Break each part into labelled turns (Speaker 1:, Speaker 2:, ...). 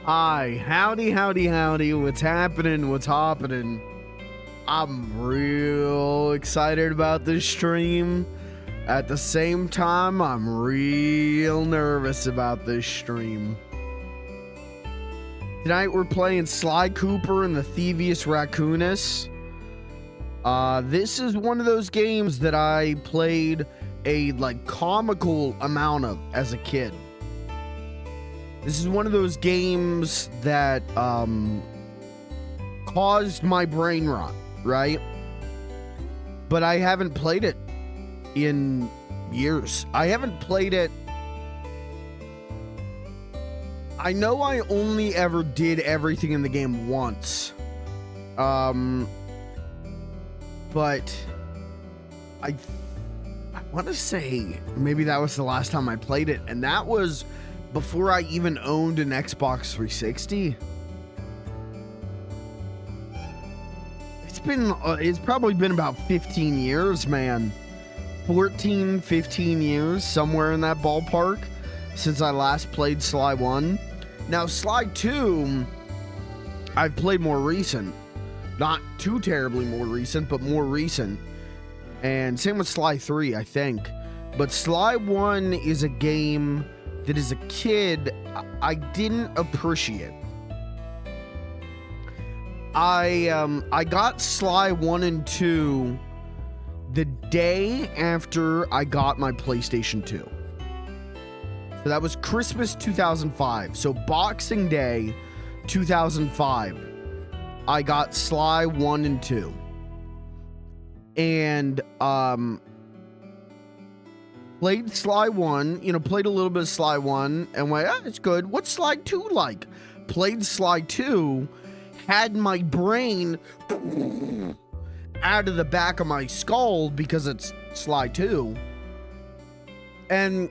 Speaker 1: Hi, howdy, howdy, howdy. What's happening? What's happening? I'm real excited about this stream. At the same time, I'm real nervous about this stream. Tonight we're playing Sly Cooper and the Thievius Raccoonus. This is one of those games that I played a comical amount of as a kid. This is one of those games that caused my brain rot, right? But I haven't played it in years. I haven't played it. I know I only ever did everything in the game once. But I want to say maybe that was the last time I played it, and that was before I even owned an Xbox 360. It's probably been about 15 years, man. 14, 15 years, somewhere in that ballpark, since I last played Sly 1. Now, Sly 2, I've played more recent. Not too terribly more recent, but more recent. And same with Sly 3, I think. But Sly 1 is a game that as a kid, I didn't appreciate. I got Sly 1 and 2 the day after I got my PlayStation 2. So that was Christmas 2005. So Boxing Day 2005, I got Sly 1 and 2. And played Sly 1, played a little bit of Sly 1 and went, it's good. What's Sly 2 like? Played Sly 2, had my brain out of the back of my skull because it's Sly 2, and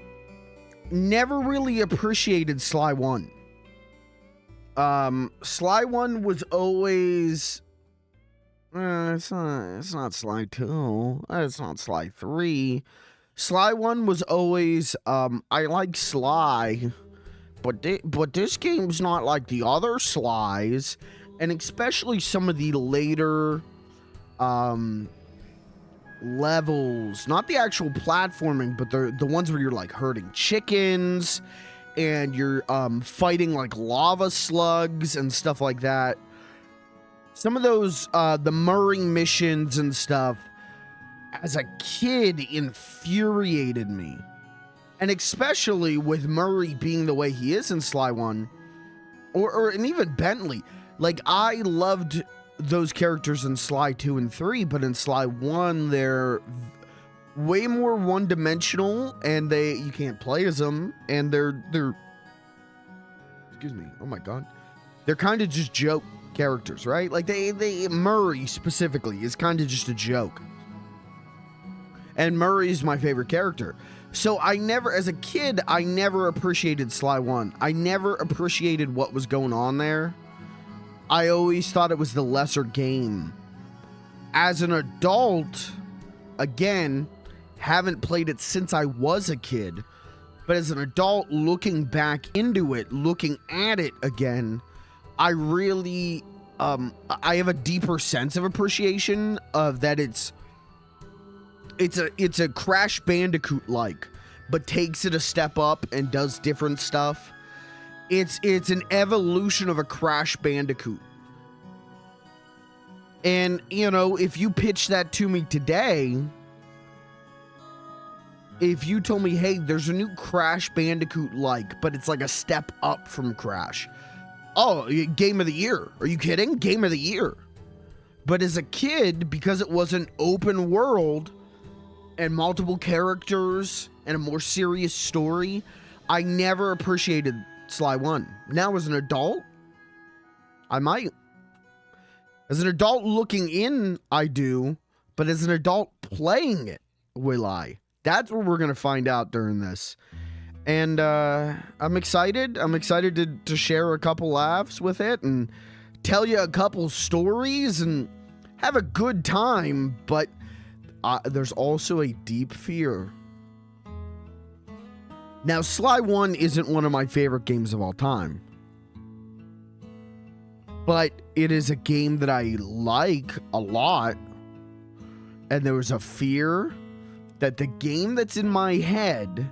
Speaker 1: never really appreciated Sly 1. Sly 1 was always, it's not Sly 2, it's not Sly 3. Sly 1 was always, I like Sly, but this game's not like the other Slys, and especially some of the later levels, not the actual platforming, but the ones where you're like herding chickens and you're fighting like lava slugs and stuff like that. Some of those the Murray missions and stuff as a kid infuriated me, and especially with Murray being the way he is in Sly 1, and even Bentley. Like, I loved those characters in Sly 2 and 3, but in Sly 1, they're way more one-dimensional, and you can't play as them, and they're excuse me, oh my god, they're kind of just joke characters, right? Like, Murray specifically is kind of just a joke. And Murray's my favorite character. So as a kid, I never appreciated Sly 1. I never appreciated what was going on there. I always thought it was the lesser game. As an adult, again, haven't played it since I was a kid, but as an adult, looking back into it, looking at it again, I really, I have a deeper sense of appreciation of that it's a Crash Bandicoot like, but takes it a step up and does different stuff. It's an evolution of a Crash Bandicoot. And, if you pitch that to me today, if you told me, hey, there's a new Crash Bandicoot like, but it's like a step up from Crash. Oh, game of the year. Are you kidding? Game of the year. But as a kid, because it was an open world and multiple characters and a more serious story, I never appreciated Sly 1. Now as an adult, I might. As an adult looking in, I do, but as an adult playing it, will I? That's what we're going to find out during this. And I'm excited. I'm excited to share a couple laughs with it and tell you a couple stories and have a good time, but there's also a deep fear. Now, Sly 1 isn't one of my favorite games of all time. but it is a game that I like a lot. And there was a fear that the game that's in my head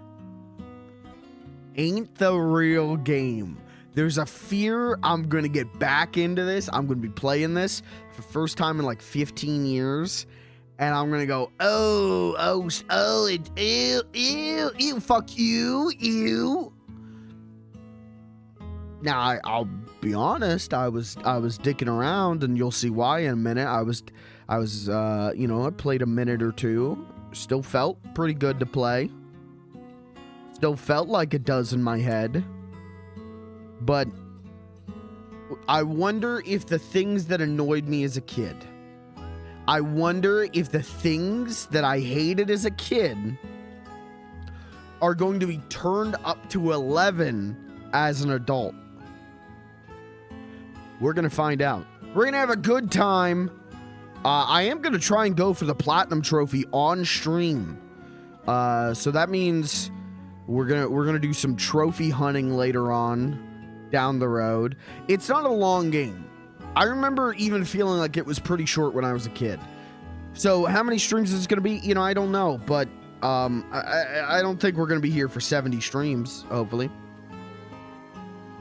Speaker 1: ain't the real game. There's a fear I'm going to get back into this. I'm going to be playing this for the first time in like 15 years. And I'm going to go, ew, fuck you, ew. Now, I'll be honest, I was dicking around, and you'll see why in a minute. I played a minute or two. Still felt pretty good to play. Still felt like it does in my head. But I wonder if the things that annoyed me as a kid, I wonder if the things that I hated as a kid are going to be turned up to 11 as an adult. We're going to find out. We're going to have a good time. I am going to try and go for the Platinum Trophy on stream. So that means we're going to do some trophy hunting later on down the road. It's not a long game. I remember even feeling like it was pretty short when I was a kid. So how many streams is it going to be? You know, I don't know, but I don't think we're going to be here for 70 streams, hopefully.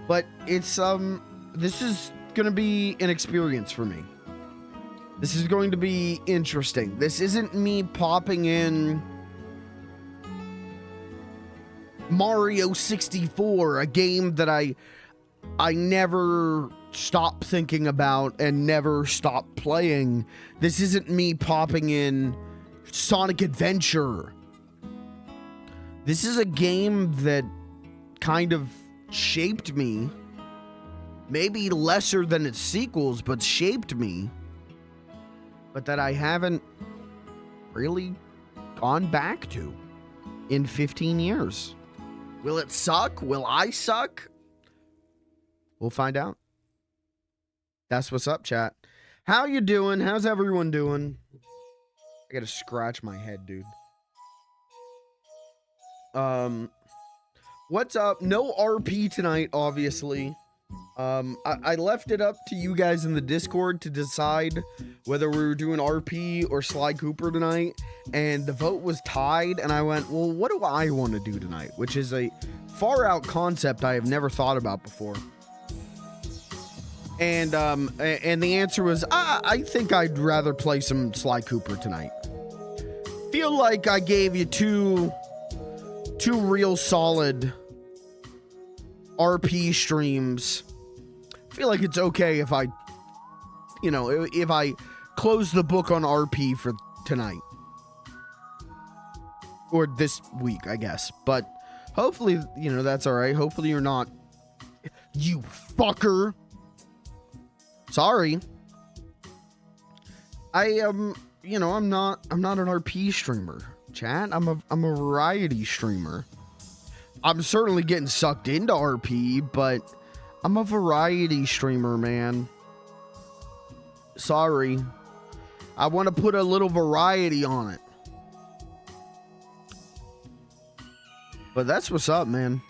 Speaker 1: But it's this is going to be an experience for me. This is going to be interesting. This isn't me popping in Mario 64, a game that I never stop thinking about and never stop playing. This isn't me popping in Sonic Adventure. This is a game that kind of shaped me. Maybe lesser than its sequels, but shaped me. But that I haven't really gone back to in 15 years. Will it suck? Will I suck? We'll find out. That's what's up, chat. How you doing? How's everyone doing? I gotta scratch my head, dude. What's up? No RP tonight, obviously. I left it up to you guys in the Discord to decide whether we were doing RP or Sly Cooper tonight, and the vote was tied, and I went, well, what do I want to do tonight? Which is a far out concept I have never thought about before. And the answer was, I think I'd rather play some Sly Cooper tonight. Feel like I gave you two real solid RP streams. Feel like it's okay if I close the book on RP for tonight. Or this week, I guess. But hopefully, that's all right. Hopefully you're not, you fucker. Sorry. I'm not an RP streamer, chat. I'm a variety streamer. I'm certainly getting sucked into RP, but I'm a variety streamer, man. Sorry. I want to put a little variety on it. But that's what's up, man.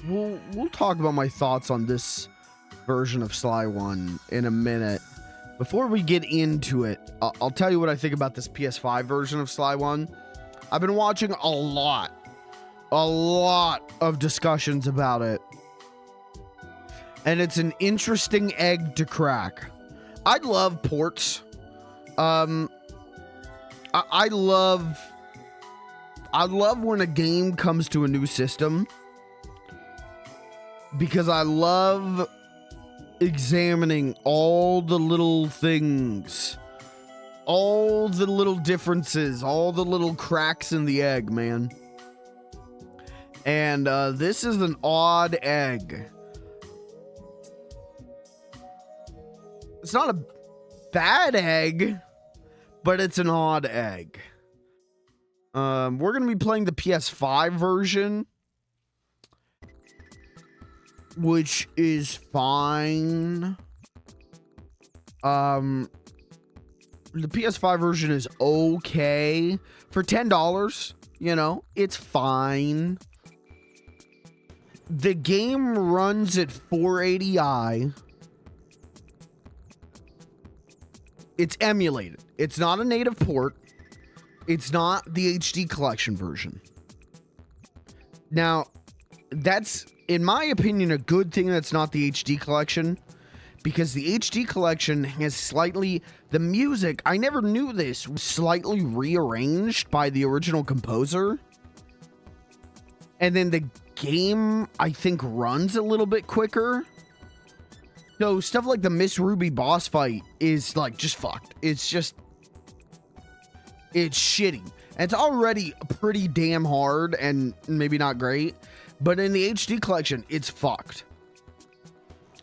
Speaker 1: We'll talk about my thoughts on this version of Sly 1 in a minute. Before we get into it, I'll tell you what I think about this PS5 version of Sly 1. I've been watching a lot of discussions about it. And it's an interesting egg to crack. I love ports. I love when a game comes to a new system, because I love examining all the little things, all the little differences, all the little cracks in the egg, man. And this is an odd egg. It's not a bad egg, but it's an odd egg. We're going to be playing the PS5 version, which is fine. The PS5 version is okay for $10. It's fine. the game runs at 480i. It's emulated. It's not a native port. It's not the HD collection version. Now, that's, in my opinion, a good thing that's not the HD collection, because the HD collection has slightly, the music, I never knew this, was slightly rearranged by the original composer. And then the game, I think, runs a little bit quicker. So stuff like the Miss Ruby boss fight is like just fucked. It's shitty. And it's already pretty damn hard and maybe not great. But in the HD collection, it's fucked.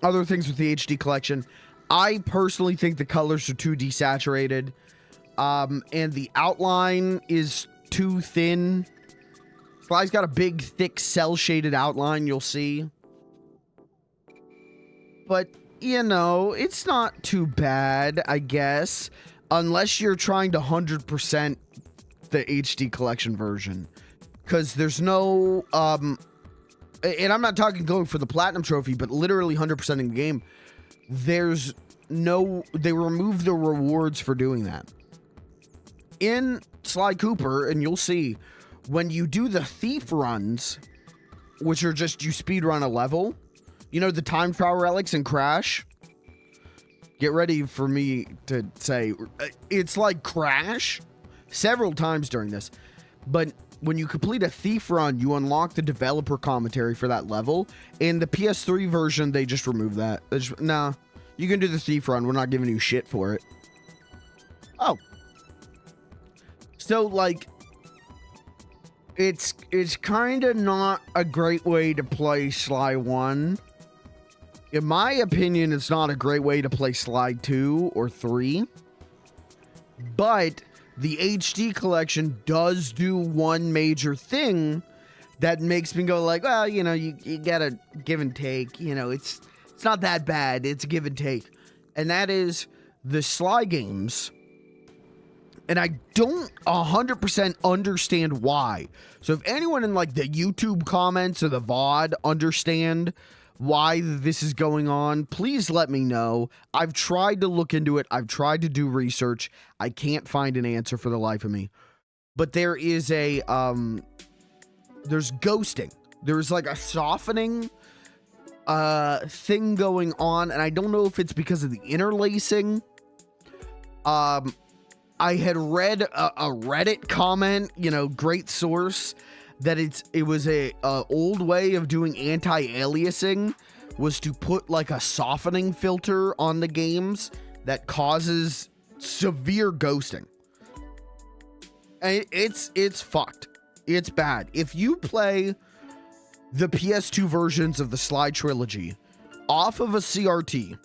Speaker 1: Other things with the HD collection, I personally think the colors are too desaturated. And the outline is too thin. Sly's got a big, thick, cell-shaded outline, you'll see. But, you know, it's not too bad, I guess. Unless you're trying to 100% the HD collection version. Because there's no... and I'm not talking going for the Platinum Trophy, but literally 100%ing the game. There's no... They remove the rewards for doing that. In Sly Cooper, and you'll see... When you do the thief runs, which are just you speed run a level, you know, the time trial relics and Crash. Get ready for me to say it's like Crash several times during this. But when you complete a thief run, you unlock the developer commentary for that level. In the PS3 version, they just remove that. Nah, you can do the thief run. We're not giving you shit for it. Oh. So, like... It's kind of not a great way to play Sly 1. In my opinion, it's not a great way to play Sly 2 or 3. But the HD collection does do one major thing that makes me go like, well, you know, you gotta give and take. You know, it's not that bad. It's a give and take. And that is the Sly games. And I don't 100% understand why. So if anyone in like the YouTube comments or the VOD understand why this is going on, please let me know. I've tried to look into it. I've tried to do research. I can't find an answer for the life of me. But there is a, there's ghosting. There's like a softening thing going on. And I don't know if it's because of the interlacing. I had read a Reddit comment, you know, great source, that it was a old way of doing anti-aliasing was to put like a softening filter on the games that causes severe ghosting. And it's fucked. It's bad. If you play the PS2 versions of the Sly trilogy off of a CRT,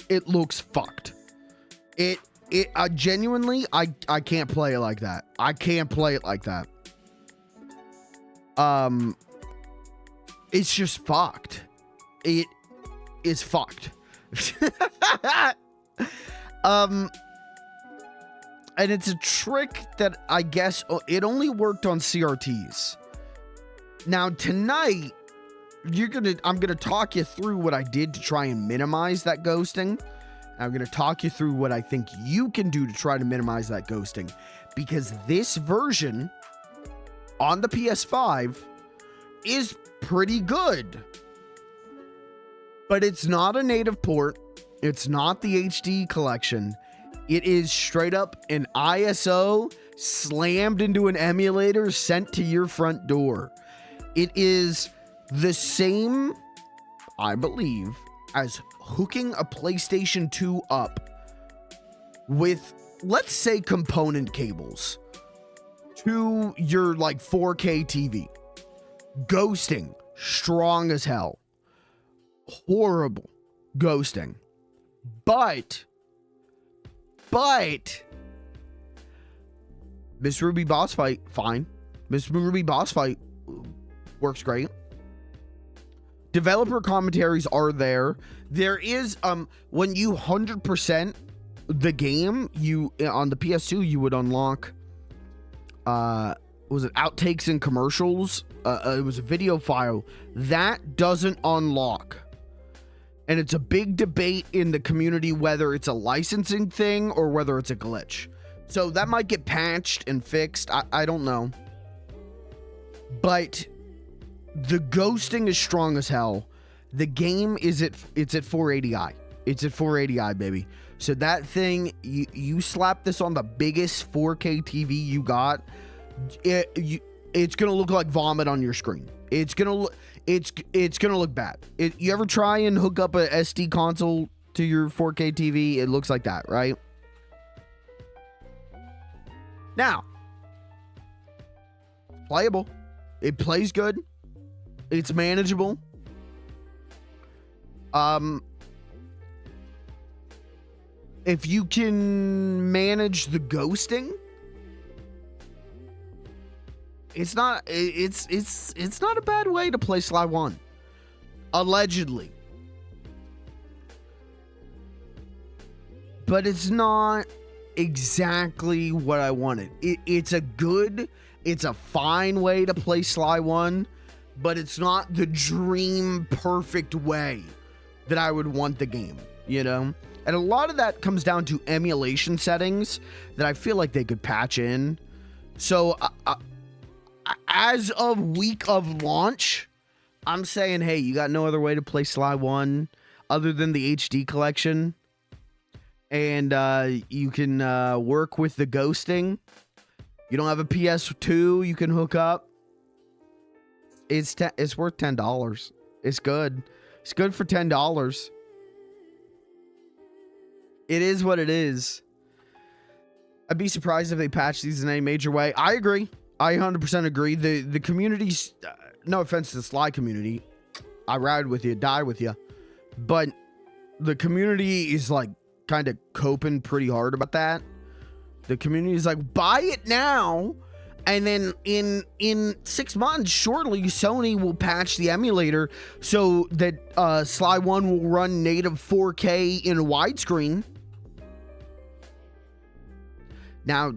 Speaker 1: it looks fucked. Genuinely, I can't play it like that. I can't play it like that. It's just fucked. It is fucked. And it's a trick that I guess it only worked on CRTs. Now tonight, I'm gonna talk you through what I did to try and minimize that ghosting. I'm going to talk you through what I think you can do to try to minimize that ghosting. Because this version on the PS5 is pretty good. But it's not a native port. It's not the HD collection. It is straight up an ISO slammed into an emulator sent to your front door. It is the same, I believe, as hooking a PlayStation 2 up with, let's say, component cables to your like 4K TV. Ghosting, strong as hell. Horrible ghosting. But Miss Ruby boss fight, fine. Miss Ruby boss fight works great. Developer commentaries are there. There is, when you 100% the game, you, on the PS2, you would unlock, was it outtakes and commercials? It was a video file that doesn't unlock. And it's a big debate in the community whether it's a licensing thing or whether it's a glitch. So that might get patched and fixed. I don't know. But the ghosting is strong as hell. The game it's at 480i. It's at 480i, baby. So that thing, you slap this on the biggest 4K TV you got, it's gonna look like vomit on your screen. It's gonna look bad. You ever try and hook up a SD console to your 4K TV? It looks like that, right? Now, playable. It plays good. It's manageable. If you can manage the ghosting, it's not a bad way to play Sly 1. Allegedly. But it's not exactly what I wanted. It's a fine way to play Sly 1, but it's not the dream perfect way that I would want the game, you know? And a lot of that comes down to emulation settings that I feel like they could patch in. So as of week of launch, I'm saying, hey, you got no other way to play Sly 1 other than the HD collection. And you can work with the ghosting. You don't have a PS2 you can hook up. It's worth $10. It's good. It's good for $10. It is what it is. I'd be surprised if they patch these in any major way. I agree. I 100% agree. The community's, no offense to the Sly community, I ride with you, die with you, but the community is like kind of coping pretty hard about that. The community is like, buy it now, and then in 6 months, shortly, Sony will patch the emulator so that Sly 1 will run native 4K in widescreen. Now,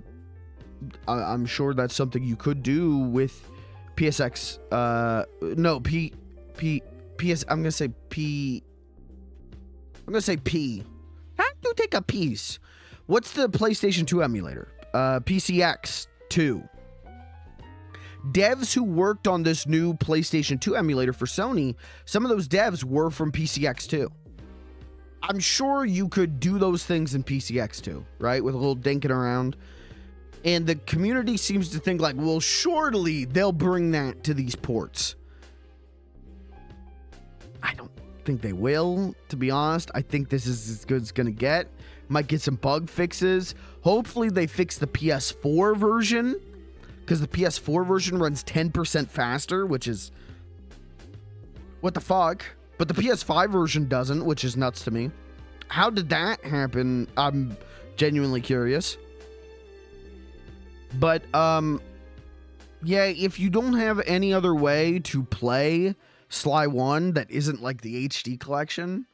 Speaker 1: I'm sure that's something you could do with PSX. PS. I'm gonna say P. I'm gonna say P. How do you take a piece? What's the PlayStation 2 emulator? PCX 2. Devs who worked on this new PlayStation 2 emulator for Sony, some of those devs were from PCX 2. I'm sure you could do those things in PCX 2, right? With a little dinking around. And the community seems to think like, well, surely they'll bring that to these ports. I don't think they will, to be honest. I think this is as good as it's going to get. Might get some bug fixes. Hopefully they fix the PS4 version, because the PS4 version runs 10% faster, which is what the fuck. But the PS5 version doesn't, which is nuts to me. How did that happen? I'm genuinely curious. But yeah, if you don't have any other way to play Sly 1 that isn't like the HD collection,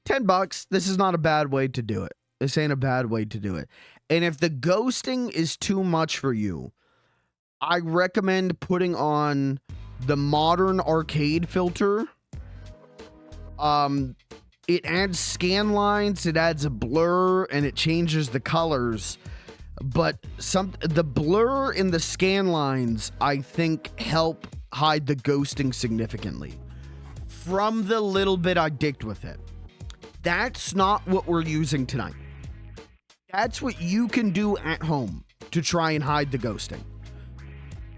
Speaker 1: $10, this is not a bad way to do it. This ain't a bad way to do it. And if the ghosting is too much for you, I recommend putting on the modern arcade filter. It adds scan lines, it adds a blur, and it changes the colors. But the blur in the scan lines, I think, help hide the ghosting significantly. From the little bit I dicked with it. That's not what we're using tonight. That's what you can do at home to try and hide the ghosting.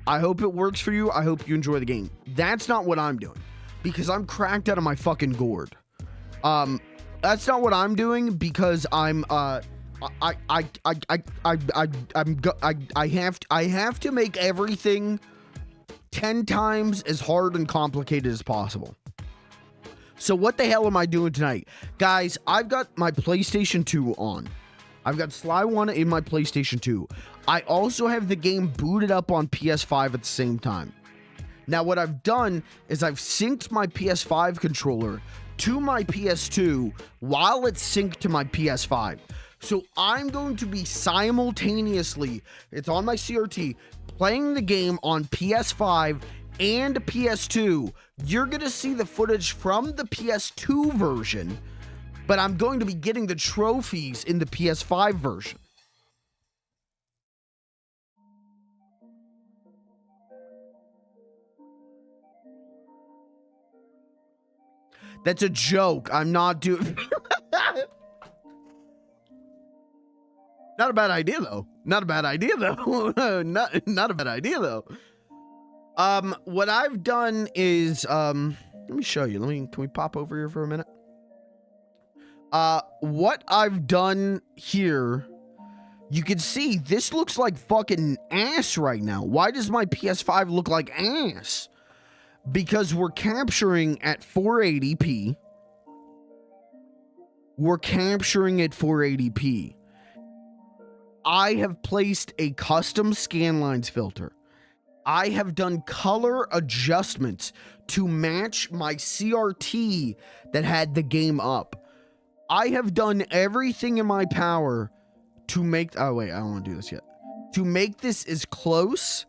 Speaker 1: I hope it works for you. I hope you enjoy the game. That's not what I'm doing, because I'm cracked out of my fucking gourd. That's not what I'm doing, because I have to make everything 10 times as hard and complicated as possible. So what the hell am I doing tonight? Guys, I've got my PlayStation 2 on. I've got Sly 1 in my PlayStation 2. I also have the game booted up on PS5 at the same time. Now, what I've done is I've synced my PS5 controller to my PS2 while it's synced to my PS5. So I'm going to be simultaneously, it's on my CRT, playing the game on PS5 and PS2. You're going to see the footage from the PS2 version, but I'm going to be getting the trophies in the PS5 version. That's a joke. I'm not doing... Not a bad idea, though. Not a bad idea, though. not a bad idea, though. What I've done is, let me show you. Can we pop over here for a minute? What I've done here, you can see this looks like fucking ass right now. Why does my PS5 look like ass? Because we're capturing at 480p. We're capturing at 480p. I have placed a custom scanlines filter. I have done color adjustments to match my CRT that had the game up. I have done everything in my power to make... Oh, wait, I don't want to do this yet. To make this as close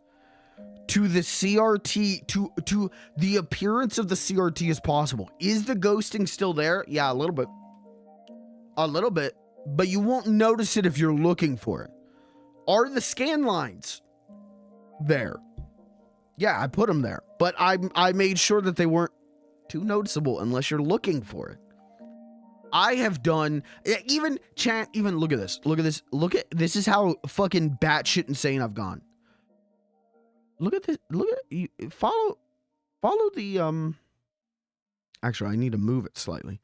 Speaker 1: to the CRT, to the appearance of the CRT as possible. Is the ghosting still there? Yeah, a little bit. A little bit. But you won't notice it if you're looking for it. Are the scan lines there? Yeah, I put them there. But I made sure that they weren't too noticeable unless you're looking for it. I have done... Even, chat, even look at this. Look at this. This is how fucking batshit insane I've gone. Look at this. Look at... Follow the... Actually, I need to move it slightly.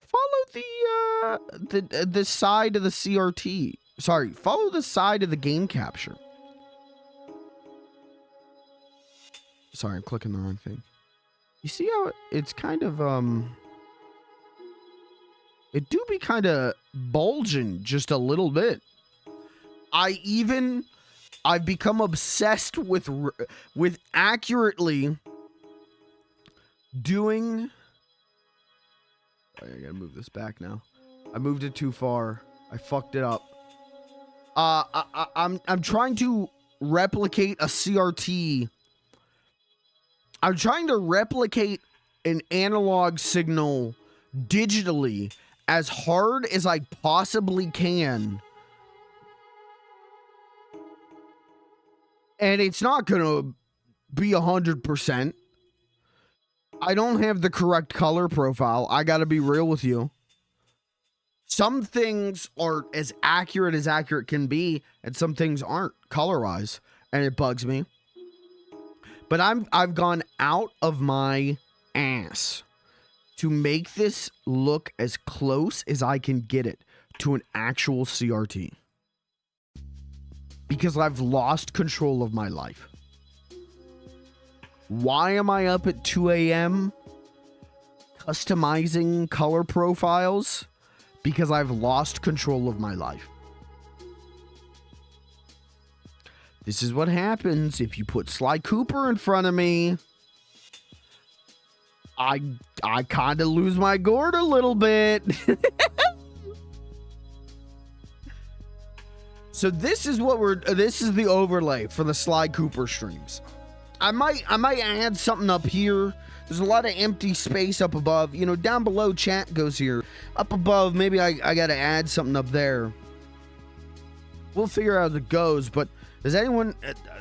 Speaker 1: Follow the side of the CRT. Sorry, follow the side of the game capture. Sorry, I'm clicking the wrong thing. You see how it's kind of it do be kind of bulging just a little bit. I've become obsessed with accurately doing... I gotta move this back now. I moved it too far. I fucked it up. I'm trying to replicate a CRT. I'm trying to replicate an analog signal digitally as hard as I possibly can. And it's not gonna be 100%. I don't have the correct color profile. I gotta be real with you. Some things are as accurate can be, and some things aren't color-wise, and it bugs me. But I've gone out of my ass to make this look as close as I can get it to an actual CRT. Because I've lost control of my life. Why am I up at 2 a.m. customizing color profiles? Because I've lost control of my life. This is what happens if you put Sly Cooper in front of me. I kind of lose my gourd a little bit. So this is the overlay for the Sly Cooper streams. I might add something up here. There's a lot of empty space up above. You know, down below chat goes here. Up above, maybe I got to add something up there. We'll figure out how it goes, but does anyone...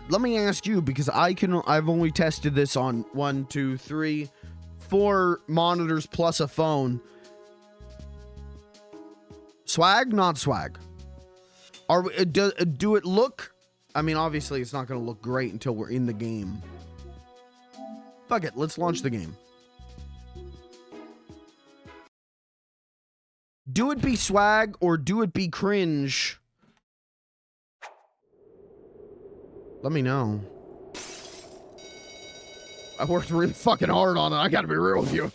Speaker 1: let me ask you, because I've only tested this on 1, 2, 3, 4 monitors plus a phone. Swag, not swag? Do it look... I mean, obviously, it's not going to look great until we're in the game. Fuck it, let's launch the game. Do it be swag or do it be cringe? Let me know. I worked really fucking hard on it. I gotta be real with you.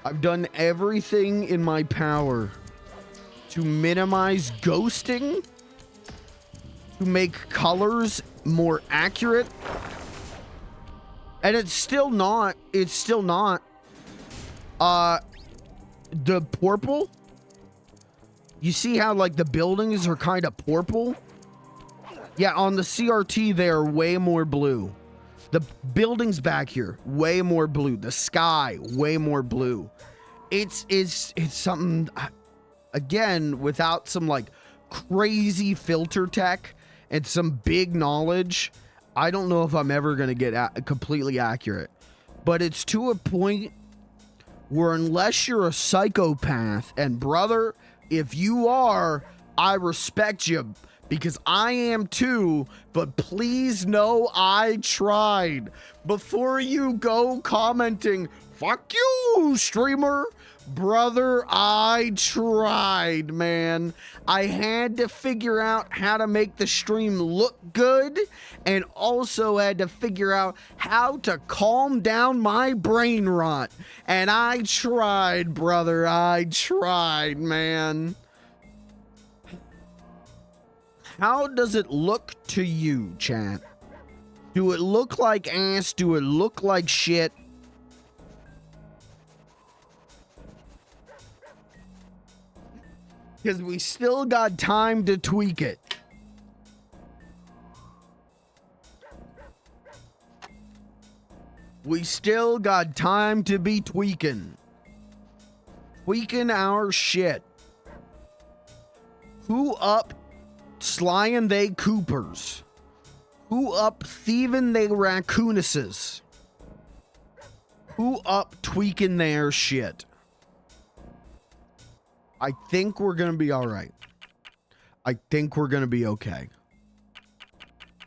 Speaker 1: I've done everything in my power to minimize ghosting, to make colors more accurate. And it's still not The purple? You see how, like, the buildings are kind of purple? Yeah, on the CRT, they are way more blue. The buildings back here, way more blue. The sky, way more blue. It's something, again, without some, like, crazy filter tech and some big knowledge, I don't know if I'm ever going to get completely accurate. But it's to a point where unless you're a psychopath, and brother, if you are, I respect you, because I am too, but please know I tried. Before you go commenting, fuck you, streamer. Brother, I tried, man. I had to figure out how to make the stream look good, and also had to figure out how to calm down my brain rot. And I tried, brother. I tried, man. How does it look to you, chat? Do it look like ass? Do it look like shit? Because we still got time to tweak it. We still got time to be tweaking. Tweaking our shit. Who up slying they coopers? Who up thieving they raccoonuses? Who up tweaking their shit? I think we're going to be all right. I think we're going to be okay.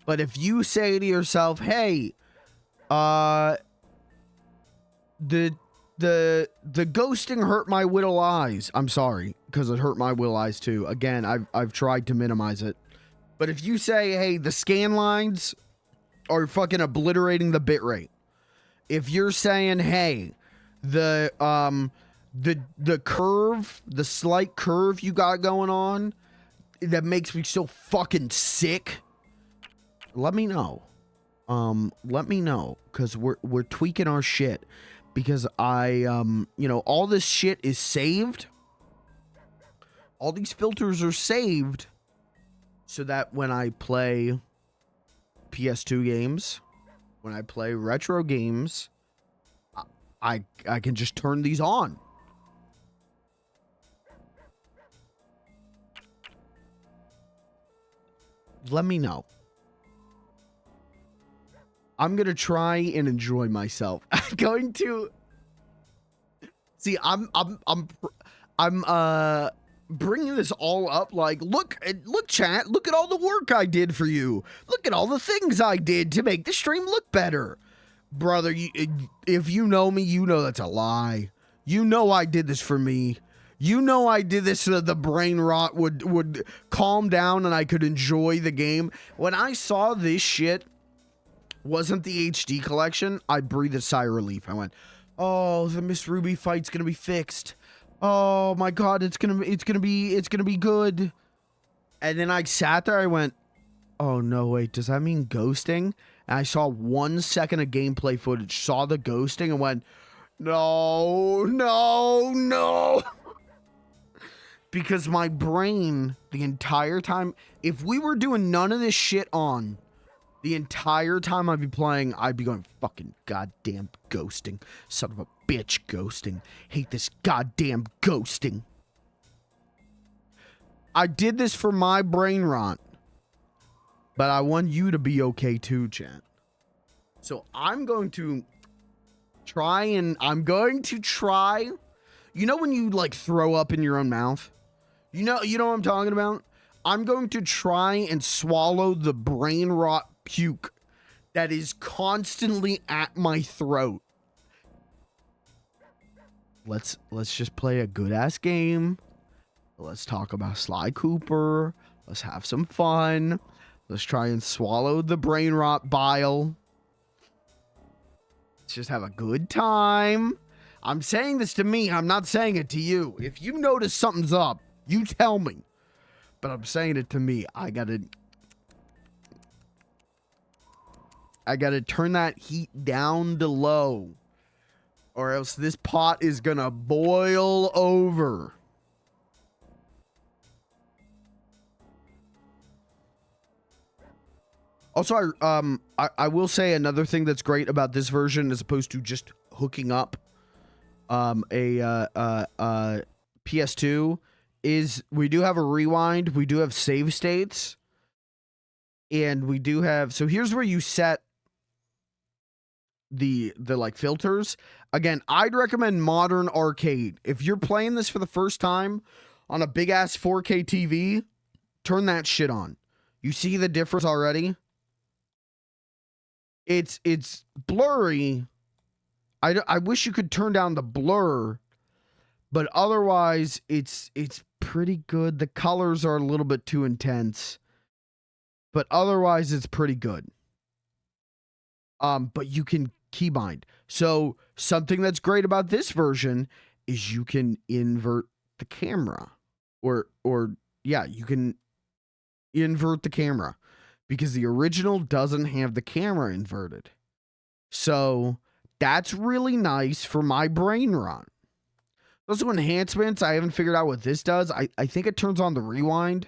Speaker 1: But if you say to yourself, hey, the ghosting hurt my little eyes. I'm sorry, because it hurt my little eyes too. Again, I've tried to minimize it. But if you say, hey, the scan lines are fucking obliterating the bitrate. If you're saying, hey, the curve, the slight curve you got going on that makes me so fucking sick, let me know. Let me know, because we're tweaking our shit, because you know, all this shit is saved. All these filters are saved so that when I play PS2 games, when I play retro games, I can just turn these on. Let me know. I'm going to try and enjoy myself. I'm going to see, I'm bringing this all up like, look chat, look at all the work I did for you. Look at all the things I did to make the stream look better. Brother, if you know me, you know that's a lie. You know I did this for me. You know I did this so that the brain rot would calm down and I could enjoy the game. When I saw this shit wasn't the HD collection, I breathed a sigh of relief. I went, oh, the Miss Ruby fight's gonna be fixed. Oh my god, it's gonna be good. And then I sat there, I went, oh no, wait, does that mean ghosting? And I saw 1 second of gameplay footage, saw the ghosting, and went, no. Because my brain, the entire time, if we were doing none of this shit on, the entire time I'd be playing, I'd be going, fucking goddamn ghosting. Son of a bitch, ghosting. Hate this goddamn ghosting. I did this for my brain rot. But I want you to be okay too, chat. So I'm going to try. You know when you like throw up in your own mouth? You know what I'm talking about? I'm going to try and swallow the brain rot puke that is constantly at my throat. Let's just play a good ass game. Let's talk about Sly Cooper. Let's have some fun. Let's try and swallow the brain rot bile. Let's just have a good time. I'm saying this to me. I'm not saying it to you. If you notice something's up, you tell me. But I'm saying it to me. I gotta turn that heat down to low. or else this pot is gonna boil over. Also, I will say another thing that's great about this version, as opposed to just hooking up PS2, is we do have a rewind, we do have save states, and we do have, so here's where you set the like filters. Again, I'd recommend modern arcade. If you're playing this for the first time on a big ass 4K TV, turn that shit on. You see the difference already? It's blurry. I wish you could turn down the blur, but otherwise it's pretty good. The colors are a little bit too intense, but otherwise it's pretty good. But you can keybind. So something that's great about this version is you can invert the camera, or yeah, you can invert the camera, because the original doesn't have the camera inverted. So that's really nice for my brain rot. Those are enhancements. I haven't figured out what this does. I think it turns on the rewind.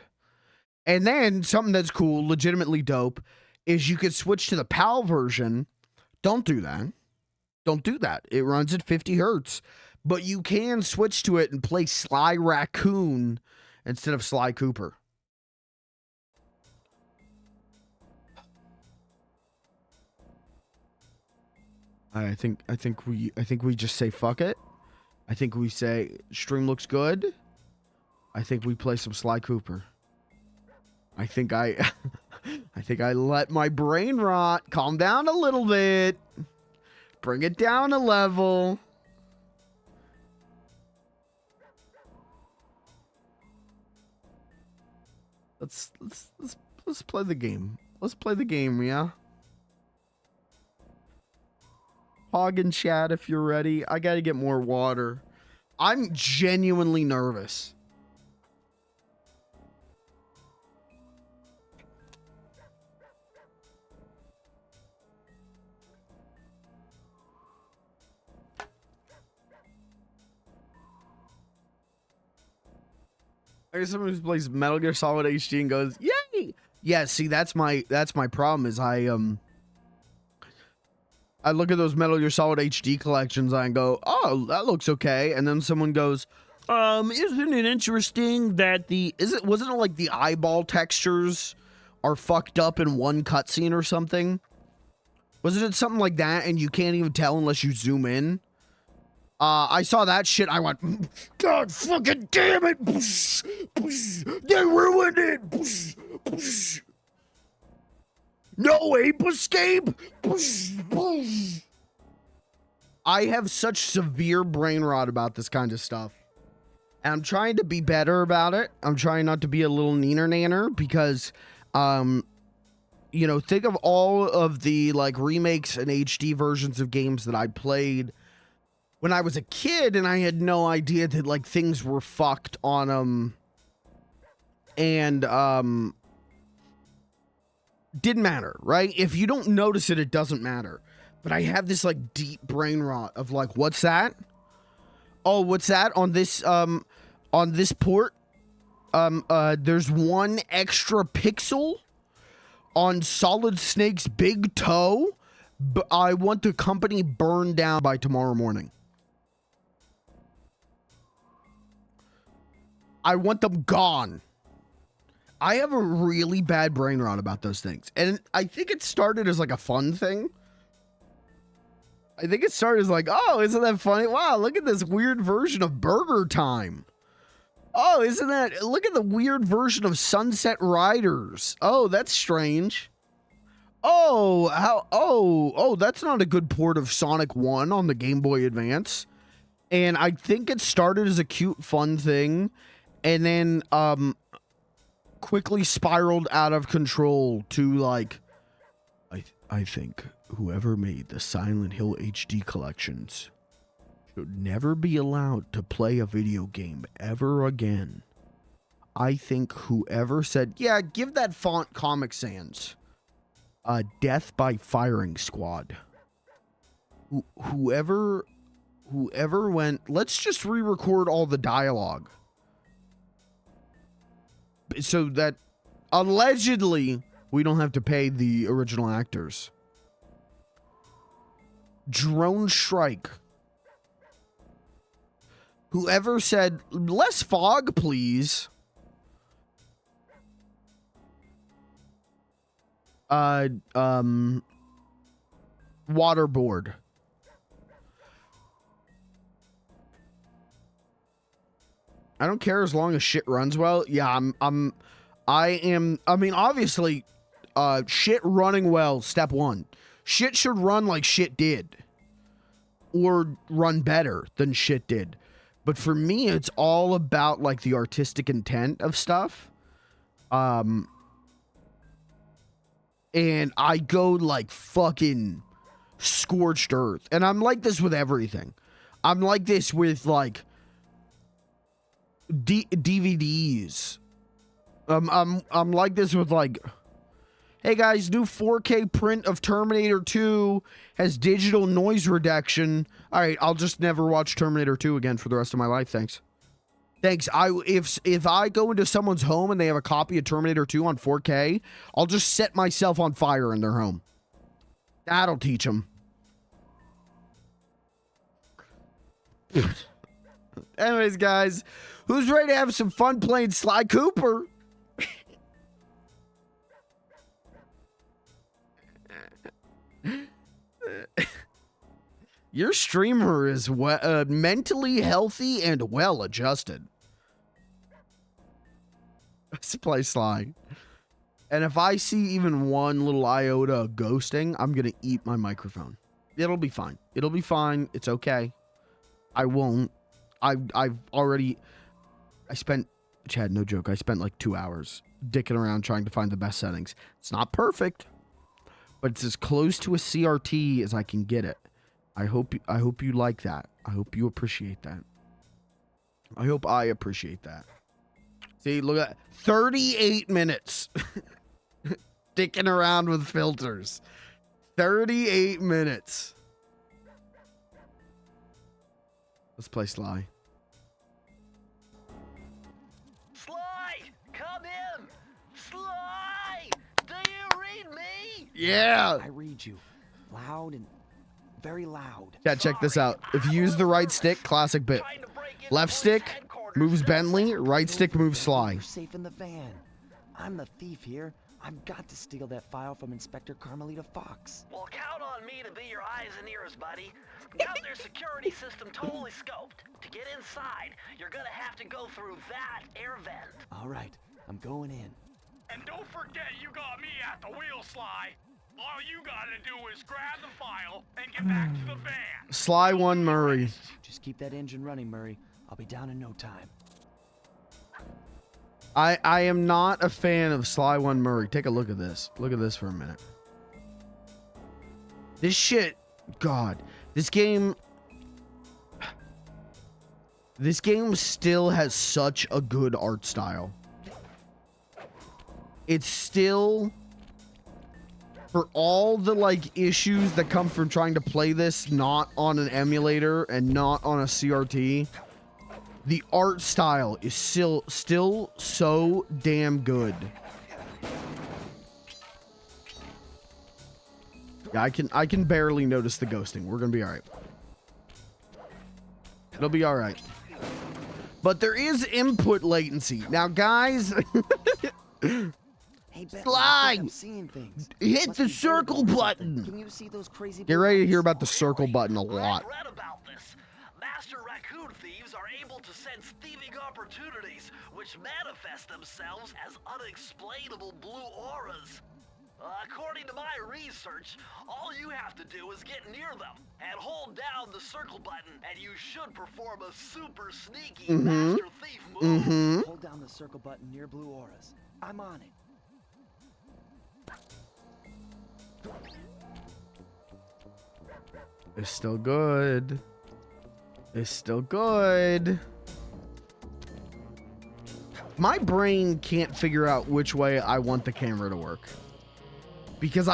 Speaker 1: And then something that's cool, legitimately dope, is you could switch to the PAL version. Don't do that. Don't do that. It runs at 50 hertz. But you can switch to it and play Sly Raccoon instead of Sly Cooper. I think we just say fuck it. I think we say stream looks good. I think we play some Sly Cooper. I think I let my brain rot calm down a little bit. Bring it down a level. Let's play the game. Let's play the game, yeah. Hog and chat if you're ready. I gotta get more water. I'm genuinely nervous. There's someone who plays Metal Gear Solid HD and goes, "Yay!" Yeah, see, that's my problem. Is I look at those Metal Gear Solid HD collections and go, "Oh, that looks okay," and then someone goes, "Isn't it interesting that wasn't it like the eyeball textures are fucked up in one cutscene or something? Wasn't it something like that, and you can't even tell unless you zoom in?" I saw that shit. I went, "God fucking damn it! They ruined it! No ape escape!" I have such severe brain rot about this kind of stuff. And I'm trying to be better about it. I'm trying not to be a little neener nanner, because, you know, think of all of the like remakes and HD versions of games that I played when I was a kid, and I had no idea that like things were fucked on them. And didn't matter, right? If you don't notice it, it doesn't matter. But I have this like deep brain rot of like, what's that? Oh, what's that on this port? There's one extra pixel on Solid Snake's big toe. But I want the company burned down by tomorrow morning. I want them gone. I have a really bad brain rot about those things. And I think it started as like a fun thing. I think it started as like, oh, isn't that funny? Wow, look at this weird version of Burger Time. Oh, isn't that, look at the weird version of Sunset Riders. Oh, that's strange. Oh, that's not a good port of Sonic 1 on the Game Boy Advance. And I think it started as a cute, fun thing. And then, quickly spiraled out of control to like, I think whoever made the Silent Hill HD collections should never be allowed to play a video game ever again. I think whoever said, yeah, give that font Comic Sans. Death by Firing Squad. Whoever Whoever went, let's just re-record all the dialogue. So that allegedly we don't have to pay the original actors. Drone strike. Whoever said, less fog, please. Waterboard. I don't care as long as shit runs well. Yeah, I mean, obviously, shit running well, step one. Shit should run like shit did. Or run better than shit did. But for me, it's all about, like, the artistic intent of stuff. And I go, like, fucking scorched earth. And I'm like this with everything. I'm like this with, like, DVDs. I'm like this with, like, hey guys, new 4K print of Terminator 2 has digital noise reduction. All right, I'll just never watch Terminator 2 again for the rest of my life. Thanks. If I go into someone's home and they have a copy of Terminator 2 on 4K, I'll just set myself on fire in their home. That'll teach them. Anyways, guys, who's ready to have some fun playing Sly Cooper? Your streamer is mentally healthy and well adjusted. Let's play Sly. And if I see even one little iota of ghosting, I'm gonna eat my microphone. It'll be fine. It'll be fine. It's okay. I won't. I've already. I spent, Chad, no joke. I spent like 2 hours dicking around trying to find the best settings. It's not perfect, but it's as close to a CRT as I can get it. I hope you like that. I hope you appreciate that. I hope I appreciate that. See, look at 38 minutes. Dicking around with filters. 38 minutes. Let's play Sly.
Speaker 2: Sly, come in. Sly, do you read me?
Speaker 1: Yeah.
Speaker 3: I read you, loud and very loud.
Speaker 1: Yeah, check this out. If you use the right stick, classic bit. Left stick moves Bentley, right stick moves Sly.
Speaker 3: You're safe in the van. I'm the thief here. I've got to steal that file from Inspector Carmelita Fox.
Speaker 2: Well, count on me to be your eyes and ears, buddy. Got their security system totally scoped. To get inside, you're gonna have to go through that air vent.
Speaker 3: All right, I'm going in.
Speaker 4: And don't forget you got me at the wheel, Sly. All you gotta do is grab the file and get back to the van.
Speaker 1: Sly 1 Murray.
Speaker 3: Just keep that engine running, Murray. I'll be down in no time.
Speaker 1: I am not a fan of Sly 1 Murray. Take a look at this. Look at this for a minute. This shit, God, this game still has such a good art style. It's still, for all the like issues that come from trying to play this not on an emulator and not on a CRT, the art style is still so damn good. Yeah, I can barely notice the ghosting. We're gonna be all right. It'll be all right. But there is input latency. Now, guys,
Speaker 3: Hey, Bentley,
Speaker 1: Sly!
Speaker 3: I'm seeing things.
Speaker 1: Hit
Speaker 3: Must
Speaker 1: the
Speaker 3: be
Speaker 1: circle
Speaker 3: burglars or
Speaker 1: button.
Speaker 3: something. Can you see those crazy
Speaker 1: Get ready to hear
Speaker 3: lights?
Speaker 1: about the circle button a lot.
Speaker 2: I've read about this. Master raccoon thieves are able to sense thieving opportunities, which manifest themselves as unexplainable blue auras. According to my research, all you have to do is get near them and hold down the circle button, and you should perform a super sneaky master thief move.
Speaker 3: Hold down the circle button near blue auras. I'm on it.
Speaker 1: It's still good. It's still good. My brain can't figure out which way I want the camera to work. Because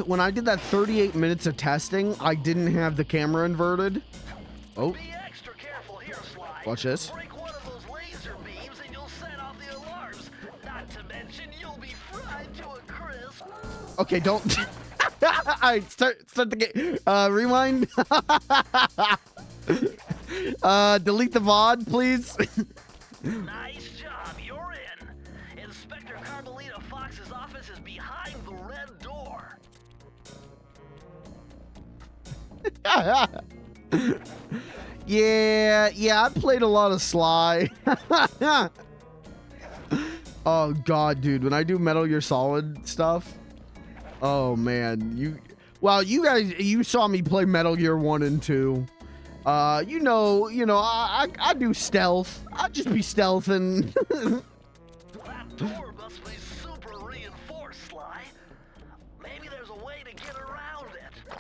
Speaker 1: when I did that 38 minutes of testing, I didn't have the camera inverted. Oh.
Speaker 2: Be extra careful here, Sly.
Speaker 1: Watch this.
Speaker 2: Break one of those laser beams and you'll set off the alarms. Not to mention you'll be fried to a crisp.
Speaker 1: Okay, don't. Alright, start the game. Rewind. Delete the VOD, please.
Speaker 2: Nice job, you're in. Inspector Carmelita Fox's office is behind the red door.
Speaker 1: Yeah, I played a lot of Sly. Oh god, dude, when I do Metal Gear Solid stuff, oh man, you guys, you saw me play Metal Gear 1 and 2. You know, I do stealth. I just be stealthing.
Speaker 2: That door must be super reinforced, Sly. Maybe there's a way to get around it.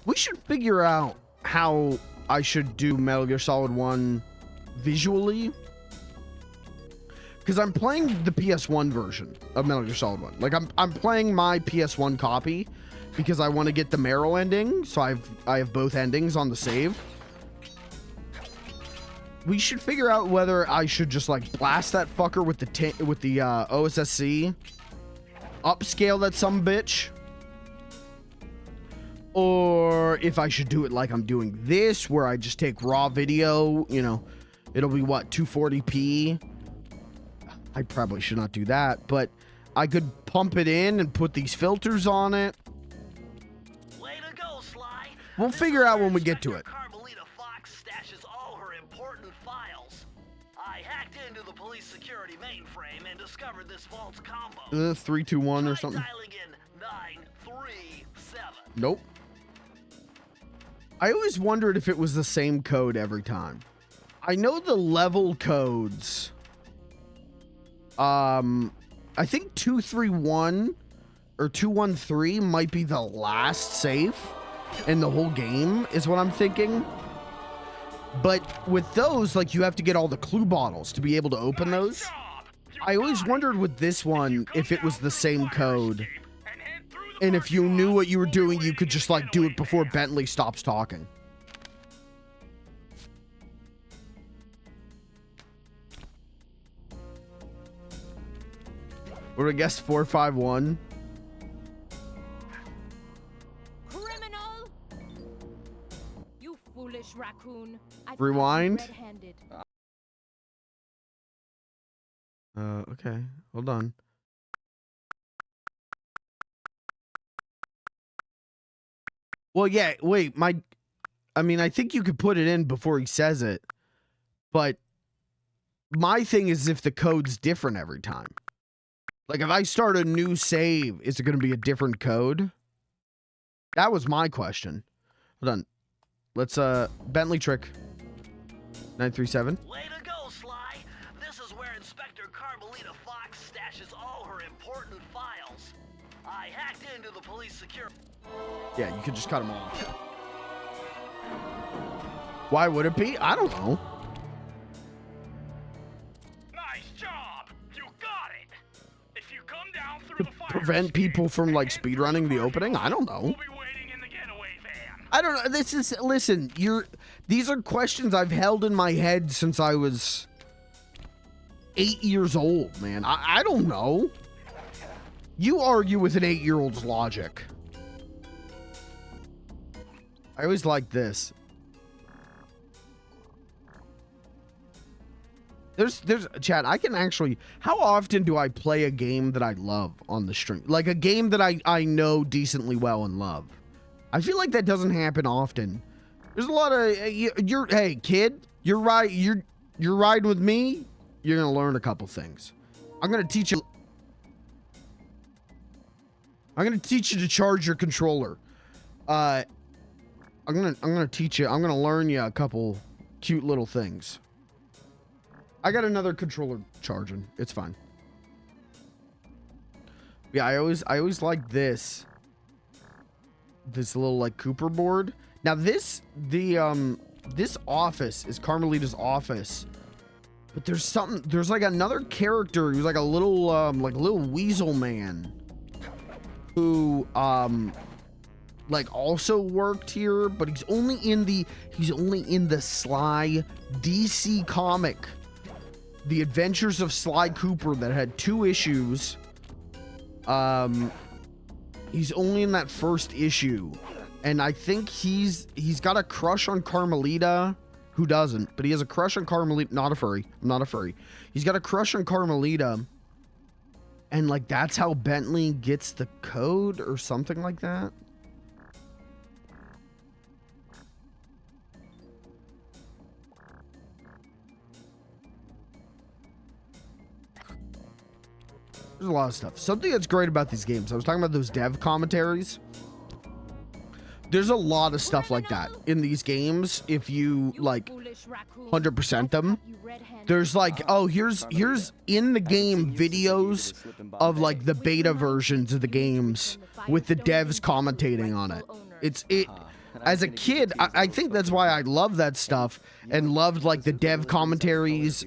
Speaker 1: We should figure out how I should do Metal Gear Solid 1 visually. Because I'm playing the PS1 version of Metal Gear Solid 1. Like, I'm playing my PS1 copy because I want to get the Marrow ending. So I have both endings on the save. We should figure out whether I should just like blast that fucker with the OSSC, upscale that some bitch, or if I should do it like I'm doing this, where I just take raw video. You know, it'll be what, 240p. I probably should not do that, but I could pump it in and put these filters on it.
Speaker 2: Way to go, Sly.
Speaker 1: We'll figure out when we get to it.
Speaker 2: Carmelita Fox stashes all her important files. I hacked into the police security mainframe and discovered this vault's combo.
Speaker 1: 321 or something.
Speaker 2: Try dialing in 937.
Speaker 1: Nope. I always wondered if it was the same code every time. I know the level codes. I think 231 or 213 might be the last safe in the whole game, is what I'm thinking. But with those, like, you have to get all the clue bottles to be able to open those. I always wondered with this one if it was the same code. And if you knew what you were doing, you could just, like, do it before Bentley stops talking. What do I guess? 451.
Speaker 5: Criminal! You foolish raccoon. I
Speaker 1: Rewind.
Speaker 5: red-handed.
Speaker 1: Okay. Hold on. Well, yeah, wait, I mean, I think you could put it in before he says it, but my thing is if the code's different every time. Like, if I start a new save, is it going to be a different code? That was my question. Hold on. Let's, Bentley trick. 937.
Speaker 2: Way to go, Sly. This is where Inspector Carmelita Fox stashes all her important files. I hacked into the police security.
Speaker 1: Yeah, you could just cut them off. Why would it be? I don't know.
Speaker 4: Nice job. You got it. If you come down through the fire
Speaker 1: Prevent people from, like, speedrunning the opening? I don't know.
Speaker 4: We'll be waiting in the getaway van.
Speaker 1: I don't know. This is, listen, these are questions I've held in my head since I was 8 years old, man. I don't know. You argue with an 8-year-old's logic. I always like this. There's chat, I can actually, how often do I play a game that I love on the stream? Like a game that I know decently well and love. I feel like that doesn't happen often. There's a lot of, hey kid, you're riding with me, you're gonna learn a couple things. I'm gonna teach you to charge your controller. I'm gonna teach you, I'm gonna learn you a couple cute little things. I got another controller charging. It's fine. Yeah, I always like this little like Cooper board. Now this office is Carmelita's office, but there's like another character who's like a little little weasel man who like also worked here, but he's only in the Sly DC comic, The Adventures of Sly Cooper, that had 2 issues. He's only in that first issue, and I think he's got a crush on Carmelita. Who doesn't? But he has a crush on Carmelita. Not a furry. I'm not a furry. He's got a crush on Carmelita, and like that's how Bentley gets the code or something like that. There's a lot of stuff. Something that's great about these games, I was talking about those dev commentaries. There's a lot of stuff like that in these games. If you like 100% them, there's like, oh, here's in the game videos of like the beta versions of the games with the devs commentating on it. As a kid, I think that's why I love that stuff and loved like the dev commentaries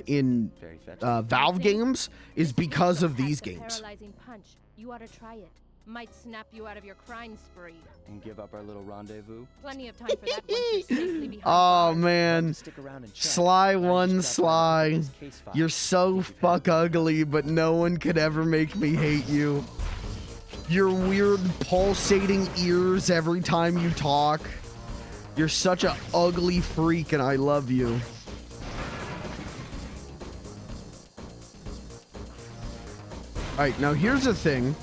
Speaker 1: in Valve games, is because of these games.
Speaker 5: You ought to try it. Might snap you out of your crime spree.
Speaker 3: And give up our little rendezvous.
Speaker 5: Plenty of time for that once you're safely behind
Speaker 1: Oh
Speaker 5: bars.
Speaker 1: man, Sly one Sly, you're so fuck ugly, but no one could ever make me hate you. Your weird pulsating ears every time you talk. You're such a ugly freak, and I love you. All right, now here's the thing.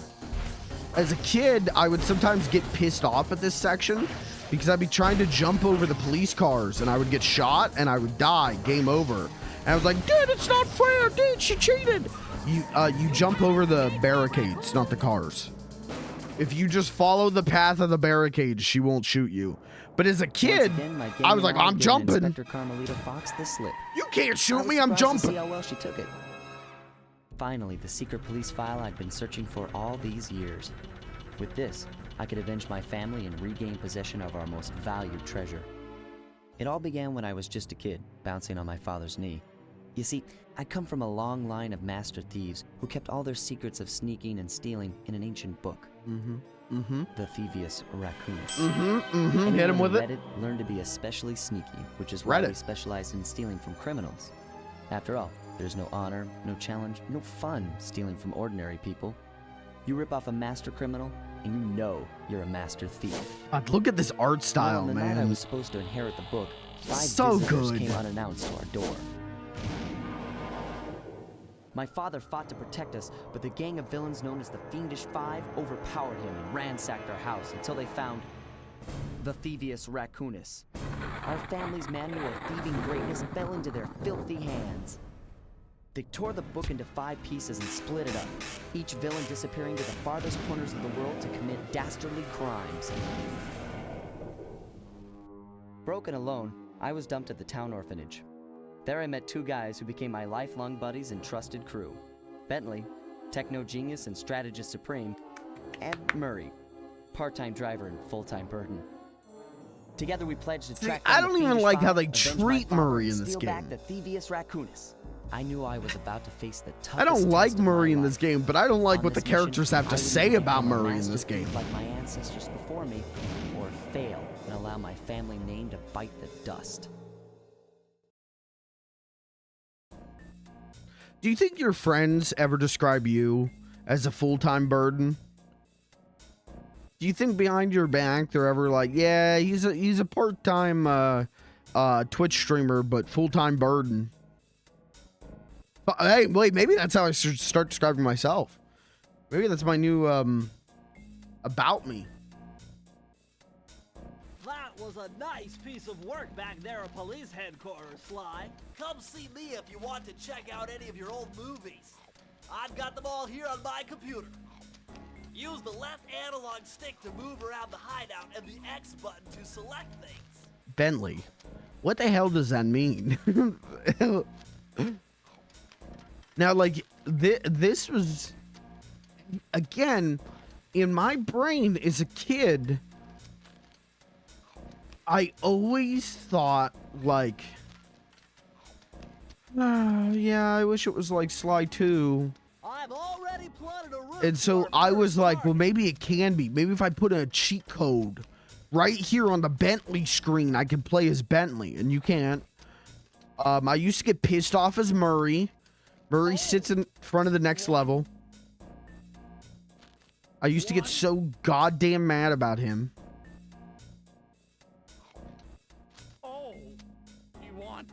Speaker 1: As a kid, I would sometimes get pissed off at this section because I'd be trying to jump over the police cars and I would get shot and I would die. Game over. And I was like, dude, it's not fair. Dude, she cheated. You jump over the barricades, not the cars. If you just follow the path of the barricades, she won't shoot you. But as a kid, I was like, I'm jumping.
Speaker 3: Inspector Carmelita Fox the slip.
Speaker 1: You can't shoot me,
Speaker 3: I
Speaker 1: I'm
Speaker 3: was surprised to
Speaker 1: jumping.
Speaker 3: see how well she took it. Finally, the secret police file I'd been searching for all these years. With this, I could avenge my family and regain possession of our most valued treasure. It all began when I was just a kid, bouncing on my father's knee. You see, I come from a long line of master thieves who kept all their secrets of sneaking and stealing in an ancient book. The Thievius Raccoonus.
Speaker 1: Hit him with
Speaker 3: Read
Speaker 1: it.
Speaker 3: learned to be especially sneaky, which is why
Speaker 1: Read
Speaker 3: we
Speaker 1: it.
Speaker 3: specialize in stealing from criminals. After all, there's no honor, no challenge, no fun stealing from ordinary people. You rip off a master criminal, and you know you're a master thief.
Speaker 1: God, look at this art style,
Speaker 3: On the night I
Speaker 1: man.
Speaker 3: was supposed to inherit the book, 5
Speaker 1: So
Speaker 3: visitors
Speaker 1: good.
Speaker 3: came unannounced to our door. My father fought to protect us, but the gang of villains known as the Fiendish Five overpowered him and ransacked our house until they found the Thievius Raccoonus. Our family's manual of thieving greatness fell into their filthy hands. They tore the book into 5 pieces and split it up, each villain disappearing to the farthest corners of the world to commit dastardly crimes. Broken alone, I was dumped at the town orphanage. There I met 2 guys who became my lifelong buddies and trusted crew. Bentley, techno genius and strategist supreme, and Murray, part-time driver and full-time burden. Together we pledged to track
Speaker 1: I
Speaker 3: down
Speaker 1: don't
Speaker 3: the
Speaker 1: even
Speaker 3: Fiendish
Speaker 1: like how
Speaker 3: Five,
Speaker 1: they
Speaker 3: avenge my
Speaker 1: treat
Speaker 3: father,
Speaker 1: Murray
Speaker 3: and
Speaker 1: in this
Speaker 3: steal back
Speaker 1: game.
Speaker 3: the Thievius Raccoonus. I knew I was about to face the toughest
Speaker 1: I don't like
Speaker 3: test of
Speaker 1: Murray
Speaker 3: my
Speaker 1: in this
Speaker 3: life.
Speaker 1: game, but I don't like
Speaker 3: On
Speaker 1: what the
Speaker 3: this mission,
Speaker 1: characters have
Speaker 3: I
Speaker 1: to
Speaker 3: would
Speaker 1: say
Speaker 3: either
Speaker 1: about
Speaker 3: become a
Speaker 1: Murray in
Speaker 3: master
Speaker 1: this game.
Speaker 3: thief like my ancestors before me, or fail and allow my family name to bite the dust.
Speaker 1: Do you think your friends ever describe you as a full-time burden? Do you think behind your back they're ever like, yeah, he's a part-time Twitch streamer, but full-time burden? But, hey, wait, maybe that's how I should start describing myself. Maybe that's my new about me.
Speaker 2: That was a nice piece of work back there at police headquarters, Sly. Come see me if you want to check out any of your old movies. I've got them all here on my computer. Use the left analog stick to move around the hideout and the X button to select things.
Speaker 1: Bentley, what the hell does that mean? Now, like, this was, again, in my brain as a kid, I always thought, like, yeah, I wish it was like Sly 2.
Speaker 2: I'm already
Speaker 1: And so I was like, well, maybe it can be. Maybe if I put a cheat code right here on the Bentley screen, I can play as Bentley, and you can't. I used to get pissed off as Murray. Murray sits in front of the next level. I used to get so goddamn mad about him.
Speaker 4: Oh, you want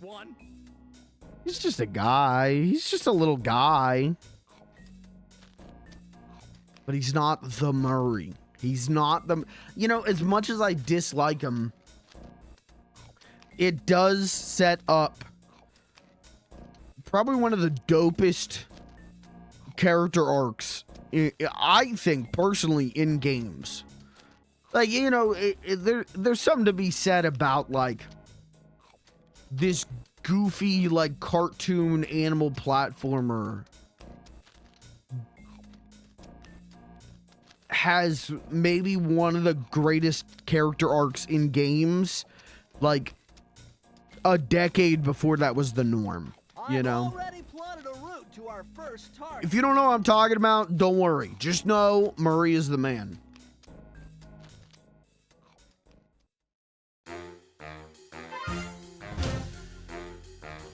Speaker 4: one?
Speaker 1: He's just a guy. He's just a little guy. But he's not the Murray. He's not the... You know, as much as I dislike him, it does set up probably one of the dopest character arcs, I think, personally, in games. Like, you know, there's something to be said about, like, this goofy, like, cartoon animal platformer has maybe one of the greatest character arcs in games, like, a decade before that was the norm, you know? If you don't know what I'm talking about, don't worry. Just know Murray is the man.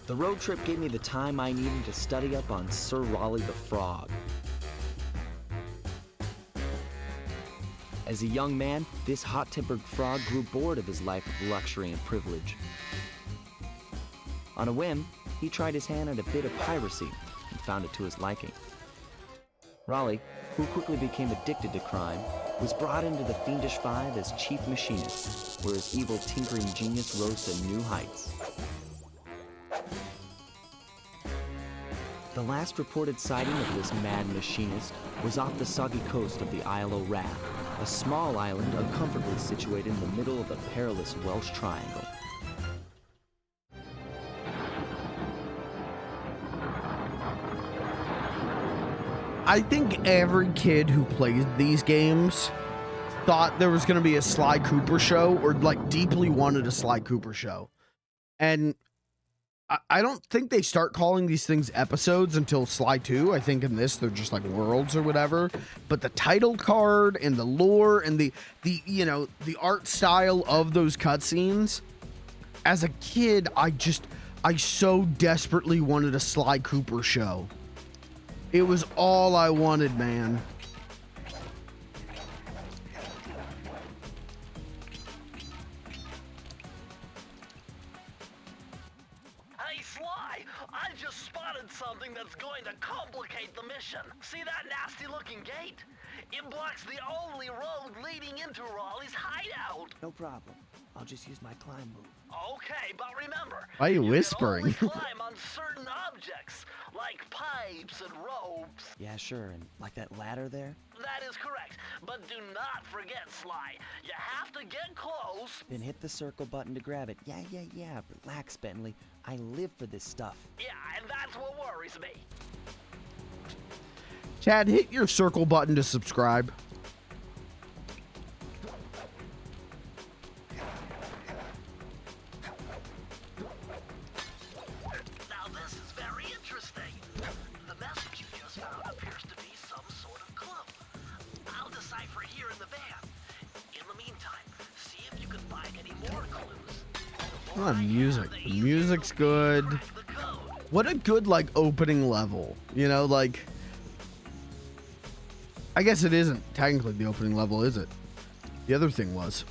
Speaker 3: The road trip gave me the time I needed to study up on Sir Raleigh the Frog. As a young man, this hot-tempered frog grew bored of his life of luxury and privilege. On a whim, he tried his hand at a bit of piracy and found it to his liking. Raleigh, who quickly became addicted to crime, was brought into the Fiendish Five as chief machinist, where his evil tinkering genius rose to new heights. The last reported sighting of this mad machinist was off the soggy coast of the Isle o' Wrath, a small island uncomfortably situated in the middle of the perilous Welsh Triangle.
Speaker 1: I think every kid who plays these games thought there was going to be a Sly Cooper show, or like deeply wanted a Sly Cooper show. And I don't think they start calling these things episodes until Sly 2. I think in this they're just like worlds or whatever. But the title card and the lore and the you know, the art style of those cutscenes, as a kid, I so desperately wanted a Sly Cooper show. It was all I wanted, man.
Speaker 2: Hey, Sly, I just spotted something that's going to complicate the mission. See that nasty-looking gate? It blocks the only road leading into Raleigh's hideout.
Speaker 3: No problem. I'll just use my climb move.
Speaker 2: Okay, but remember,
Speaker 1: Why are you whispering?
Speaker 2: can only climb on certain objects, like pipes and ropes.
Speaker 3: Yeah, sure, and like that ladder there?
Speaker 2: That is correct, but do not forget, Sly. You have to get close.
Speaker 3: Then hit the circle button to grab it. Yeah. Relax, Bentley. I live for this stuff.
Speaker 2: Yeah, and that's what worries me.
Speaker 1: Chad, hit your circle button to subscribe.
Speaker 2: Now this is very interesting. The message you just found appears to be some sort of clue. I'll decipher here in the van. In the meantime, see if you can find any more clues.
Speaker 1: Come on, music. The music's good. What a good, like, opening level. You know, like... I guess it isn't technically the opening level, is it? The other thing was.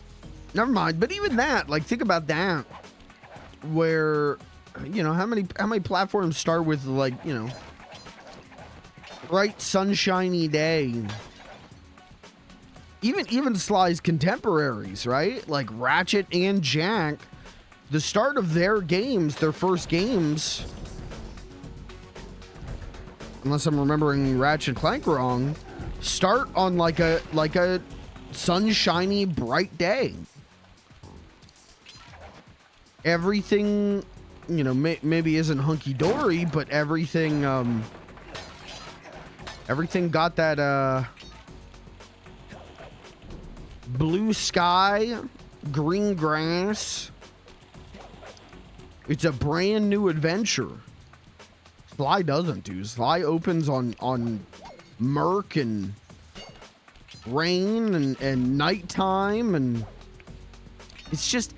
Speaker 1: Never mind. But even that, like, think about that. Where, you know, how many platforms start with, like, you know, bright sunshiny day. Even Sly's contemporaries, right? Like Ratchet and Jack, the start of their games, their first games, unless I'm remembering Ratchet and Clank wrong, start on like a sunshiny, bright day. Everything, you know, maybe isn't hunky-dory, but everything got that blue sky, green grass. It's a brand new adventure. Sly doesn't, dude. Sly opens on murk and rain and nighttime, and it's just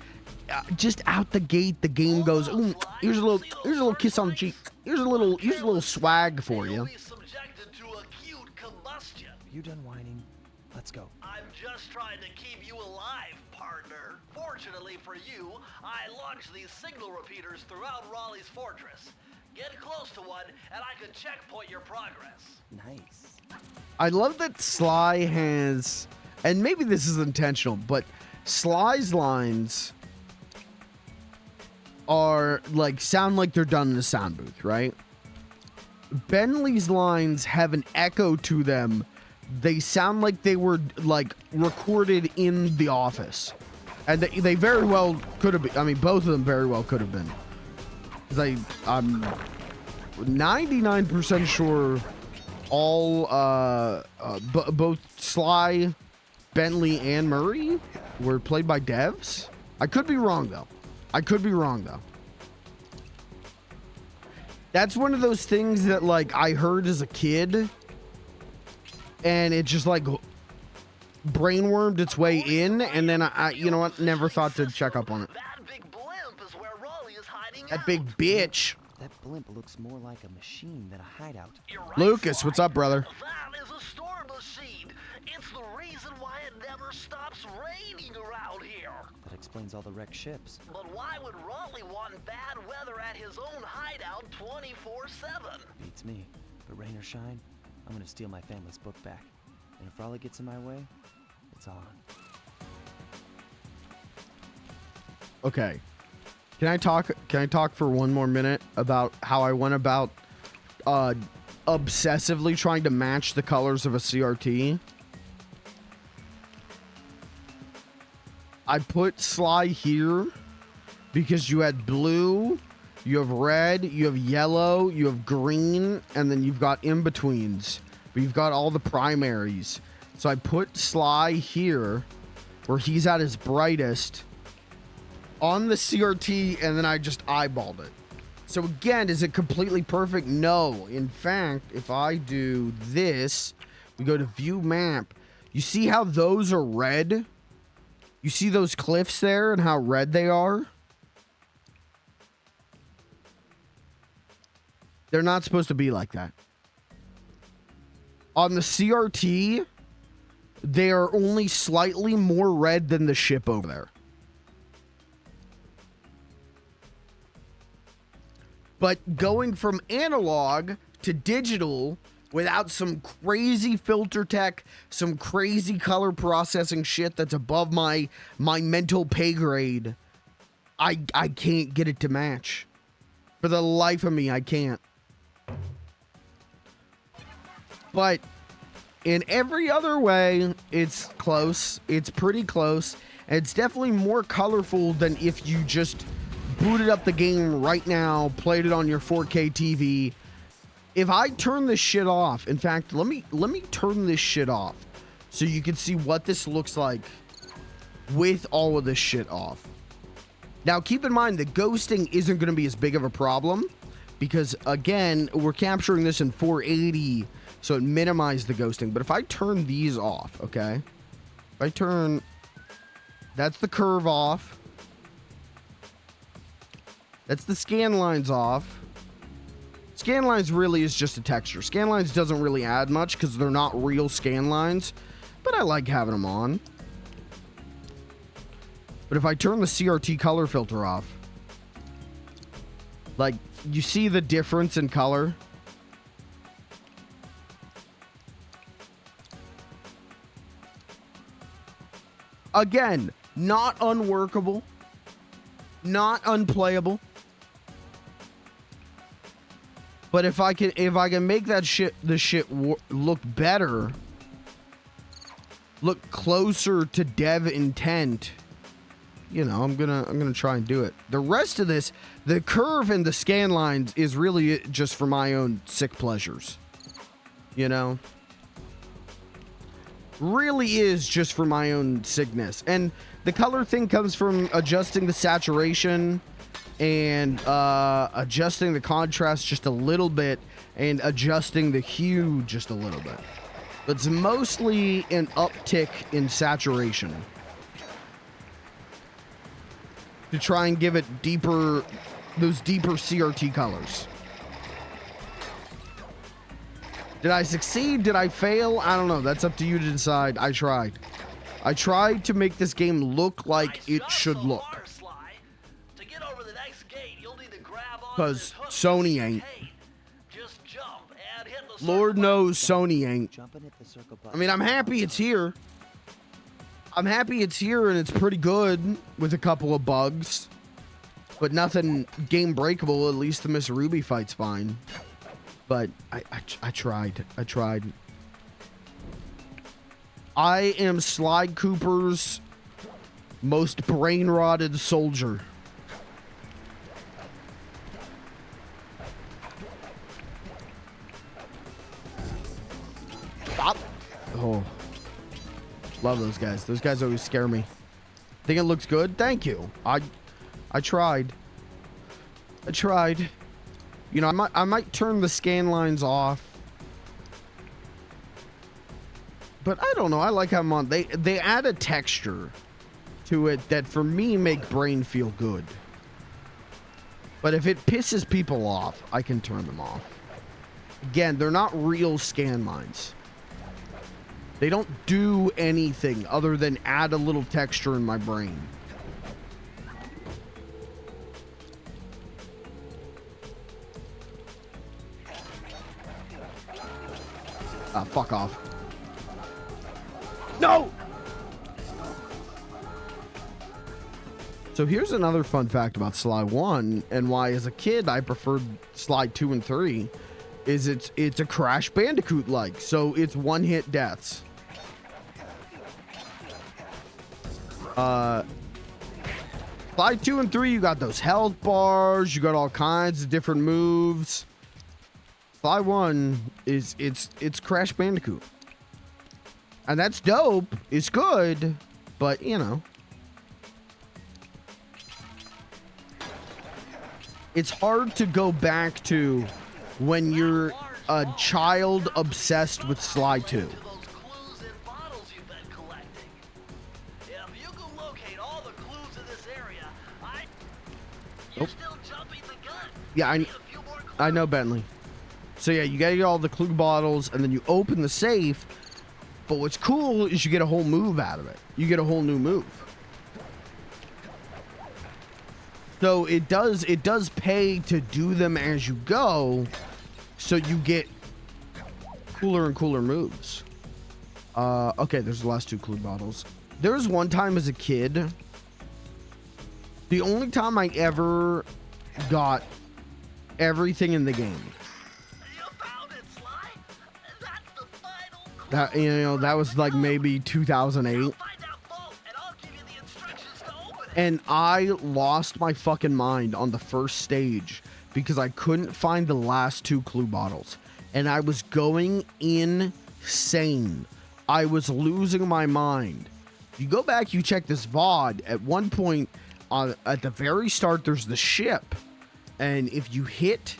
Speaker 1: out the gate. The game goes, ooh, here's a little kiss on the cheek. Here's a little swag for you.
Speaker 2: You'll be subjected to acute combustion.
Speaker 3: You done whining? Let's go.
Speaker 2: I'm just trying to keep you alive, partner. Fortunately for you, I launched these signal repeaters throughout Raleigh's fortress. Get close to one, and I can checkpoint your progress.
Speaker 3: Nice.
Speaker 1: I love that Sly has, and maybe this is intentional, but Sly's lines are like sound like they're done in a sound booth, right? Bentley's lines have an echo to them. They sound like they were like recorded in the office, and they very well could have been. I mean, both of them very well could have been. Because I'm 99% sure all both Sly, Bentley, and Murray were played by devs. I could be wrong though. That's one of those things that like I heard as a kid, and it just like brainwormed its way in, and then I you know what, never thought to check up on it.
Speaker 2: That big blimp is where Raleigh is hiding
Speaker 1: That
Speaker 2: out.
Speaker 1: big bitch.
Speaker 3: That blimp looks more like a machine than a hideout.
Speaker 2: You're right,
Speaker 1: Lucas,
Speaker 2: Sly.
Speaker 1: what's up, brother?
Speaker 2: That is a storm machine. It's the reason why it never stops raining around here.
Speaker 3: That explains all the wrecked ships.
Speaker 2: But why would Raleigh want bad weather at his own hideout 24/7?
Speaker 3: Beats me. But rain or shine, I'm gonna steal my family's book back. And if Raleigh gets in my way, it's on.
Speaker 1: Okay. Can I talk for one more minute about how I went about obsessively trying to match the colors of a CRT? I put Sly here because you had blue, you have red, you have yellow, you have green, and then you've got in-betweens. But you've got all the primaries. So I put Sly here where he's at his brightest on the CRT, and then I just eyeballed it. So again, is it completely perfect? No. In fact, if I do this, we go to view map. You see how those are red? You see those cliffs there and how red they are? They're not supposed to be like that. On the CRT, they are only slightly more red than the ship over there. But going from analog to digital without some crazy filter tech, some crazy color processing shit that's above my mental pay grade, I can't get it to match. For the life of me, I can't. But in every other way, it's close. It's pretty close. And it's definitely more colorful than if you just booted up the game right now, played it on your 4K TV. If I turn this shit off, in fact, let me turn this shit off so you can see what this looks like with all of this shit off. Now, keep in mind, the ghosting isn't going to be as big of a problem because, again, we're capturing this in 480, so it minimized the ghosting. But if I turn these off, okay? If I turn... That's the curve off. That's the scan lines off. Scan lines really is just a texture. Scan lines doesn't really add much because they're not real scan lines, but I like having them on. But if I turn the CRT color filter off, like, you see the difference in color? Again, not unworkable, not unplayable. But if I can make that shit look better, look closer to dev intent, you know, I'm gonna try and do it. The rest of this, the curve and the scan lines is really just for my own sick pleasures. You know? Really is just for my own sickness. And the color thing comes from adjusting the saturation and adjusting the contrast just a little bit and adjusting the hue just a little bit. But it's mostly an uptick in saturation to try and give it those deeper CRT colors. Did I succeed? Did I fail? I don't know. That's up to you to decide. I tried. I tried to make this game look like it should look. Because Sony ain't. Lord knows Sony ain't. I mean, I'm happy it's here. I'm happy it's here and it's pretty good with a couple of bugs. But nothing game breakable. At least the Miss Ruby fight's fine. But I tried. I tried. I am Slide Cooper's most brain-rotted soldier. Stop. Oh. Love those guys. Those guys always scare me. Think it looks good? Thank you. I tried. I tried. You know, I might turn the scan lines off. But I don't know. I like how I'm on. They add a texture to it that for me make brain feel good. But if it pisses people off, I can turn them off. Again, they're not real scan lines. They don't do anything other than add a little texture in my brain. Ah, fuck off. No! So here's another fun fact about Sly 1 and why as a kid I preferred Sly 2 and 3 is it's a Crash Bandicoot like, so it's one-hit deaths. Sly 2 and 3 you got those health bars, you got all kinds of different moves. Sly 1 is it's Crash Bandicoot. And that's dope. It's good, but you know. It's hard to go back to when you're a child obsessed with Sly 2. Oh. Yeah, I know, Bentley. So yeah, you gotta get all the clue bottles and then you open the safe. But what's cool is you get a whole move out of it. You get a whole new move. So it does pay to do them as you go, so you get cooler and cooler moves. Okay, there's the last two clue bottles. There was one time as a kid, the only time I ever got everything in the game. That, you know, that was like maybe 2008. And I lost my fucking mind on the first stage because I couldn't find the last two clue bottles. And I was going insane. I was losing my mind. You go back, you check this VOD. At one point, at the very start, there's the ship. And if you hit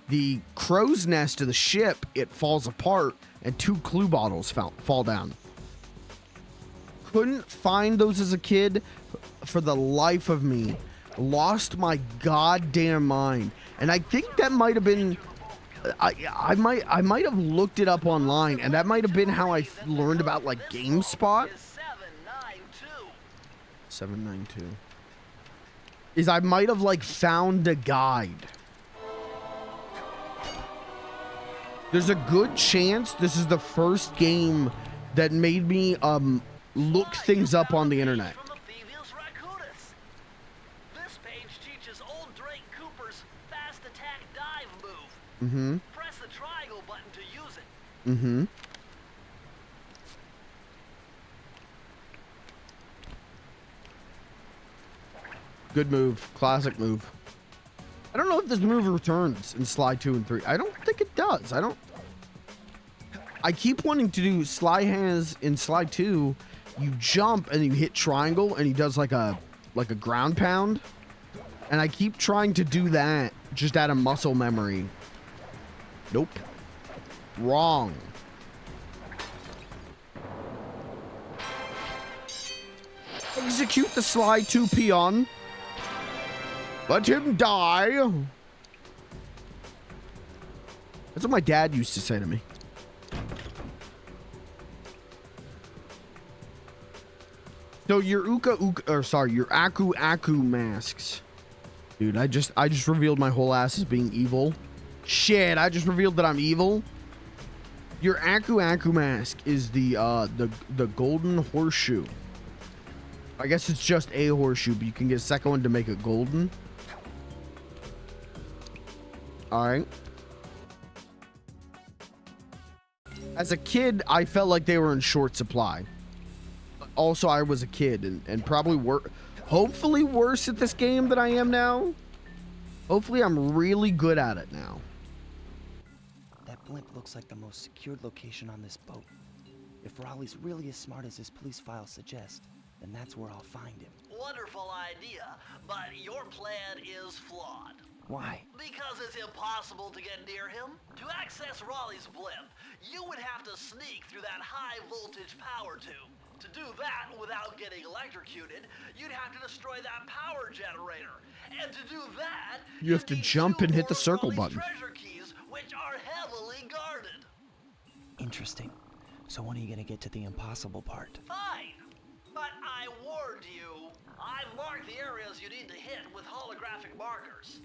Speaker 1: the crow's nest of the ship, it falls apart. And two clue bottles fall down. Couldn't find those as a kid for the life of me. Lost my goddamn mind. And I think that might have been... I might have looked it up online, and that might have been how I learned about, like, GameSpot. 792. Is I might have, like, found a guide. There's a good chance this is the first game that made me look things up on the internet.
Speaker 2: This page teaches old Drake Cooper's fast attack dive move.
Speaker 1: Mm-hmm.
Speaker 2: Press the triangle button to use it.
Speaker 1: Mm-hmm. Good move. Classic move. I don't know if this move returns in Sly 2 and 3. I don't think it does. I keep wanting to do Sly has in Sly 2, you jump and you hit triangle and he does like a ground pound. And I keep trying to do that just out of muscle memory. Nope. Wrong. Execute the Sly 2 peon. Let him die. That's what my dad used to say to me. So your your Aku masks. Dude, I just revealed my whole ass as being evil. Shit, I just revealed that I'm evil. Your Aku mask is the golden horseshoe. I guess it's just a horseshoe, but you can get a second one to make it golden. Alright. As a kid, I felt like they were in short supply. Also, I was a kid and probably hopefully worse at this game than I am now. Hopefully, I'm really good at it now.
Speaker 3: That blimp looks like the most secured location on this boat. If Raleigh's really as smart as his police files suggest, then that's where I'll find him.
Speaker 2: Wonderful idea, but your plan is flawed.
Speaker 3: Why?
Speaker 2: Because it's impossible to get near him. To access Raleigh's blimp, you would have to sneak through that high voltage power tube. To do that without getting electrocuted, you'd have to destroy that power generator. And to do that,
Speaker 1: You have to jump and hit the circle
Speaker 2: Raleigh's
Speaker 1: button.
Speaker 2: treasure keys, which are heavily guarded.
Speaker 3: Interesting. So when are you gonna get to the impossible part?
Speaker 2: Fine, but I warned you. I've marked the areas you need to hit with holographic markers.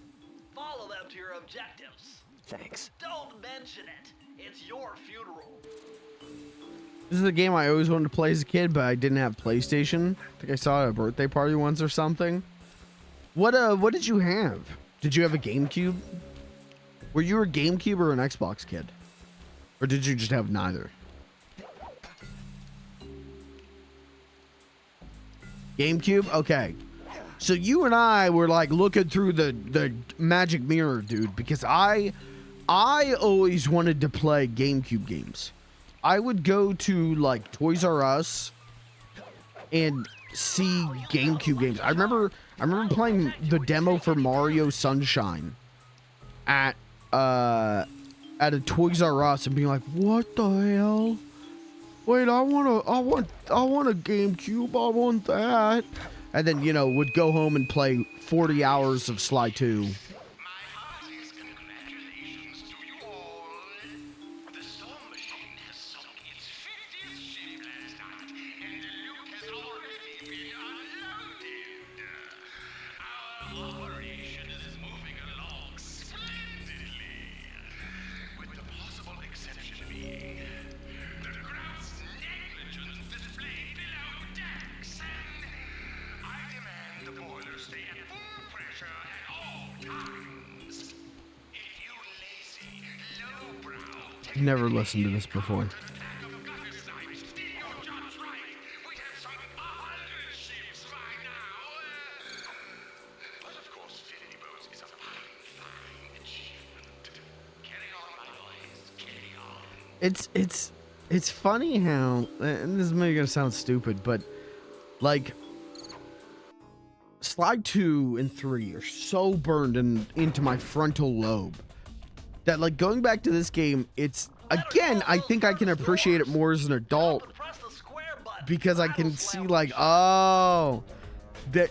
Speaker 2: Follow them to your objectives.
Speaker 3: Thanks.
Speaker 2: Don't mention it. It's your funeral.
Speaker 1: This is a game I always wanted to play as a kid, but I didn't have PlayStation. I think I saw it at a birthday party once or something. What did you have? Did you have a GameCube? Were you a GameCube or an Xbox kid? Or did you just have neither? GameCube? Okay. So you and I were like looking through the magic mirror, dude, because I always wanted to play GameCube games. I would go to like Toys R Us and see GameCube games. I remember playing the demo for Mario Sunshine at a Toys R Us and being like, "What the hell? Wait, I want a GameCube. I want that." And then, you know, would go home and play 40 hours of Sly 2. Never listened to this before. It's funny how, and this is maybe gonna sound stupid, but like Sly 2 and 3 are so burned into my frontal lobe that, like, going back to this game, it's, again, I think I can appreciate it more as an adult because I can see, like, oh, that,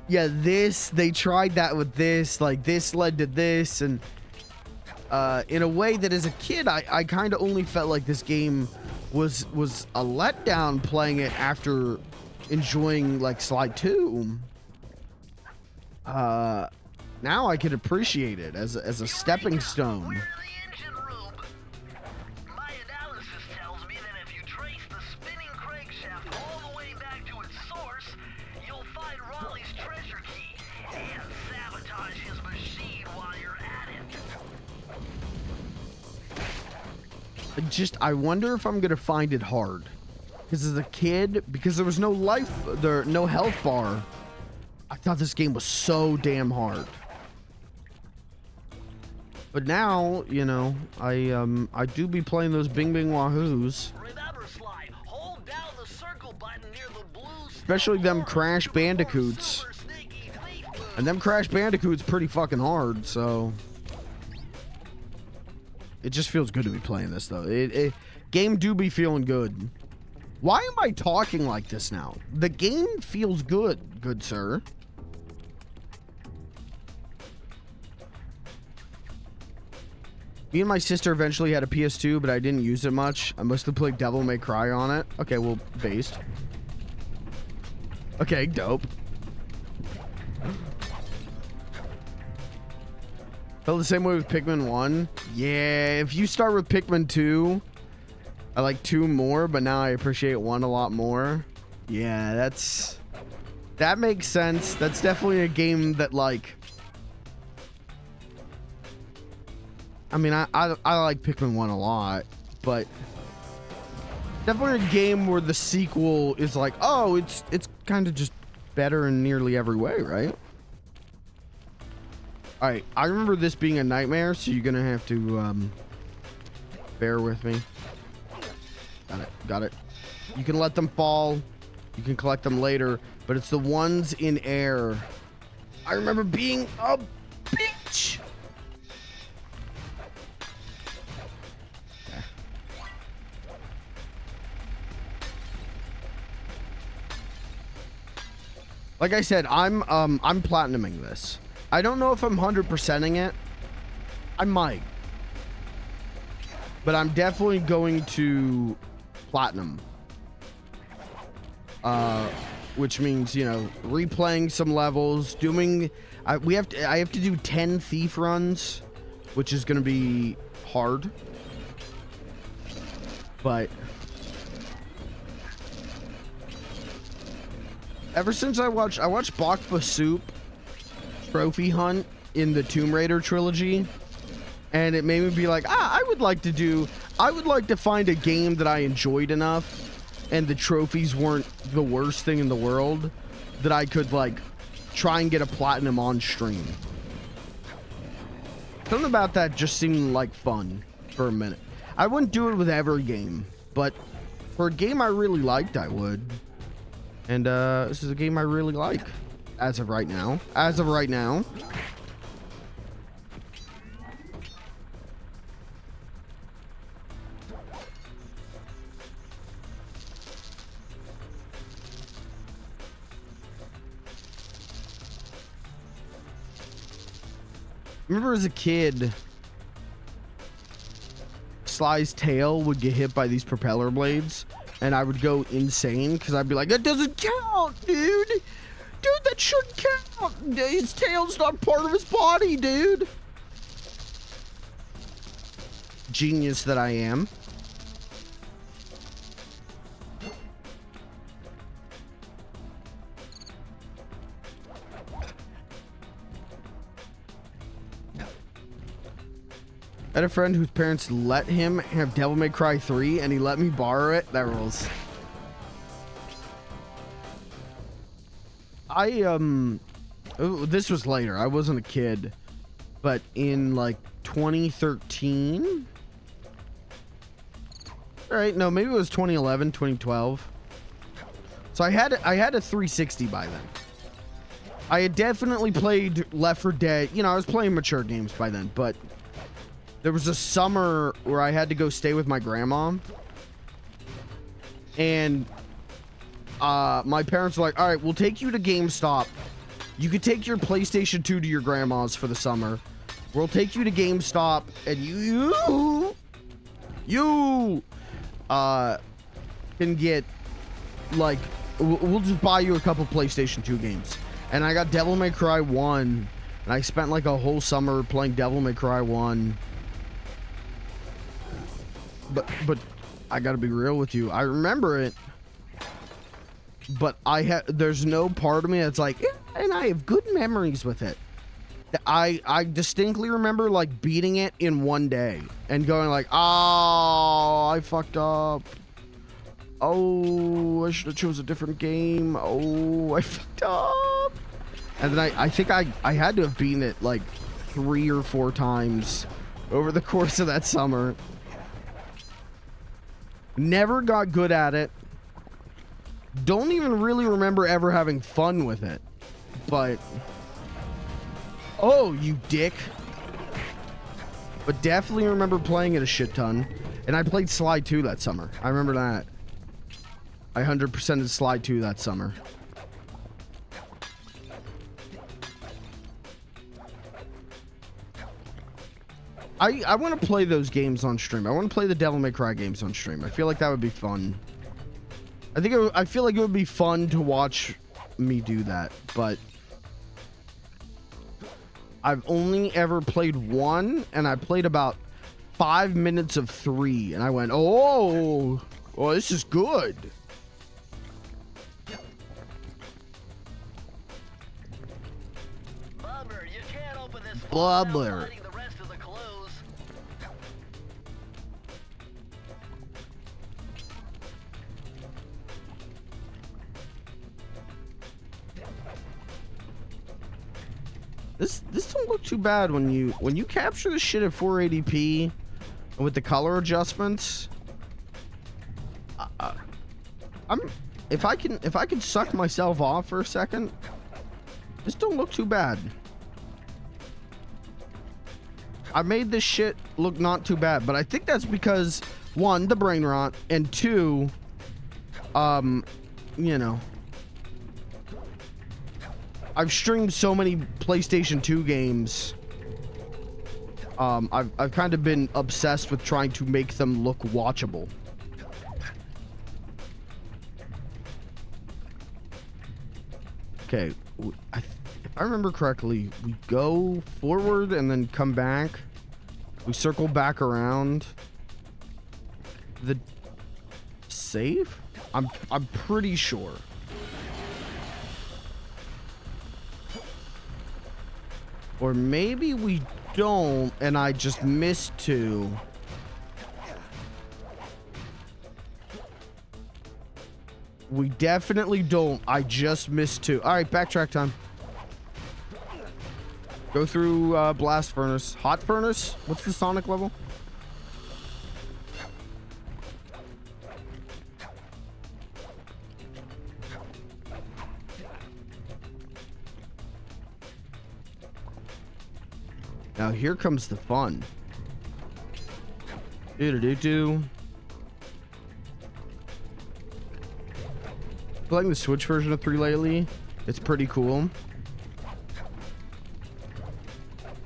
Speaker 1: yeah, this, they tried that with this, like, this led to this, and in a way that as a kid, I kind of only felt like this game was a letdown playing it after enjoying, like, Sly 2. Now I can appreciate it as a stepping stone.
Speaker 2: We're in the engine room. My analysis tells me that if you trace the spinning crankshaft all the way back to its source, you'll find Raleigh's treasure key and sabotage his machine while you're at it.
Speaker 1: I wonder if I'm gonna find it hard. Because as a kid, because there was no no health bar, I thought this game was so damn hard. But now, you know, I do be playing those Bing Bing Wahoos.
Speaker 2: Remember, Sly, hold down the circle button near the blue
Speaker 1: Especially them Crash Bandicoots.
Speaker 2: Super sneaky thief move.
Speaker 1: And them Crash Bandicoots pretty fucking hard, so it just feels good to be playing this though. Game do be feeling good. Why am I talking like this now? The game feels good sir. Me and my sister eventually had a PS2, but I didn't use it much. I must have played Devil May Cry on it. Okay, well, based. Okay, dope. Felt the same way with Pikmin 1. Yeah, if you start with Pikmin 2, I like 2 more, but now I appreciate 1 a lot more. Yeah, that makes sense. That's definitely a game that, like, I mean, I like Pikmin 1 a lot, but definitely a game where the sequel is like, oh, it's kind of just better in nearly every way, right? All right, I remember this being a nightmare, so you're gonna have to bear with me. Got it. You can let them fall. You can collect them later, but it's the ones in air. I remember being a bitch. Like I said, I'm platinuming this. I don't know if I'm 100%ing it. I might. But I'm definitely going to platinum. Which means, you know, replaying some levels, doing I have to do 10 thief runs, which is going to be hard. But ever since I watched Bakba Soup Trophy Hunt in the Tomb Raider trilogy, and it made me be like, I would like to find a game that I enjoyed enough and the trophies weren't the worst thing in the world that I could, like, try and get a platinum on stream. Something about that just seemed like fun for a minute. I wouldn't do it with every game, but for a game I really liked, I would. And this is a game I really like as of right now. Remember as a kid, Sly's tail would get hit by these propeller blades, and I would go insane because I'd be like, that doesn't count, dude. Dude, that shouldn't count. His tail's not part of his body, dude. Genius that I am. I had a friend whose parents let him have Devil May Cry 3 and he let me borrow it. That rules. This was later. I wasn't a kid, but in like 2013. All right, no, maybe it was 2011, 2012. So I had a 360 by then. I had definitely played Left 4 Dead. You know, I was playing mature games by then, but there was a summer where I had to go stay with my grandma, and my parents were like, all right, we'll take you to GameStop. You could take your PlayStation 2 to your grandma's for the summer. We'll take you to GameStop, and you can get, like, we'll just buy you a couple PlayStation 2 games. And I got Devil May Cry 1, and I spent like a whole summer playing Devil May Cry 1. But I gotta be real with you. I remember it, but there's no part of me that's like, and I have good memories with it. I distinctly remember like beating it in one day and going like, oh, I fucked up. Oh, I should have chose a different game. Oh, I fucked up. And then I think I had to have beaten it like 3 or 4 times over the course of that summer. Never got good at it. Don't even really remember ever having fun with it. But Oh, you dick. But definitely remember playing it a shit ton. And I played Slide 2 that summer. I remember that. I 100%ed Slide 2 that summer. I want to play those games on stream. I want to play the Devil May Cry games on stream. I feel like that would be fun. I feel like it would be fun to watch me do that, but I've only ever played one, and I played about 5 minutes of 3, and I went, oh, this is good.
Speaker 2: Bummer, you can't open this
Speaker 1: Bummer.
Speaker 2: without finding the rest of the clues.
Speaker 1: This don't look too bad when you capture the shit at 480p and with the color adjustments. If I can suck myself off for a second, this don't look too bad. I made this shit look not too bad, but I think that's because 1, the brain rot, and 2, you know, I've streamed so many PlayStation 2 games. I've kind of been obsessed with trying to make them look watchable. Okay, if I remember correctly, we go forward and then come back. We circle back around. The safe? I'm pretty sure. Or maybe we don't, and I just missed 2. We definitely don't. I just missed 2. All right, backtrack time. Go through blast furnace. Hot furnace? What's the Sonic level? Now here comes the fun. Do-do-do-do. Playing the Switch version of 3 lately. It's pretty cool.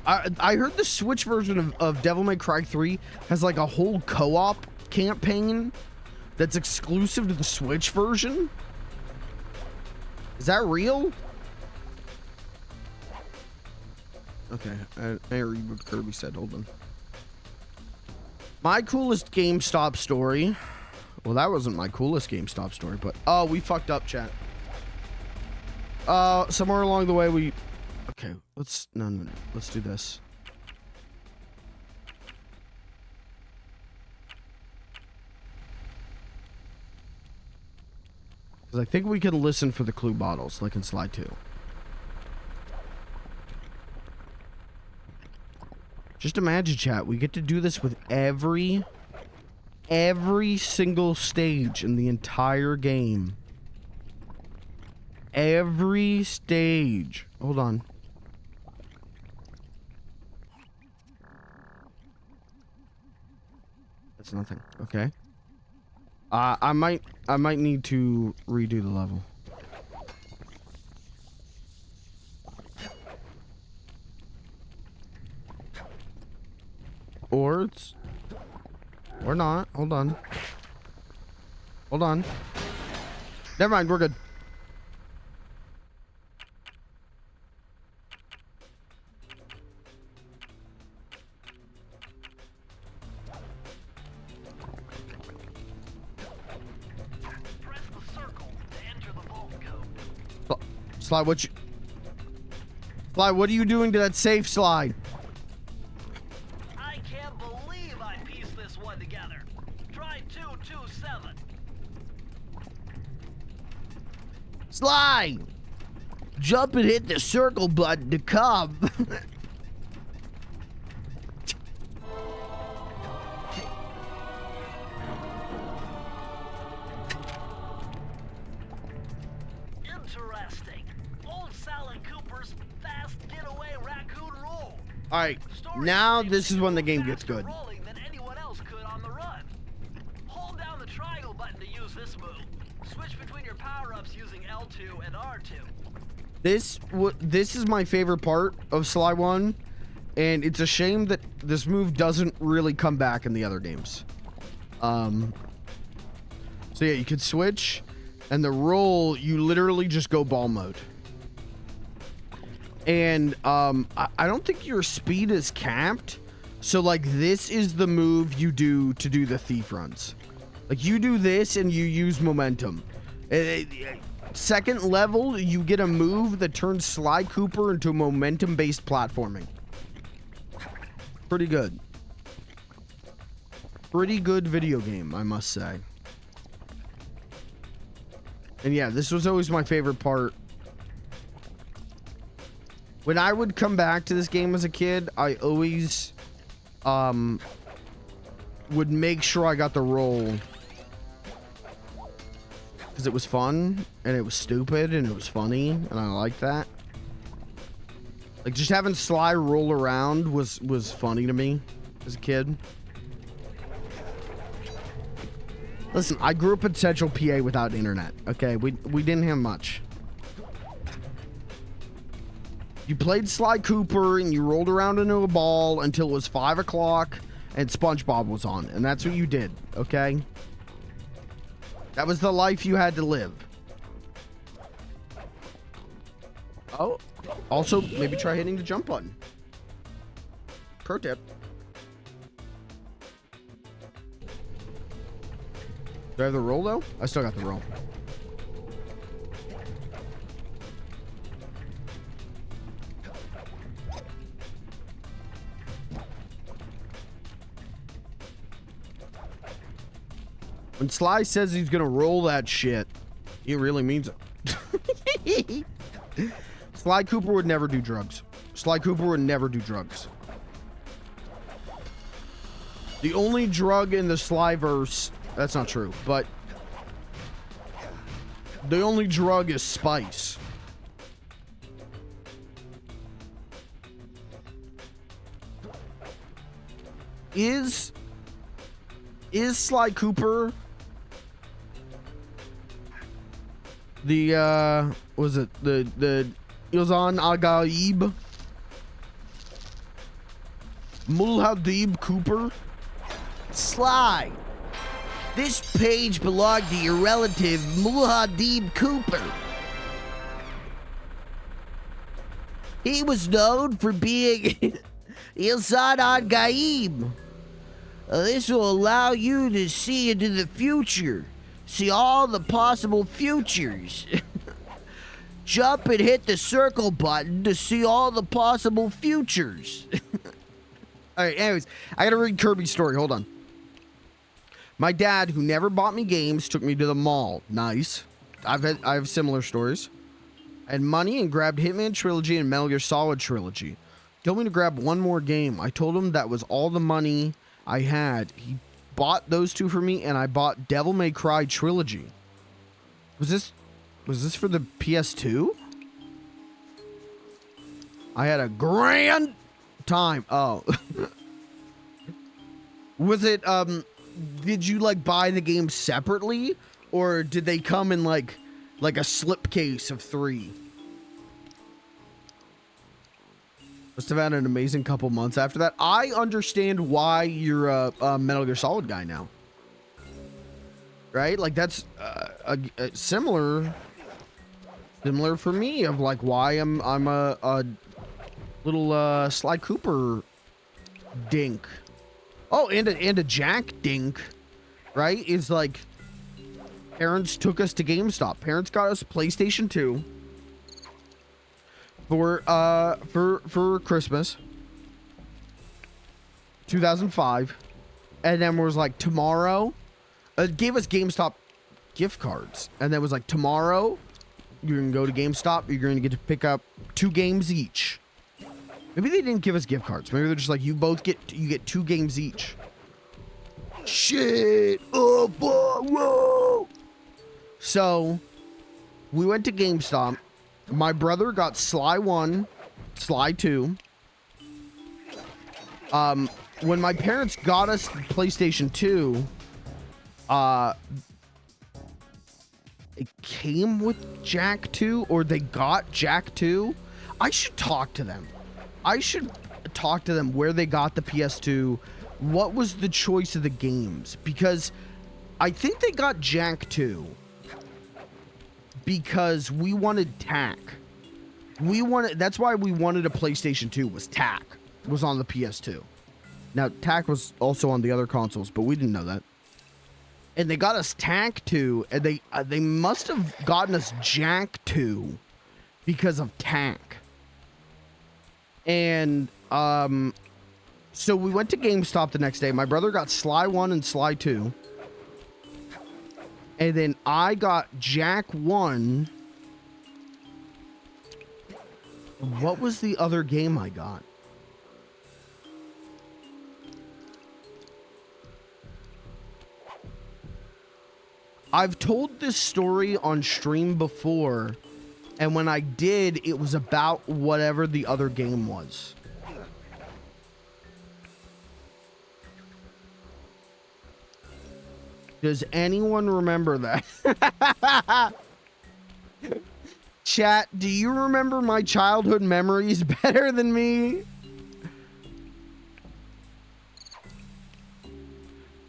Speaker 1: I heard the Switch version of Devil May Cry 3 has like a whole co-op campaign that's exclusive to the Switch version. Is that real? Okay, I read what Kirby said. Hold on. My coolest GameStop story. Well, that wasn't my coolest GameStop story, but oh, we fucked up, chat. Somewhere along the way we. Okay, let's no. Let's do this. Because I think we can listen for the clue bottles, like in Slide 2. Just imagine, chat, we get to do this with every single stage in the entire game. Every stage. Hold on. That's nothing. Okay. I might need to redo the level. Or it's... Or not. Hold on. Hold on. Never mind, we're good.
Speaker 2: Press the circle to enter the vault code.
Speaker 1: Slide, Slide, what are you doing to that safe, Slide?
Speaker 2: I can't believe I pieced this one together. Try 227.
Speaker 1: Slide! Jump and hit the circle button to come.
Speaker 2: Interesting. Old Sally Cooper's fast getaway raccoon
Speaker 1: All right, now this is when the game gets good.
Speaker 2: Rolling than anyone else could on the run. Hold down the triangle button to use this move. Switch between your power-ups using L2 and R2.
Speaker 1: This is my favorite part of Sly 1, and it's a shame that this move doesn't really come back in the other games. So yeah, you could switch, and the roll, you literally just go ball mode. And I don't think your speed is capped. So like this is the move you do to do the thief runs. Like you do this and you use momentum. Second level, you get a move that turns Sly Cooper into momentum-based platforming. Pretty good. Pretty good video game, I must say. And yeah, this was always my favorite part. When I would come back to this game as a kid, I always would make sure I got the roll. Because it was fun, and it was stupid, and it was funny, and I liked that. Like, just having Sly roll around was funny to me as a kid. Listen, I grew up in Central PA without internet, okay? We didn't have much. You played Sly Cooper and you rolled around into a ball until it was 5 o'clock and SpongeBob was on. And that's what you did, okay? That was the life you had to live. Oh, also, maybe try hitting the jump button. Pro tip. Do I have the roll, though? I still got the roll. When Sly says he's gonna roll that shit, he really means it. Sly Cooper would never do drugs. Sly Cooper would never do drugs. The only drug in the Slyverse, that's not true, but the only drug is spice. Is Sly Cooper the was it the Ilzan Agaib Mulhadib Cooper?
Speaker 6: Sly, this page belonged to your relative Mulhadib Cooper. He was known for being Ilzan Agaib. This will allow you to see into the future. See all the possible futures. Jump and hit the circle button to see all the possible futures. Alright, anyways, I gotta read Kirby's story. Hold on. My dad, who never bought me games, took me to the mall. Nice. I have similar stories. I had money and grabbed Hitman Trilogy and Metal Gear Solid Trilogy. Told me to grab one more game. I told him that was all the money I had. He bought those two for me, and I bought Devil May Cry Trilogy. Was this for the PS2? I had a grand time. Oh. Was it, did you, like, buy the game separately? Or did they come in, like a slipcase of 3? Must have had an amazing couple months after that. I understand why you're a Metal Gear Solid guy now. Right? Like, that's a similar for me of, like, why I'm a little Sly Cooper dink. Oh, and a Jack dink, right? Is like, parents took us to GameStop. Parents got us PlayStation 2 for Christmas 2005, and then was like, tomorrow gave us GameStop gift cards, and then was like, tomorrow you're gonna go to GameStop, you're gonna get to pick up 2 games each. Maybe they didn't give us gift cards. Maybe they're just like, you get 2 games each. Shit. Oh, whoa. So we went to GameStop. My brother got Sly 1, Sly 2,
Speaker 1: When my parents got us the PlayStation 2, it came with Jack 2, or they got Jack 2. I should talk to them. I should talk to them where they got the PS2. What was the choice of the games? Because I think they got Jack 2 because we wanted TAC. That's why we wanted a PlayStation 2, was TAC was on the PS2. Now, TAC was also on the other consoles, but we didn't know that. And they got us TAC 2, and they must have gotten us Jack 2 because of TAC. And so we went to GameStop the next day. My brother got Sly 1 and Sly 2. And then I got Jack 1. What was the other game I got? I've told this story on stream before, and when I did, it was about whatever the other game was. Does anyone remember that? Chat, do you remember my childhood memories better than me?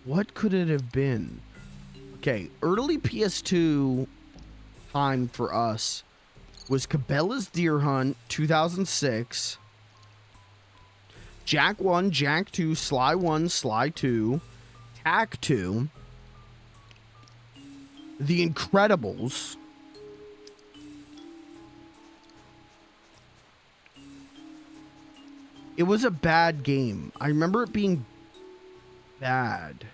Speaker 1: What could it have been? Okay, early PS2 time for us was Cabela's Deer Hunt 2006, Jack 1, Jack 2, Sly 1, Sly 2, TAC 2, The Incredibles, it was a bad game. I remember it being bad,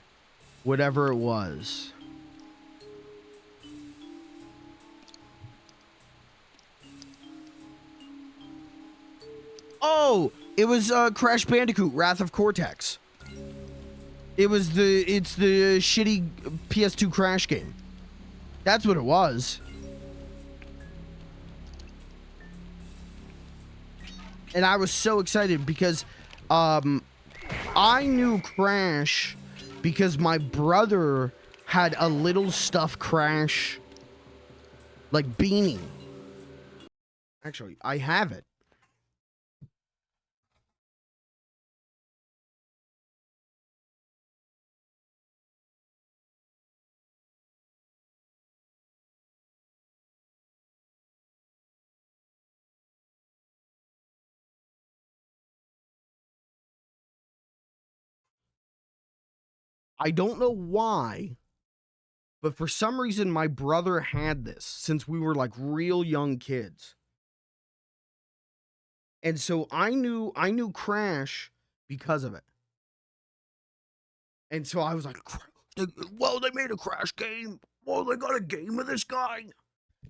Speaker 1: whatever it was. Oh, it was Crash Bandicoot Wrath of Cortex. It's the shitty PS2 Crash game. That's what it was. And I was so excited because I knew Crash because my brother had a little stuffed Crash like beanie. Actually, I have it. I don't know why, but for some reason my brother had this since we were like real young kids. And so I knew Crash because of it. And so I was like, whoa, they made a Crash game. Whoa, they got a game of this guy.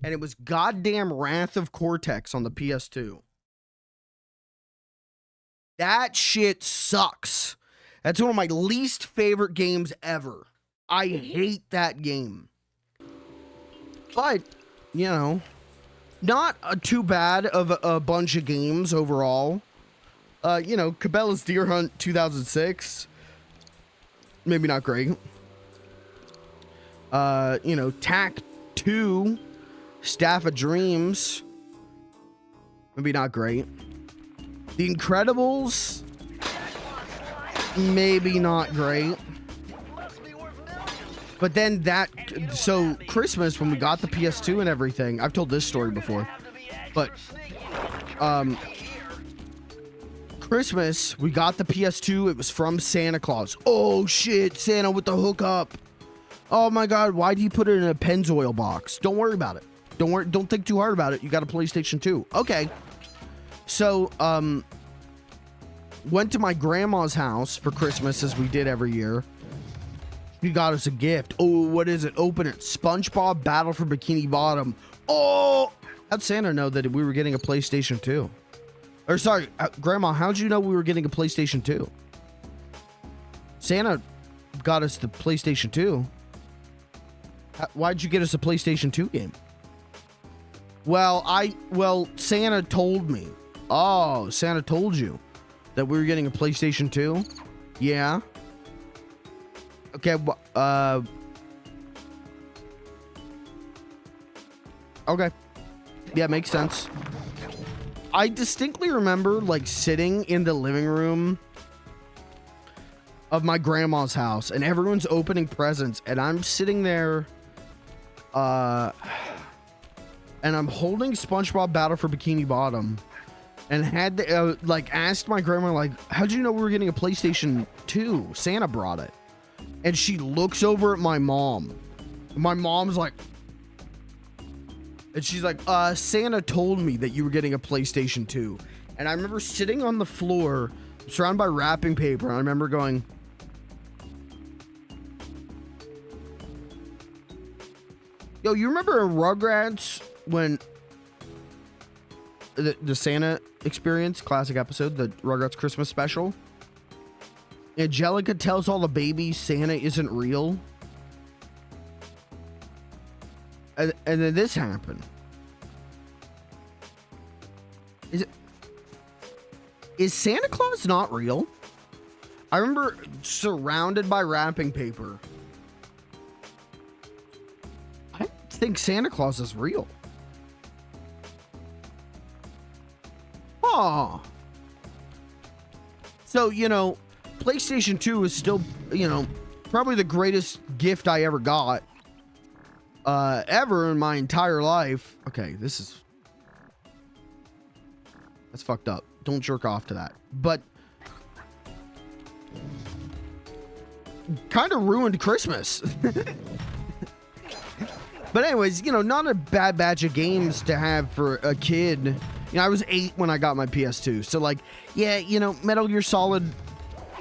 Speaker 1: And it was goddamn Wrath of Cortex on the PS2. That shit sucks. That's one of my least favorite games ever. I hate that game. But, you know, not too bad of a bunch of games overall. You know, Cabela's Deer Hunt 2006. Maybe not great. You know, TAC 2. Staff of Dreams. Maybe not great. The Incredibles. Maybe not great. But then so Christmas, when we got the PS2 and everything, I've told this story before, but Christmas, we got the PS2. It was from Santa Claus. Oh shit, Santa with the hookup. Oh my God, why do you put it in a Pennzoil box? Don't worry about it. Don't think too hard about it. You got a PlayStation 2. Okay. So, went to my grandma's house for Christmas, as we did every year. She got us a gift. Oh, what is it? Open it. SpongeBob Battle for Bikini Bottom. Oh! How'd Santa know that we were getting a PlayStation 2? Or sorry, Grandma, how'd you know we were getting a PlayStation 2? Santa got us the PlayStation 2. Why'd you get us a PlayStation 2 game? Well, Santa told me. Oh, Santa told you. That we were getting a PlayStation 2? Yeah. Okay, okay. Yeah, makes sense. I distinctly remember, like, sitting in the living room of my grandma's house, and everyone's opening presents, and I'm sitting there, and I'm holding SpongeBob Battle for Bikini Bottom, and had to, like, asked my grandma, like, how'd you know we were getting a PlayStation 2? Santa brought it. And she looks over at my mom. My mom's like, and she's like, Santa told me that you were getting a PlayStation 2. And I remember sitting on the floor, surrounded by wrapping paper, and I remember going, yo, you remember Rugrats when the Santa experience, classic episode, the Rugrats Christmas special? Angelica tells all the babies Santa isn't real. And then this happened. Is Santa Claus not real? I remember surrounded by wrapping paper. I think Santa Claus is real. Aw. So, you know, PlayStation 2 is still, you know, probably the greatest gift I ever got. Ever in my entire life. Okay, that's fucked up. Don't jerk off to that. But kind of ruined Christmas. But anyways, you know, not a bad batch of games to have for a kid. You know, I was 8 when I got my PS2. So, like, yeah, you know, Metal Gear Solid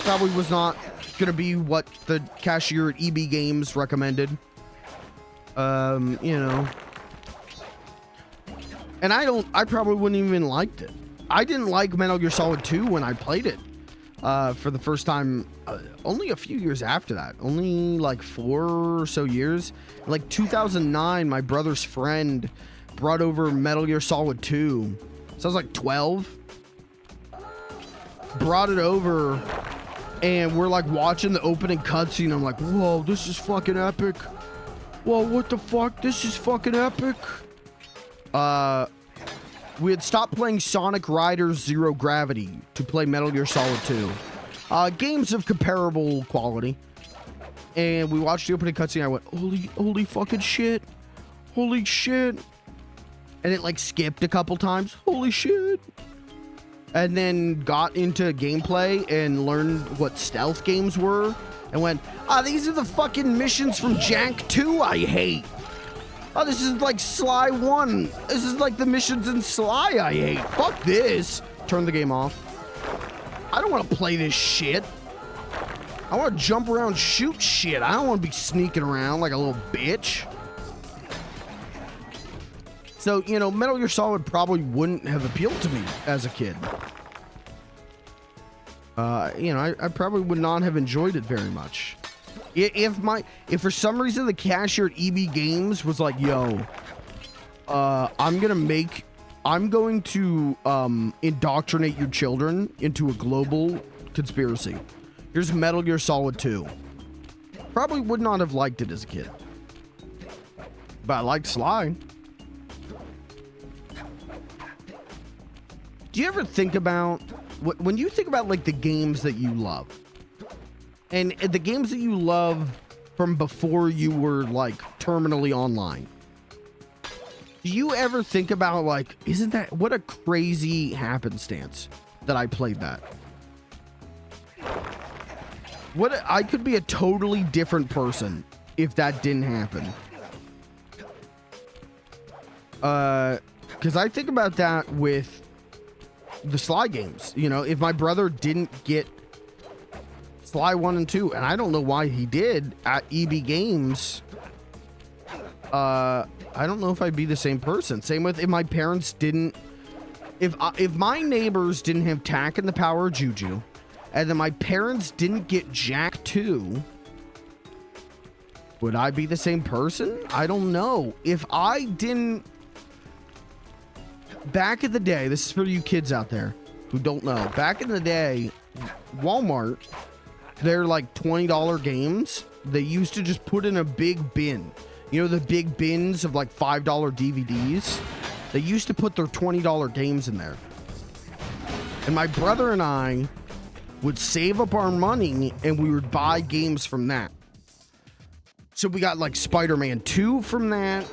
Speaker 1: probably was not going to be what the cashier at EB Games recommended. You know. And I probably wouldn't even liked it. I didn't like Metal Gear Solid 2 when I played it. For the first time, only a few years after that. Only like 4 or so years. Like 2009, my brother's friend brought over Metal Gear Solid 2. So I was like 12. Brought it over, and we're like watching the opening cutscene. I'm like, whoa, this is fucking epic. Whoa, what the fuck? This is fucking epic. We had stopped playing Sonic Riders Zero Gravity to play Metal Gear Solid 2. Games of comparable quality. And we watched the opening cutscene. I went, holy fucking shit. Holy shit. And it like skipped a couple times. Holy shit. And then got into gameplay and learned what stealth games were. And went, these are the fucking missions from Jank 2 I hate. Oh, this is like Sly 1. This is like the missions in Sly I hate. Fuck this. Turn the game off. I don't want to play this shit. I want to jump around, shoot shit. I don't want to be sneaking around like a little bitch. So, you know, Metal Gear Solid probably wouldn't have appealed to me as a kid. You know, I probably would not have enjoyed it very much. If for some reason the cashier at EB Games was like, yo, I'm going to indoctrinate your children into a global conspiracy. Here's Metal Gear Solid 2. Probably would not have liked it as a kid. But I liked Sly. Do you ever think about, when you think about like the games that you love, and the games that you love from before you were like terminally online, do you ever think about like, isn't that, what a crazy happenstance that I played that? I could be a totally different person if that didn't happen. Because I think about that with the Sly games. You know, if my brother didn't get Sly 1 and 2, and I don't know why he did at EB Games, I don't know if I'd be the same person. Same with if my parents didn't, if my neighbors didn't have Tak and the Power of Juju, and then my parents didn't get Jak 2, would I be the same person? I don't know. If I didn't, back in the day, this is for you kids out there, who don't know, back in the day, Walmart, they're like $20 games. They used to just put in a big bin. You know, the big bins of like $5 DVDs? They used to put their $20 games in there. And my brother and I would save up our money and we would buy games from that. So we got like Spider-Man 2 from that,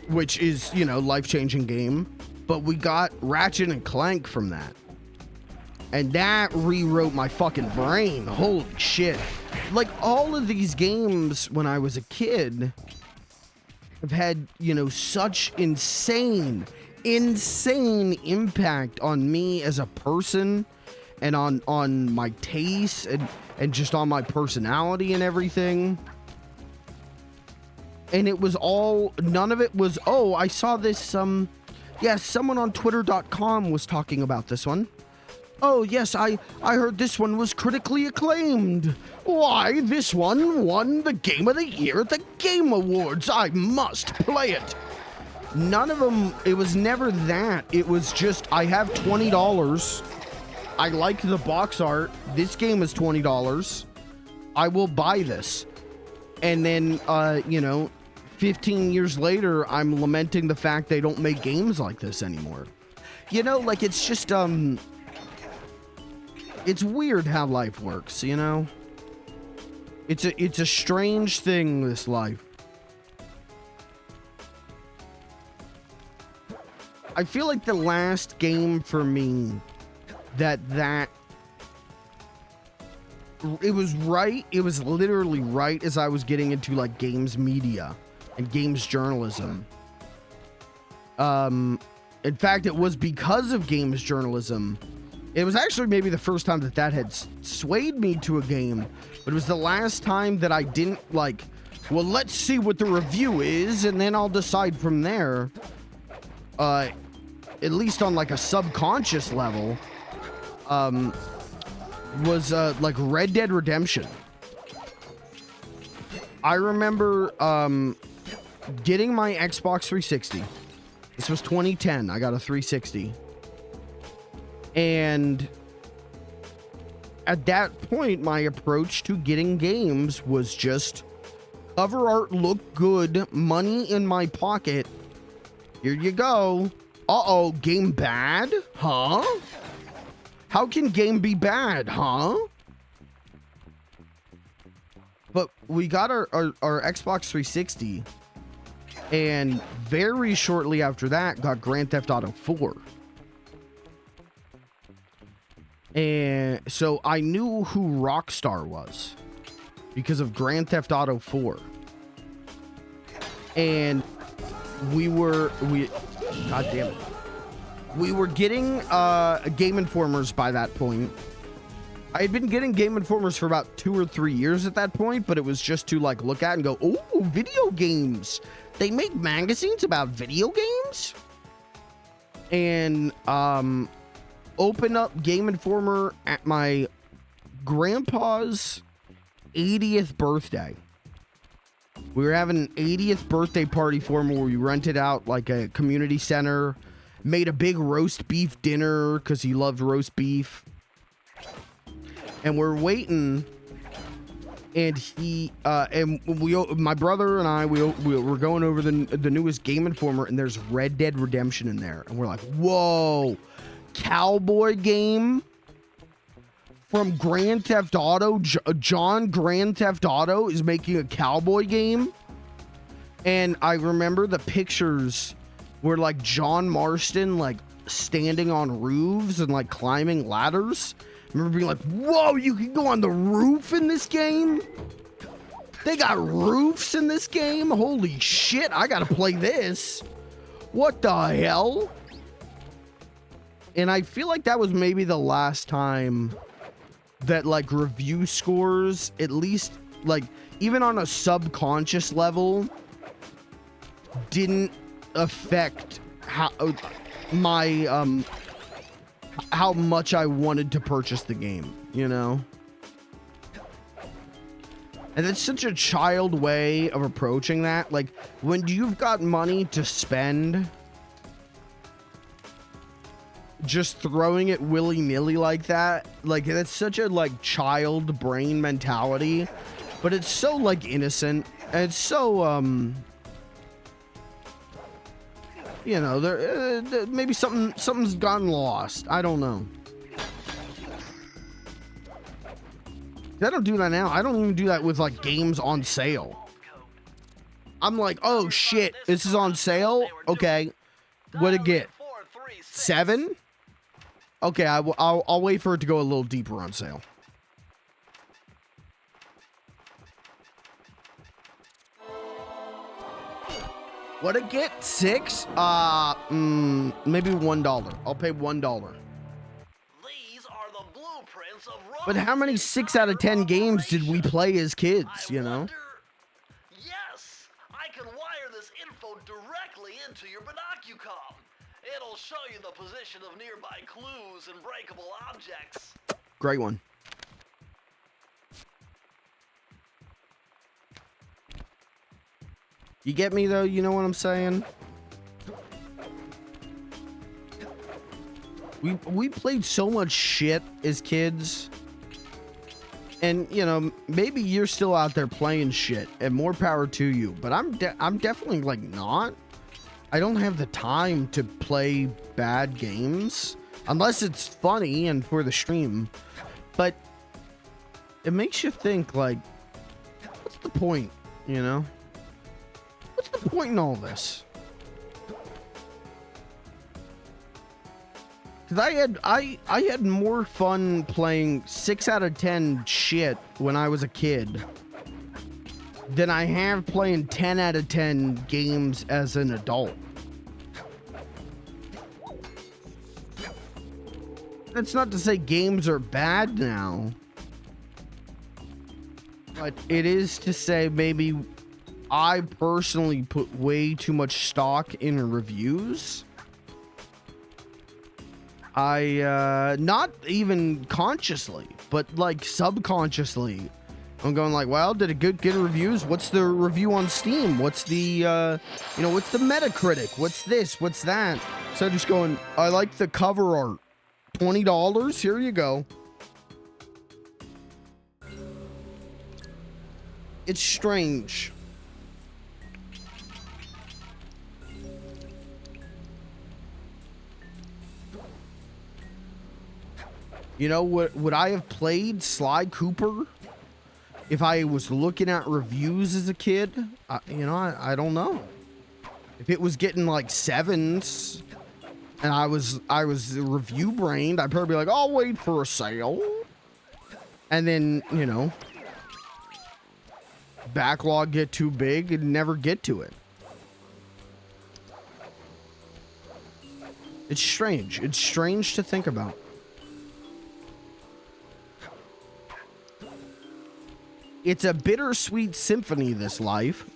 Speaker 1: which is, you know, life-changing game. But we got Ratchet and Clank from that. And that rewrote my fucking brain. Holy shit. Like, all of these games when I was a kid have had, you know, such insane impact on me as a person and on my taste and just on my personality and everything. And it was all, none of it was, oh, I saw this, yeah, someone on twitter.com was talking about this one. Oh, yes, I heard this one was critically acclaimed. Why, this one won the Game of the Year at the Game Awards. I must play it. None of them, it was never that. It was just, I have $20. I like the box art. This game is $20. I will buy this. And then, you know, 15 years later, I'm lamenting the fact they don't make games like this anymore. You know, like, it's just, it's weird how life works, you know? It's a strange thing, this life. I feel like the last game for me it was right, it was literally right as I was getting into like games media and games journalism. In fact, it was because of games journalism. It was actually maybe the first time that had swayed me to a game, but it was the last time that I didn't like, well, let's see what the review is, and then I'll decide from there. At least on like a subconscious level, was like Red Dead Redemption. I remember getting my Xbox 360. This was 2010. I got a 360. And at that point, my approach to getting games was just cover art looked good, money in my pocket. Here you go. Uh-oh, game bad? Huh? How can game be bad, huh? But we got our Xbox 360, and very shortly after that, got Grand Theft Auto 4. And so I knew who Rockstar was because of Grand Theft Auto 4. And God damn it. We were getting Game Informers by that point. I had been getting Game Informers for about 2 or 3 years at that point, but it was just to like look at and go, oh, video games. They make magazines about video games? And open up Game Informer at my grandpa's 80th birthday. We were having an 80th birthday party for him where we rented out like a community center, made a big roast beef dinner because he loved roast beef. And we're waiting, and my brother and I, we were going over the newest Game Informer, and there's Red Dead Redemption in there. And we're like, whoa, cowboy game from Grand Theft Auto. John Grand Theft Auto is making a cowboy game. And I remember the pictures were like John Marston like standing on roofs and like climbing ladders. I remember being like, whoa, you can go on the roof in this game? They got roofs in this game? Holy shit, I gotta play this. What the hell? And I feel like that was maybe the last time that like review scores, at least like even on a subconscious level, didn't affect how how much I wanted to purchase the game, you know? And it's such a child way of approaching that. Like, when you've got money to spend, just throwing it willy-nilly like that. Like, that's such a, like, child brain mentality. But it's so, like, innocent. And it's so, you know, there maybe something's gotten lost. I don't know. I don't do that now. I don't even do that with, like, games on sale. I'm like, oh shit, this is on sale? Okay. What'd it get? 7? Okay, I'll wait for it to go a little deeper on sale. What'd it get? 6? Maybe $1. I'll pay $1.
Speaker 2: These are the blueprints of
Speaker 1: But how many 6 out of 10 games did we play as kids, you know?
Speaker 2: Yes, I can wire this info directly into your binocucom. It'll show you the position of nearby clues and breakable objects.
Speaker 1: Great one. You get me though? You know what I'm saying? We played so much shit as kids. And, you know, maybe you're still out there playing shit, and more power to you. But I'm definitely, like, not. I don't have the time to play bad games. Unless it's funny and for the stream. But it makes you think, like, what's the point, you know? What's the point in all this? Because I had more fun playing 6 out of 10 shit when I was a kid than I have playing 10 out of 10 games as an adult. That's not to say games are bad now, but it is to say maybe I personally put way too much stock in reviews. Not even consciously, but like subconsciously, I'm going like, well, did it get reviews? What's the review on Steam? What's the, you know, what's the Metacritic? What's this? What's that? So just going, I like the cover art. $20, here you go. It's strange. You know, would I have played Sly Cooper if I was looking at reviews as a kid? You know, I don't know. If it was getting like 7s and I was review brained, I'd probably be like, I'll wait for a sale. And then, you know, backlog get too big and never get to it. It's strange. It's strange to think about. It's a bittersweet symphony, this life.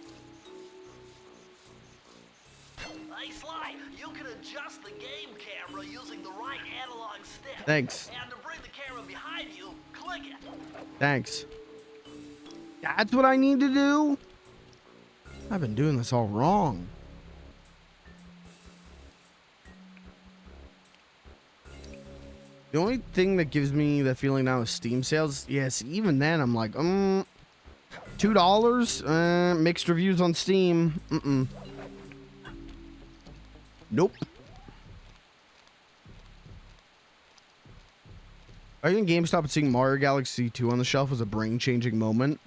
Speaker 2: Hey, Sly, you can adjust the game camera using the right analog stick.
Speaker 1: Thanks.
Speaker 2: And to bring the camera behind you, click it.
Speaker 1: Thanks. That's what I need to do? I've been doing this all wrong. The only thing that gives me the feeling now is Steam sales. Yes, even then I'm like, $2? Mixed reviews on Steam. Nope. I think GameStop and seeing Mario Galaxy 2 on the shelf was a brain-changing moment.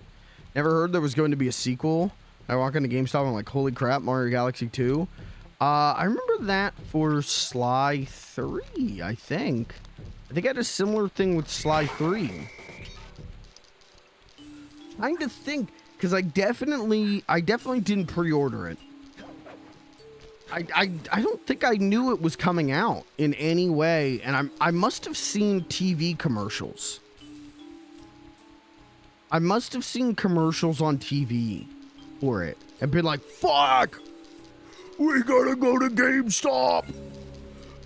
Speaker 1: Never heard there was going to be a sequel. I walk into GameStop and I'm like, holy crap, Mario Galaxy 2. I remember that for Sly 3, I think. I think I had a similar thing with Sly 3. Trying to think, because I definitely didn't pre-order it. I don't think I knew it was coming out in any way, and I must have seen TV commercials. I must have seen commercials on TV for it and been like, fuck! We gotta go to GameStop!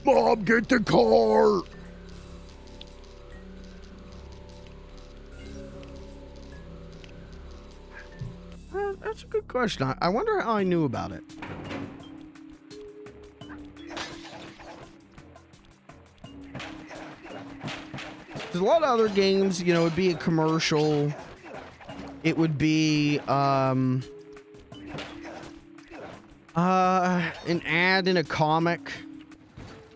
Speaker 1: Mom, get the car! That's a good question. I wonder how I knew about it. a lot of other games, you know, it'd be a commercial. It would be an ad in a comic.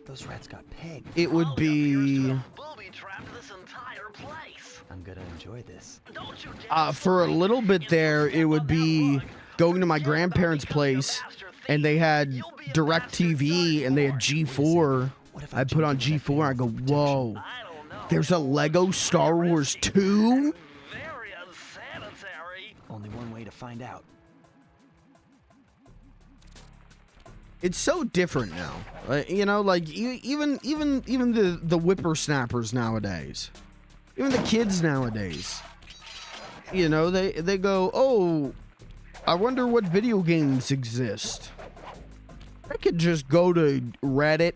Speaker 3: Those rats got pegged.
Speaker 1: It would be
Speaker 2: Booby-trapped this entire place.
Speaker 3: I'm gonna enjoy this.
Speaker 2: Don't you dare
Speaker 1: for a little bit there, it would be going to my grandparents' place, and they had DirecTV and they had G4. I'd put on G4 and I'd go, whoa,
Speaker 2: I don't know.
Speaker 1: there's a Lego Star Wars 2?
Speaker 2: Very unsanitary.
Speaker 3: Only one way to find out.
Speaker 1: It's so different now. You know, like even the whippersnappers nowadays, even the kids nowadays, you know, they go, oh, I wonder what video games exist. They could just go to Reddit.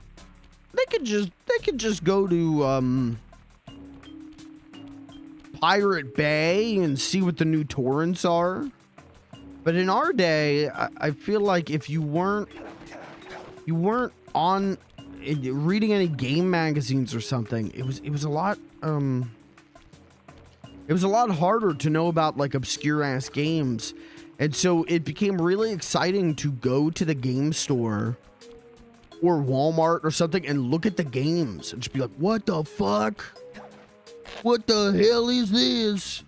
Speaker 1: They could just go to Pirate Bay and see what the new torrents are. But in our day, I feel like if you weren't on reading any game magazines or something, it was a lot harder to know about like obscure ass games. And so it became really exciting to go to the game store or Walmart or something and look at the games and just be like, what the fuck? What the hell is this?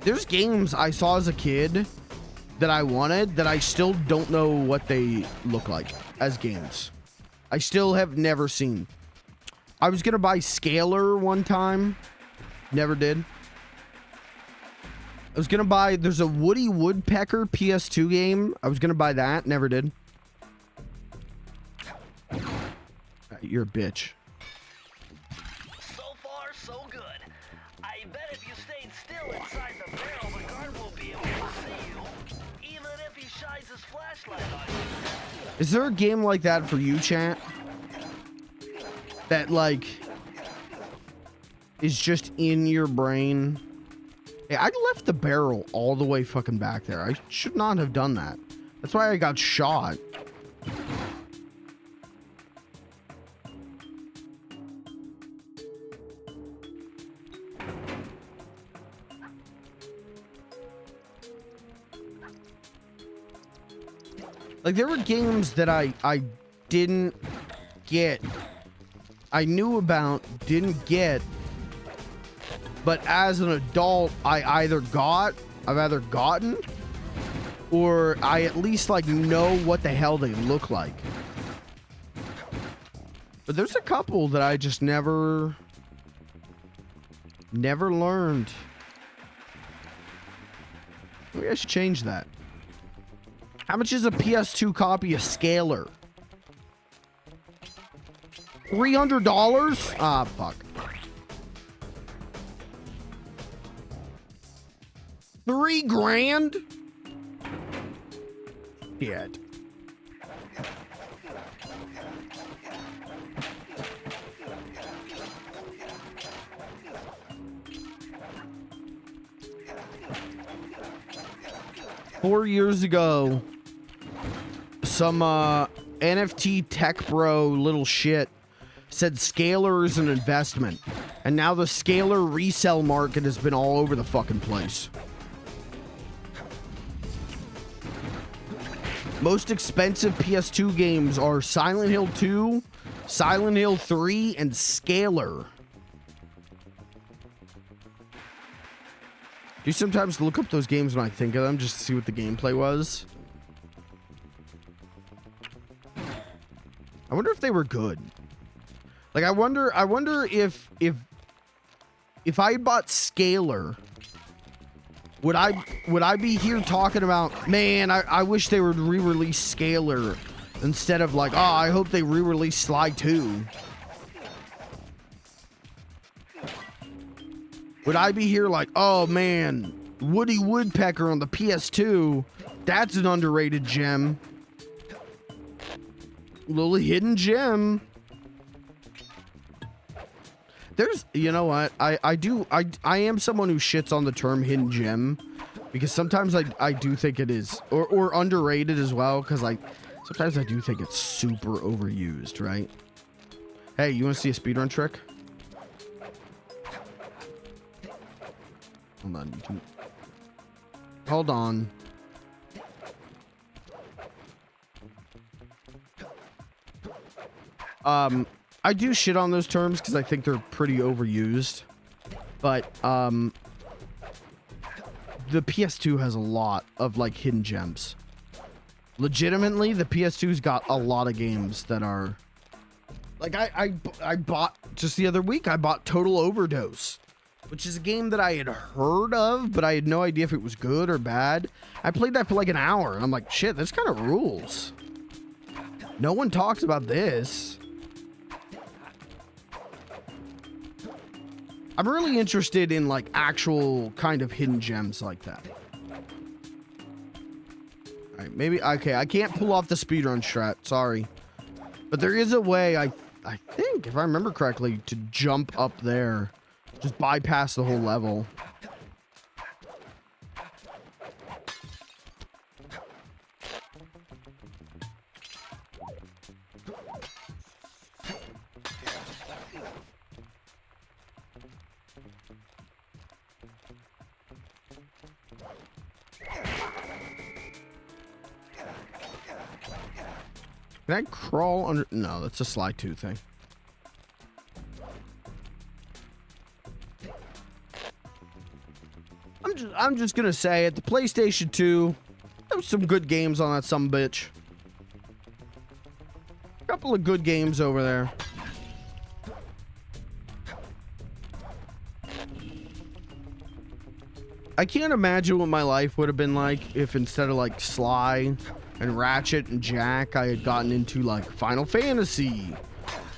Speaker 1: There's games I saw as a kid that I wanted that I still don't know what they look like as games. I still have never seen. I was gonna buy Scalar one time. Never did. I was gonna buy, there's a Woody Woodpecker PS2 game. I was gonna buy that. Never did. You're a bitch.
Speaker 2: So far, so good. I bet if you stayed still inside the barrel, the guard won't be able to see you, even if he shines his flashlight on you.
Speaker 1: Is there a game like that for you, chat? That like is just in your brain? Hey, I left the barrel all the way fucking back there. I should not have done that. That's why I got shot. Like, there were games that I didn't get. I knew about, didn't get. But as an adult, I've either gotten, or I at least, like, know what the hell they look like. But there's a couple that I just never learned. Maybe I should change that. How much is a PS2 copy of Scalar? $300? Ah, fuck. $3,000? Shit. Four years ago, some NFT tech bro little shit said Scalar is an investment, and now the Scalar resale market has been all over the fucking place. Most expensive PS2 games are Silent Hill 2, Silent Hill 3, and Scalar. Do you sometimes look up those games when I think of them just to see what the gameplay was? I wonder if they were good. Like, I wonder if I bought Scalar, would I be here talking about, man, I wish they would re-release Scalar instead of like, oh, I hope they re-release Sly 2. Would I be here like, oh man, Woody Woodpecker on the PS2, that's an underrated gem. Little hidden gem. There's, you know what, I am someone who shits on the term hidden gem, because sometimes I do think it is, or underrated as well, because like, Sometimes I do think it's super overused, right? Hey, you want to see a speedrun trick? Hold on. Hold on. I do shit on those terms because I think they're pretty overused. But, the PS2 has a lot of, like, hidden gems. Legitimately, the PS2's got a lot of games that are... Like, I bought, just the other week, I bought Total Overdose, which is a game that I had heard of, but I had no idea if it was good or bad. I played that for like an hour, and I'm like, shit, this kind of rules. No one talks about this. I'm really interested in, like, actual kind of hidden gems like that. All right, maybe, okay, I can't pull off the speedrun strat, sorry. But there is a way, I think, if I remember correctly, to jump up there. Just bypass the whole level. Can I crawl under? No, that's a slide 2 thing. I'm just gonna say at the PlayStation 2, there was some good games on that sumbitch. A couple of good games over there. I can't imagine what my life would have been like if instead of like Sly and Ratchet and Jack, I had gotten into like Final Fantasy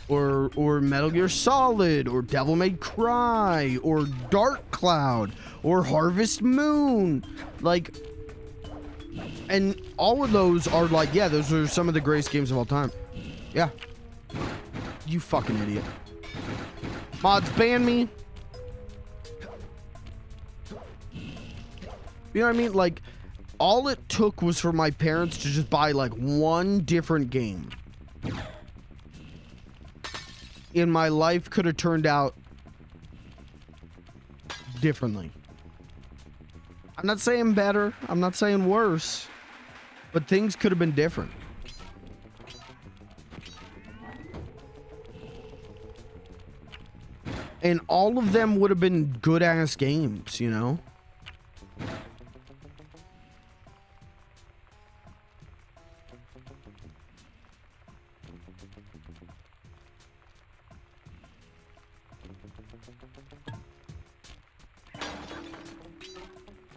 Speaker 1: or Metal Gear Solid or Devil May Cry or Dark Cloud or Harvest Moon. Like, and all of those are like, yeah, those are some of the greatest games of all time. Yeah. You fucking idiot. Mods, ban me. You know what I mean? Like, all it took was for my parents to just buy like one different game. And my life could have turned out differently. I'm not saying better. I'm not saying worse. But things could have been different. And all of them would have been good-ass games, you know?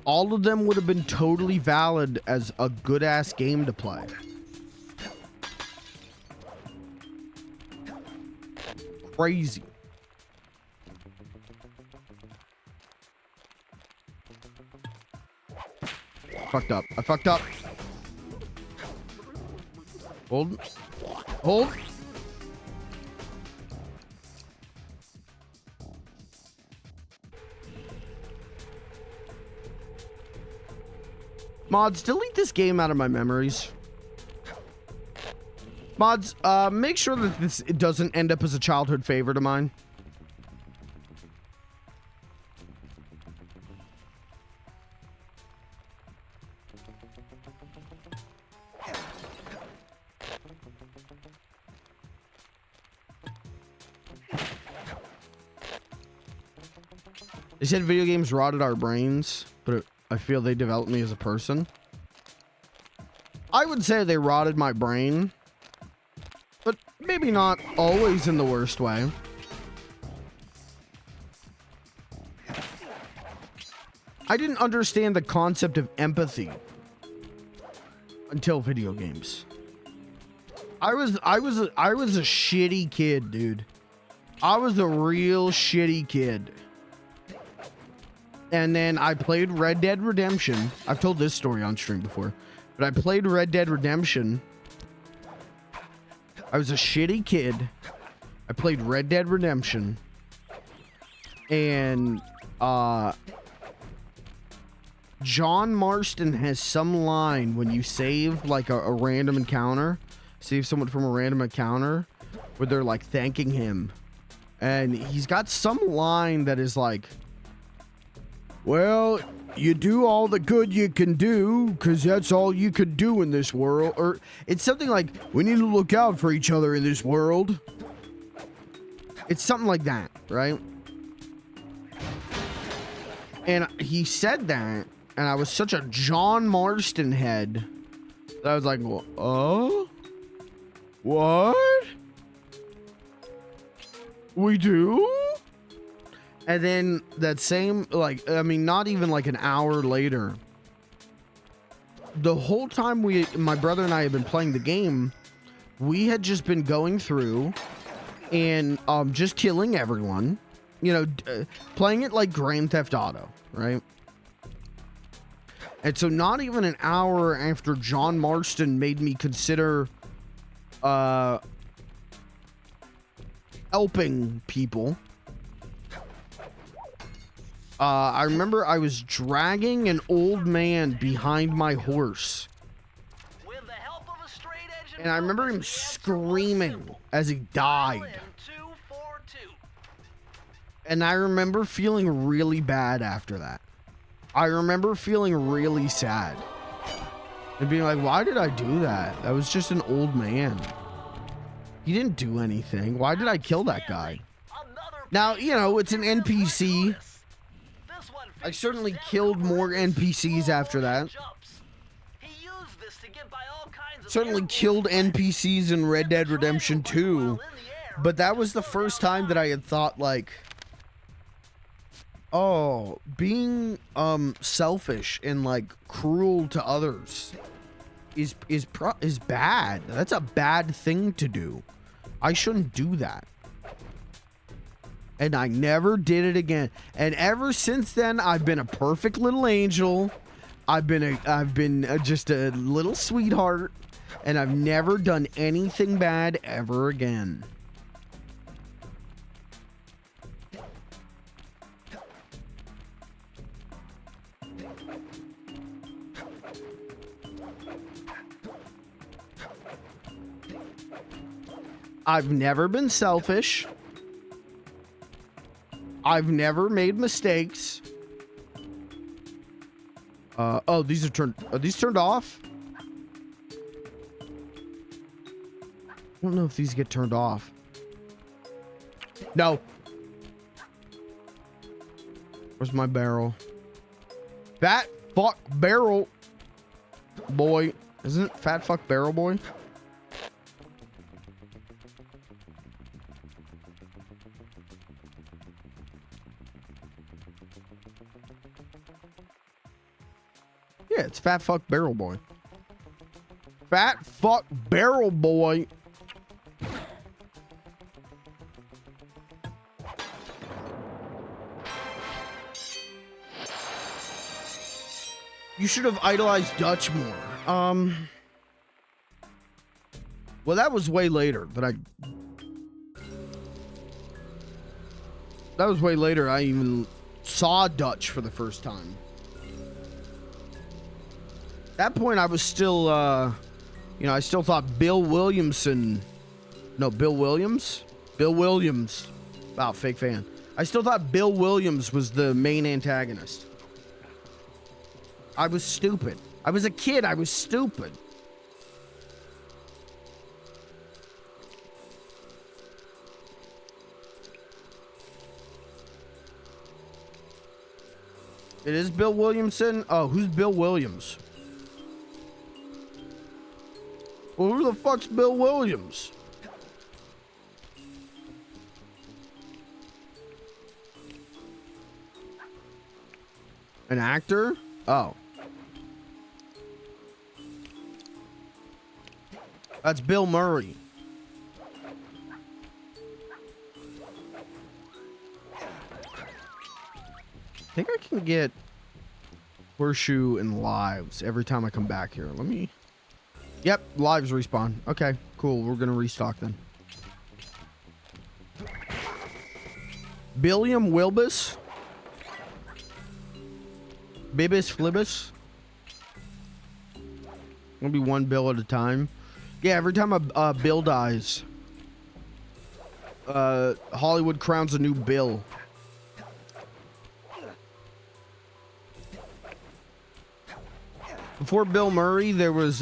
Speaker 1: All of them would have been totally valid as a good-ass game to play. Crazy. Fucked up. I fucked up. Hold. Hold. Mods, delete this game out of my memories. Mods, make sure that it doesn't end up as a childhood favorite of mine. They said video games rotted our brains, but I feel they developed me as a person. I would say they rotted my brain, but maybe not always in the worst way. I didn't understand the concept of empathy until video games. I was a shitty kid, dude. I was a real shitty kid. And then I played Red Dead Redemption. I've told this story on stream before, but I played Red Dead Redemption. I was a shitty kid. I played Red Dead Redemption. And, John Marston has some line when you save, like, a random encounter. save someone from a random encounter where they're like thanking him. And he's got some line that is like, well, you do all the good you can do because that's all you could do in this world. Or it's something like, we need to look out for each other in this world. It's something like that, right? And he said that, and I was such a John Marston head that I was like, oh? What? We do? And then that same, like, I mean, not even like an hour later, the whole time my brother and I had been playing the game, we had just been going through and just killing everyone, you know, playing it like Grand Theft Auto, right? And so not even an hour after John Marston made me consider helping people, I remember I was dragging an old man behind my horse.
Speaker 2: With the help of a straight edge
Speaker 1: And I remember him screaming as he died.
Speaker 2: 242.
Speaker 1: And I remember feeling really bad after that. I remember feeling really sad. And being like, why did I do that? That was just an old man. He didn't do anything. Why did I kill that guy? Now, you know, it's an NPC. I certainly killed more NPCs after that. Certainly killed NPCs in Red Dead Redemption 2. But that was the first time that I had thought, like, oh, being selfish and like cruel to others is bad. That's a bad thing to do. I shouldn't do that. And I never did it again. And ever since then, I've been a perfect little angel. I've been just a little sweetheart, and I've never done anything bad ever again. I've never been selfish. I've never made mistakes. Oh, these are these turned off? I don't know if these get turned off. No. Where's my barrel? Fat fuck barrel boy. Isn't it fat fuck barrel boy? Yeah, it's Fat Fuck Barrel Boy. Fat Fuck Barrel Boy. You should have idolized Dutch more. Well, that was way later that That was way later I even saw Dutch for the first time. At that point, I was still, you know, I still thought Bill Williams. Wow, fake fan. I still thought Bill Williams was the main antagonist. I was stupid. I was a kid. I was stupid. It is Bill Williamson? Oh, who's Bill Williams? Well, who the fuck's Bill Williams? An actor? Oh. That's Bill Murray. I think I can get horseshoe and lives every time I come back here. Let me... Yep, lives respawn. Okay, cool. We're gonna restock then. Billiam Wilbus? Bibis Flibus? Gonna be one bill at a time. Yeah, every time a Bill dies, Hollywood crowns a new Bill. Before Bill Murray, there was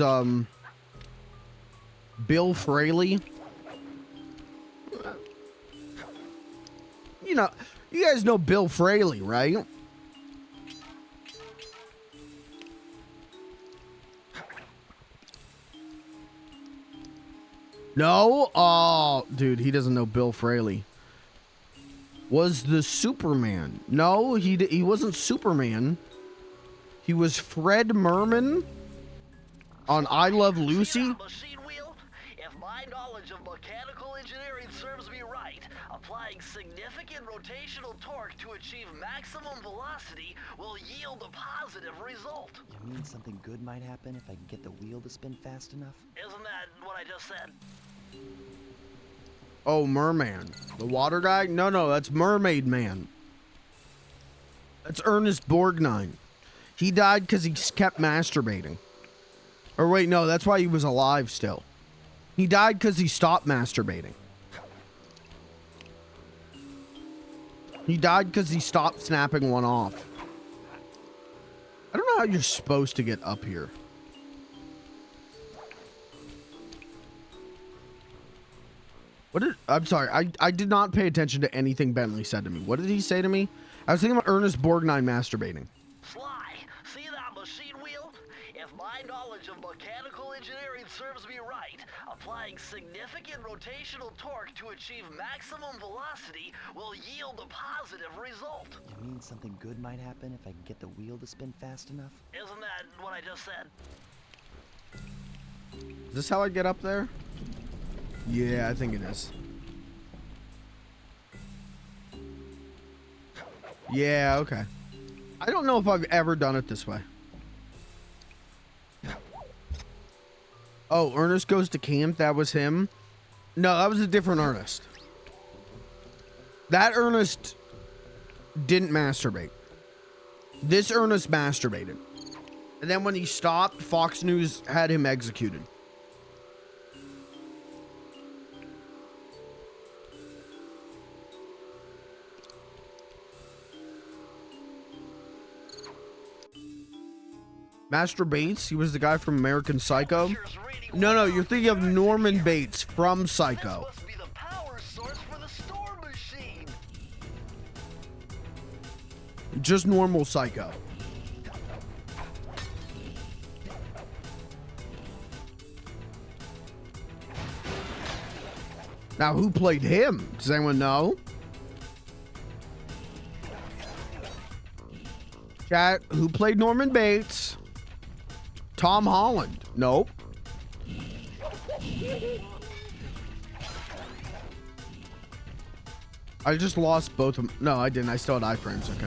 Speaker 1: Bill Fraley. You know, you guys know Bill Fraley, right? No? Oh, dude, he doesn't know Bill Fraley. Was the Superman? No, he wasn't Superman. He was Fred Merman on I Love Lucy.
Speaker 2: Machine wheel? If my knowledge of mechanical engineering serves me right, applying significant rotational torque to achieve maximum velocity will yield a positive result.
Speaker 3: You mean something good might happen if I can get the wheel to spin fast enough?
Speaker 2: Isn't that what I just said?
Speaker 1: Oh, Merman. The water guy? No, that's Mermaid Man. That's Ernest Borgnine. He died because he kept masturbating. Or wait, no, that's why he was alive still. He died because he stopped masturbating. He died because he stopped snapping one off. I don't know how you're supposed to get up here. I'm sorry, I did not pay attention to anything Bentley said to me. What did he say to me? I was thinking about Ernest Borgnine masturbating.
Speaker 2: Sly, see that machine wheel? If my knowledge of mechanical engineering serves me right, applying significant rotational torque to achieve maximum velocity will yield a positive result.
Speaker 3: You mean something good might happen if I can get the wheel to spin fast enough?
Speaker 2: Isn't that what I just said?
Speaker 1: Is this how I get up there? Yeah, I think it is. Yeah, okay. I don't know if I've ever done it this way. Oh, Ernest Goes to Camp, that was him? No, that was a different Ernest. That Ernest didn't masturbate. This Ernest masturbated. And then when he stopped, Fox News had him executed. Master Bates, he was the guy from American Psycho. No, you're thinking of Norman Bates from Psycho.
Speaker 2: This must be the power source for the storm machine.
Speaker 1: Just normal Psycho. Now, who played him? Does anyone know? Chat, who played Norman Bates? Tom Holland. Nope. I just lost both of them. No, I didn't. I still had iframes. Okay.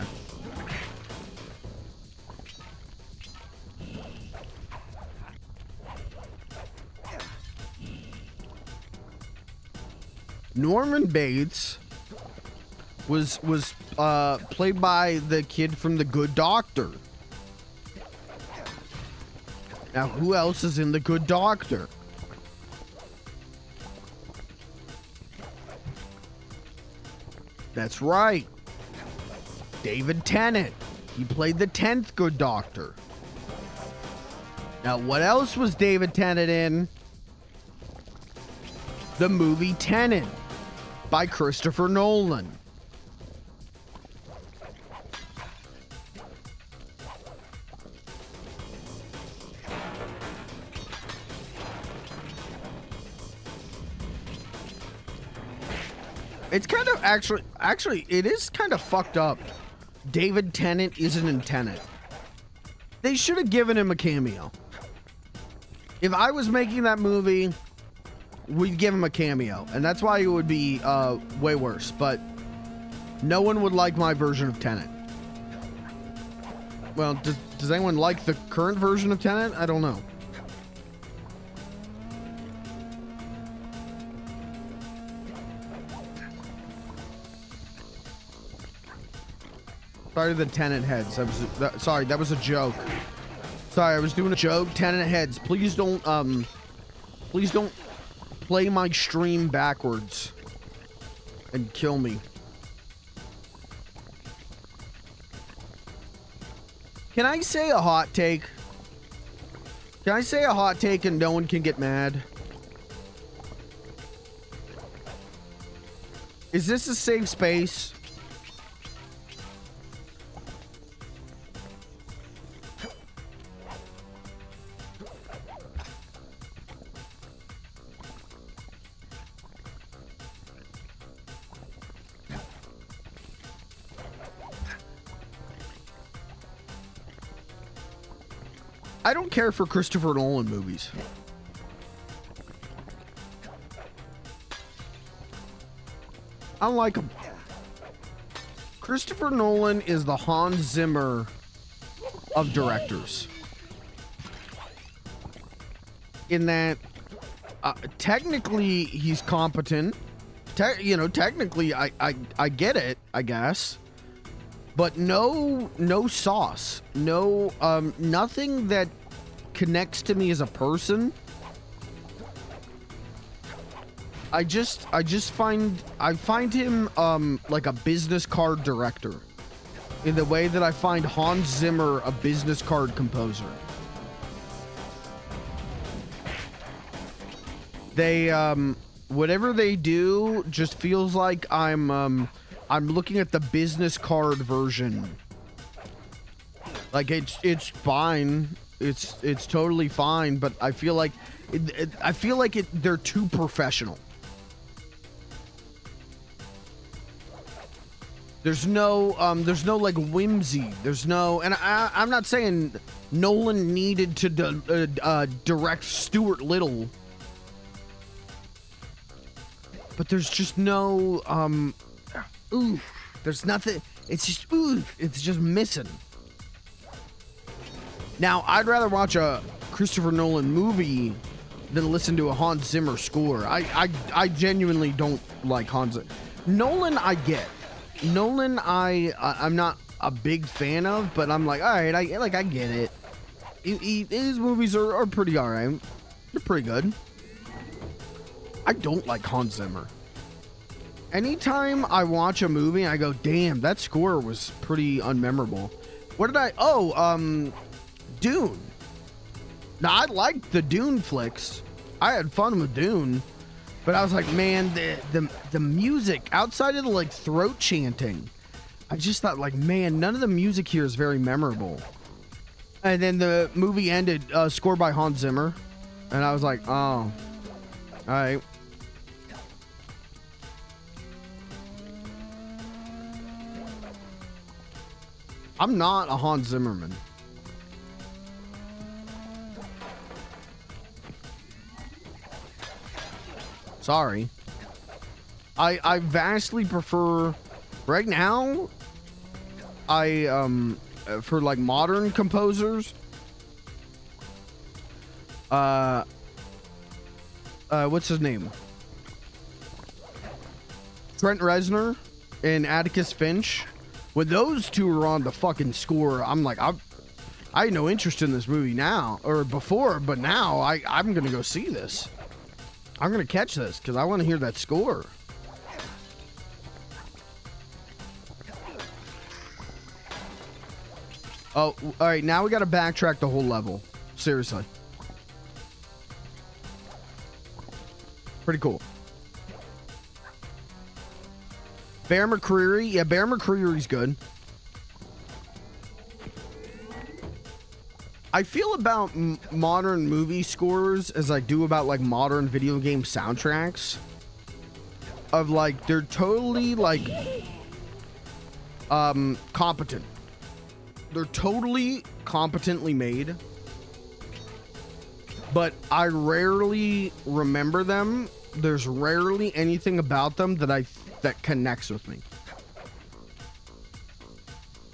Speaker 1: Norman Bates was played by the kid from The Good Doctor. Now, who else is in The Good Doctor? That's right. David Tennant. He played the 10th Good Doctor. Now, what else was David Tennant in? The movie Tenet by Christopher Nolan. It's kind of actually, it is kind of fucked up. David Tennant isn't in Tenet. They should have given him a cameo. If I was making that movie, we'd give him a cameo. And that's why it would be way worse. But no one would like my version of Tenet. Well, does anyone like the current version of Tenet? I don't know. Sorry to the Tenet heads. Sorry, that was a joke. Sorry, I was doing a joke. Tenet heads, please don't Please don't play my stream backwards and kill me. Can I say a hot take? Can I say a hot take and no one can get mad? Is this a safe space? I don't care for Christopher Nolan movies. I don't like them. Christopher Nolan is the Hans Zimmer of directors. In that, technically he's competent. Technically I get it, I guess. But no sauce. No, nothing that connects to me as a person. I find him like a business card director, in the way that I find Hans Zimmer a business card composer. They whatever they do just feels like I'm looking at the business card version. Like it's fine. It's totally fine, but I feel like they're too professional. There's no like whimsy. There's no, and I'm not saying Nolan needed to direct Stuart Little, but there's just no there's nothing. It's just missing. Now, I'd rather watch a Christopher Nolan movie than listen to a Hans Zimmer score. I genuinely don't like Hans Zimmer. Nolan, I get. Nolan, I'm not a big fan of, but I'm like, all right, I get it. His movies are pretty all right. They're pretty good. I don't like Hans Zimmer. Anytime I watch a movie, I go, damn, that score was pretty unmemorable. What did I... Oh, Dune. Now, I liked the Dune flicks. I had fun with Dune. But I was like, man, the music, outside of the, like, throat chanting, I just thought, like, man, none of the music here is very memorable. And then the movie ended, scored by Hans Zimmer. And I was like, oh, all right. I'm not a Hans Zimmerman. Sorry. I vastly prefer right now. For like modern composers. What's his name? Trent Reznor and Atticus Finch. When those two were on the fucking score, I'm like, I had no interest in this movie now, or before, but now I'm gonna go see this. I'm gonna catch this because I want to hear that score. Oh, all right. Now we got to backtrack the whole level. Seriously. Pretty cool. Bear McCreary. Yeah, Bear McCreary's good. I feel about modern movie scores as I do about like modern video game soundtracks. Of like, they're totally like competent. They're totally competently made. But I rarely remember them. There's rarely anything about them that connects with me.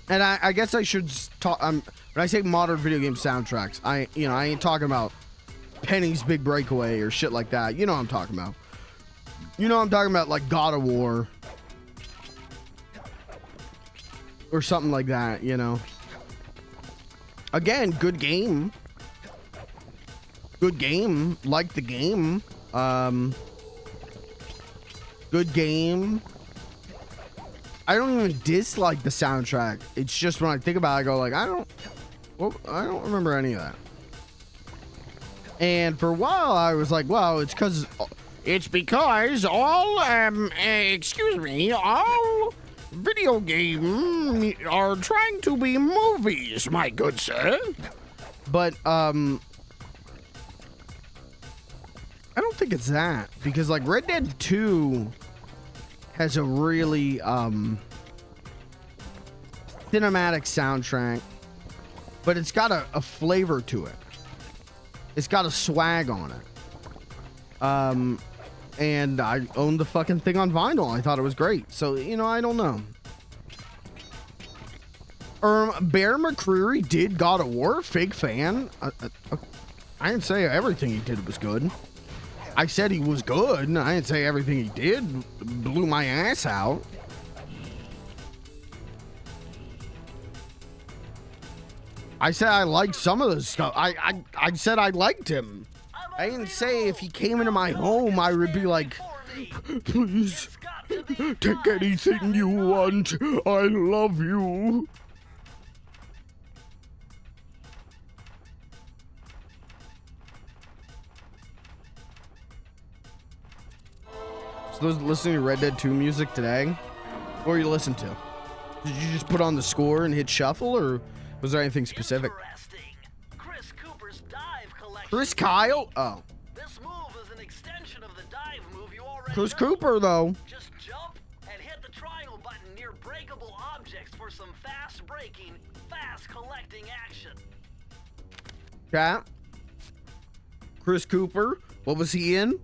Speaker 1: And I guess I should talk. When I say modern video game soundtracks, I ain't talking about Penny's Big Breakaway or shit like that. You know what I'm talking about. You know what I'm talking about, like God of War or something like that. You know. Again, good game. Good game. Like the game. Good game. I don't even dislike the soundtrack. It's just when I think about it, I go like, I don't remember any of that. And for a while, I was like, well, it's because all, excuse me, all video games are trying to be movies, my good sir. But, I don't think it's that, because like Red Dead 2 has a really, cinematic soundtrack, but it's got a flavor to it. It's got a swag on it. And I owned the fucking thing on vinyl. I thought it was great. So, you know, I don't know. Bear McCreary did God of War. Fake fan. I didn't say everything he did was good. I said he was good. I didn't say everything he did blew my ass out. I said I liked some of the stuff. I said I liked him. I didn't say if he came into my home, I would be like, please, take anything you want. I love you. So those listening to Red Dead 2 music today, what were you listening to? Did you just put on the score and hit shuffle, or was there anything specific?
Speaker 2: Chris Cooper's dive collection.
Speaker 1: Chris Kyle? Oh.
Speaker 2: This move is an extension of the dive move you already
Speaker 1: Chris
Speaker 2: know.
Speaker 1: Cooper, though.
Speaker 2: Just jump and hit the triangle button near breakable objects for some fast breaking, fast collecting action.
Speaker 1: Chat. Chris Cooper. What was he in?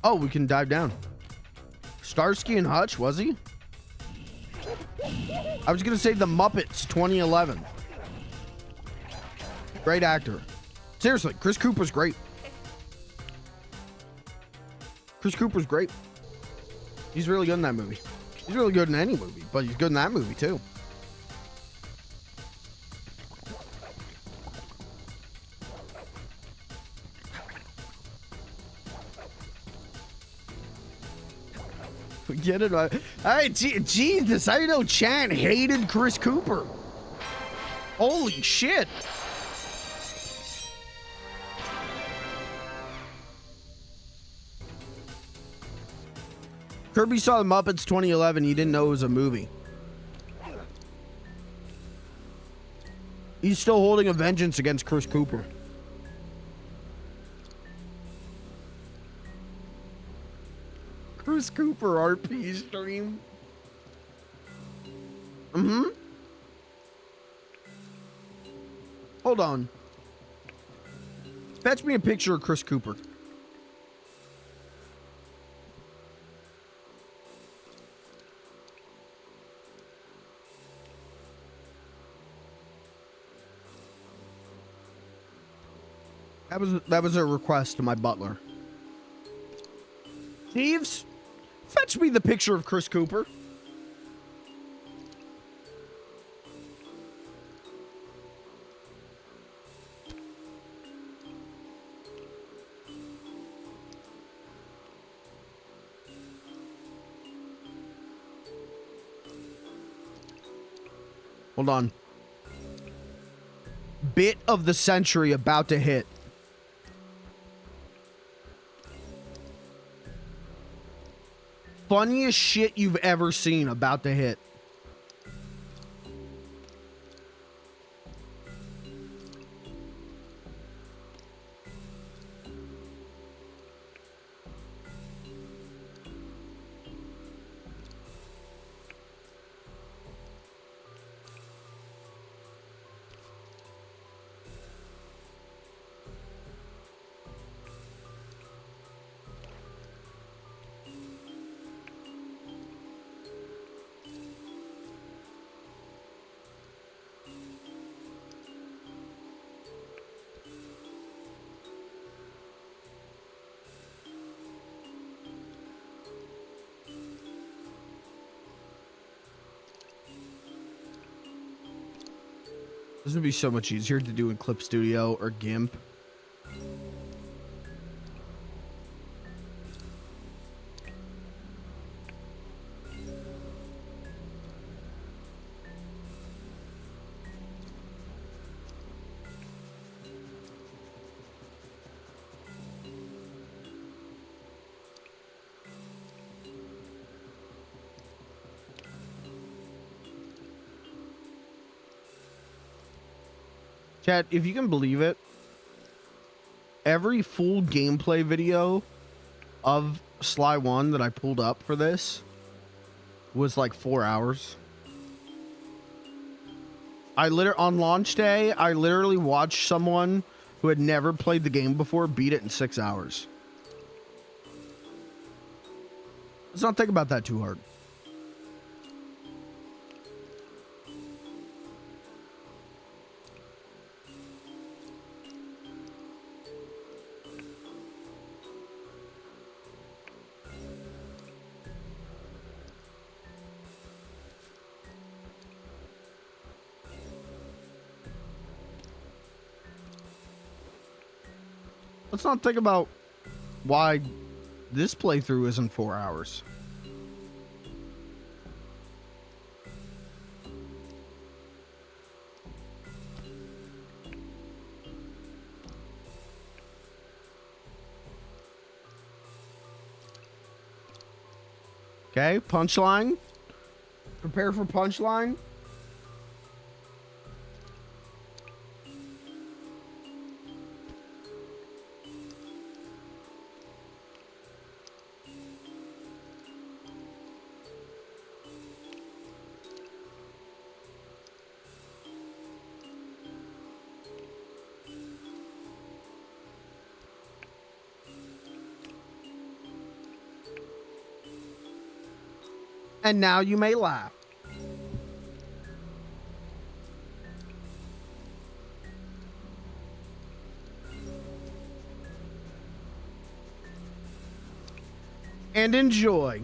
Speaker 1: Oh, we can dive down. Starsky and Hutch, was he? I was gonna say The Muppets 2011. Great actor. Seriously, Chris Cooper's great. Chris Cooper's great. He's really good in that movie. He's really good in any movie, but he's good in that movie too. Get it? Hey, Jesus, I know Chan hated Chris Cooper. Holy shit. Kirby saw The Muppets 2011. He didn't know it was a movie. He's still holding a vengeance against Chris Cooper. Chris Cooper RP stream. Hold on. Fetch me a picture of Chris Cooper. That was a request to my butler. Jeeves, fetch me the picture of Chris Cooper. Hold on. Bit of the century about to hit. Funniest shit you've ever seen about to hit. This would be so much easier to do in Clip Studio or GIMP. Chat, if you can believe it, every full gameplay video of Sly 1 that I pulled up for this was like 4 hours. On launch day, I literally watched someone who had never played the game before beat it in 6 hours. Let's not think about that too hard. Let's not think about why this playthrough isn't 4 hours. Okay, punchline. Prepare for punchline. And now you may laugh. And enjoy.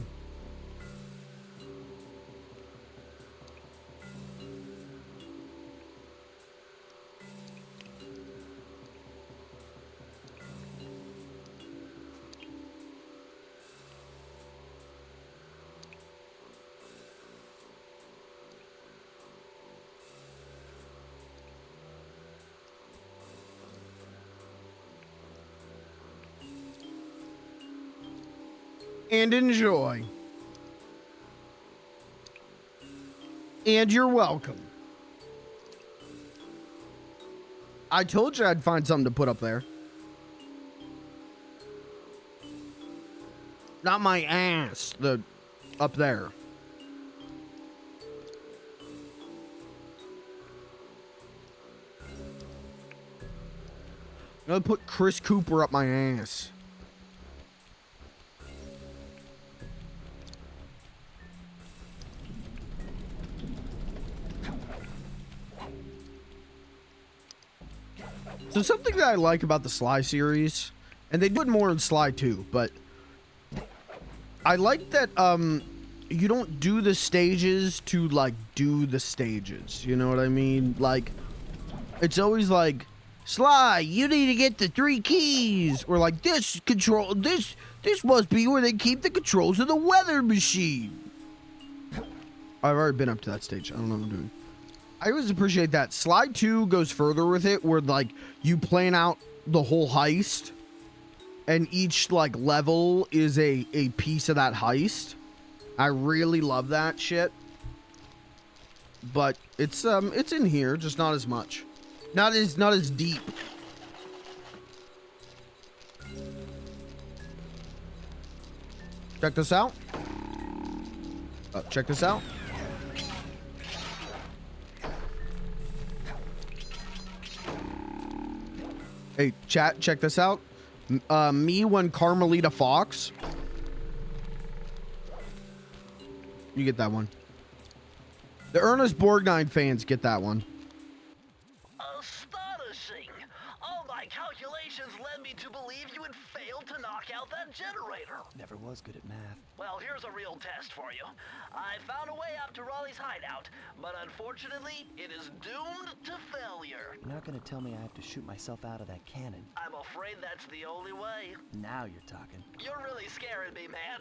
Speaker 1: And enjoy. And you're welcome. I told you I'd find something to put up there. Not my ass, up there. I'm gonna put Chris Cooper up my ass. So something that I like about the Sly series, and they do it more in Sly 2, but I like that you don't do the stages to like do the stages. You know what I mean? Like it's always like, Sly, you need to get the 3 keys, or like this must be where they keep the controls of the weather machine. I've already been up to that stage. I don't know what I'm doing. I always appreciate that. Sly 2 goes further with it, where like you plan out the whole heist, and each like level is a piece of that heist. I really love that shit. But it's in here, just not as much. Not as deep. Check this out. Check this out. Hey, chat, check this out. Me when Carmelita Fox. You get that one. The Ernest Borgnine fans get that one.
Speaker 2: Astonishing! All my calculations led me to believe you had failed to knock out that generator.
Speaker 3: Never was good at math.
Speaker 2: Well, here's a real test for you. I found a way up to Raleigh's hideout, but unfortunately, it is doomed to failure. either.
Speaker 3: You're not gonna tell me I have to shoot myself out of that cannon.
Speaker 2: I'm afraid that's the only way.
Speaker 3: Now you're talking.
Speaker 2: You're really scaring me, man.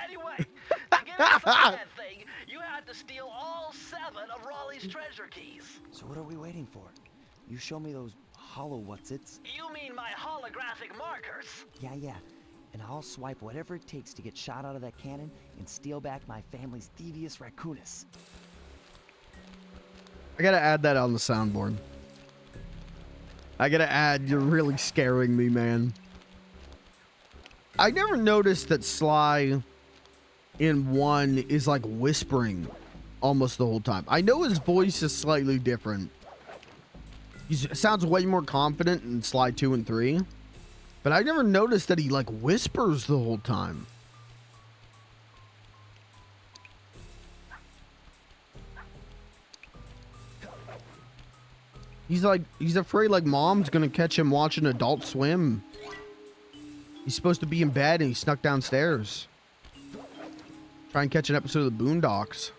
Speaker 2: Anyway, to get inside that thing, you had to steal all 7 of Raleigh's treasure keys.
Speaker 3: So what are we waiting for? You show me those hollow what's-its?
Speaker 2: You mean my holographic markers?
Speaker 3: Yeah. And I'll swipe whatever it takes to get shot out of that cannon and steal back my family's devious raccoonus.
Speaker 1: I gotta add that on the soundboard. I gotta add, you're really scaring me, man. I never noticed that Sly in 1 is like whispering almost the whole time. I know his voice is slightly different. He sounds way more confident in Sly 2 and 3. But I never noticed that he like whispers the whole time. He's afraid like mom's gonna catch him watching Adult Swim. He's supposed to be in bed and he snuck downstairs. Try and catch an episode of the Boondocks.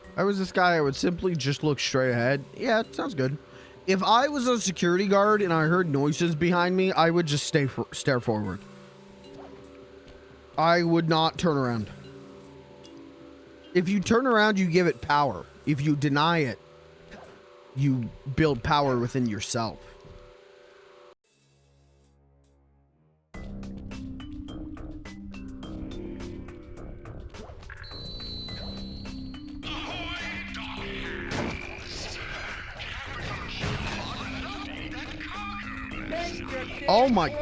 Speaker 1: If I was this guy, I would simply just look straight ahead. Yeah, it sounds good. If I was a security guard and I heard noises behind me, I would just stare forward. I would not turn around. If you turn around, you give it power. If you deny it, you build power within yourself. Oh my.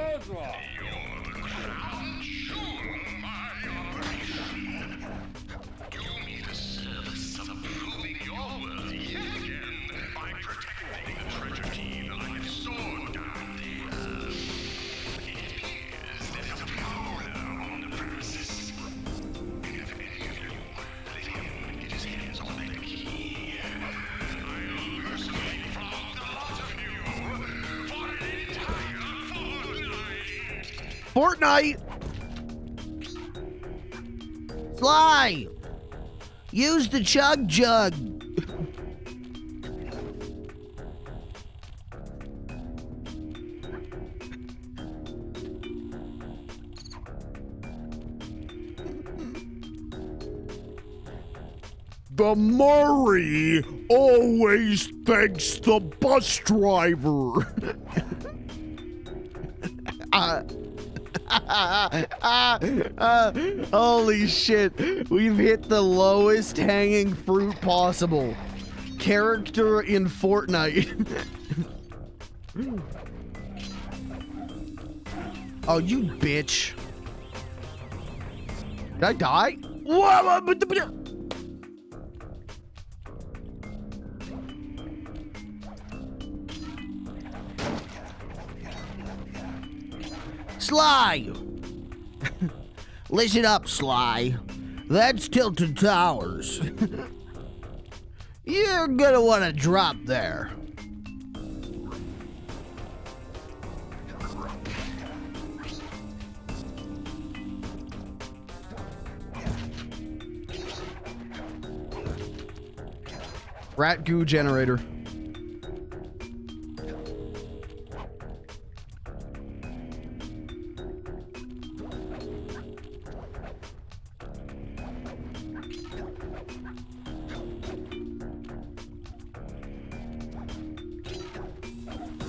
Speaker 1: Fortnite! Sly! Use the chug jug! The Murray always thanks the bus driver. Holy shit. We've hit the lowest hanging fruit possible. Character in Fortnite. Oh, you bitch. Did I die? Whoa, Sly! Listen up, Sly. That's Tilted Towers. You're gonna want to drop there. Rat goo generator.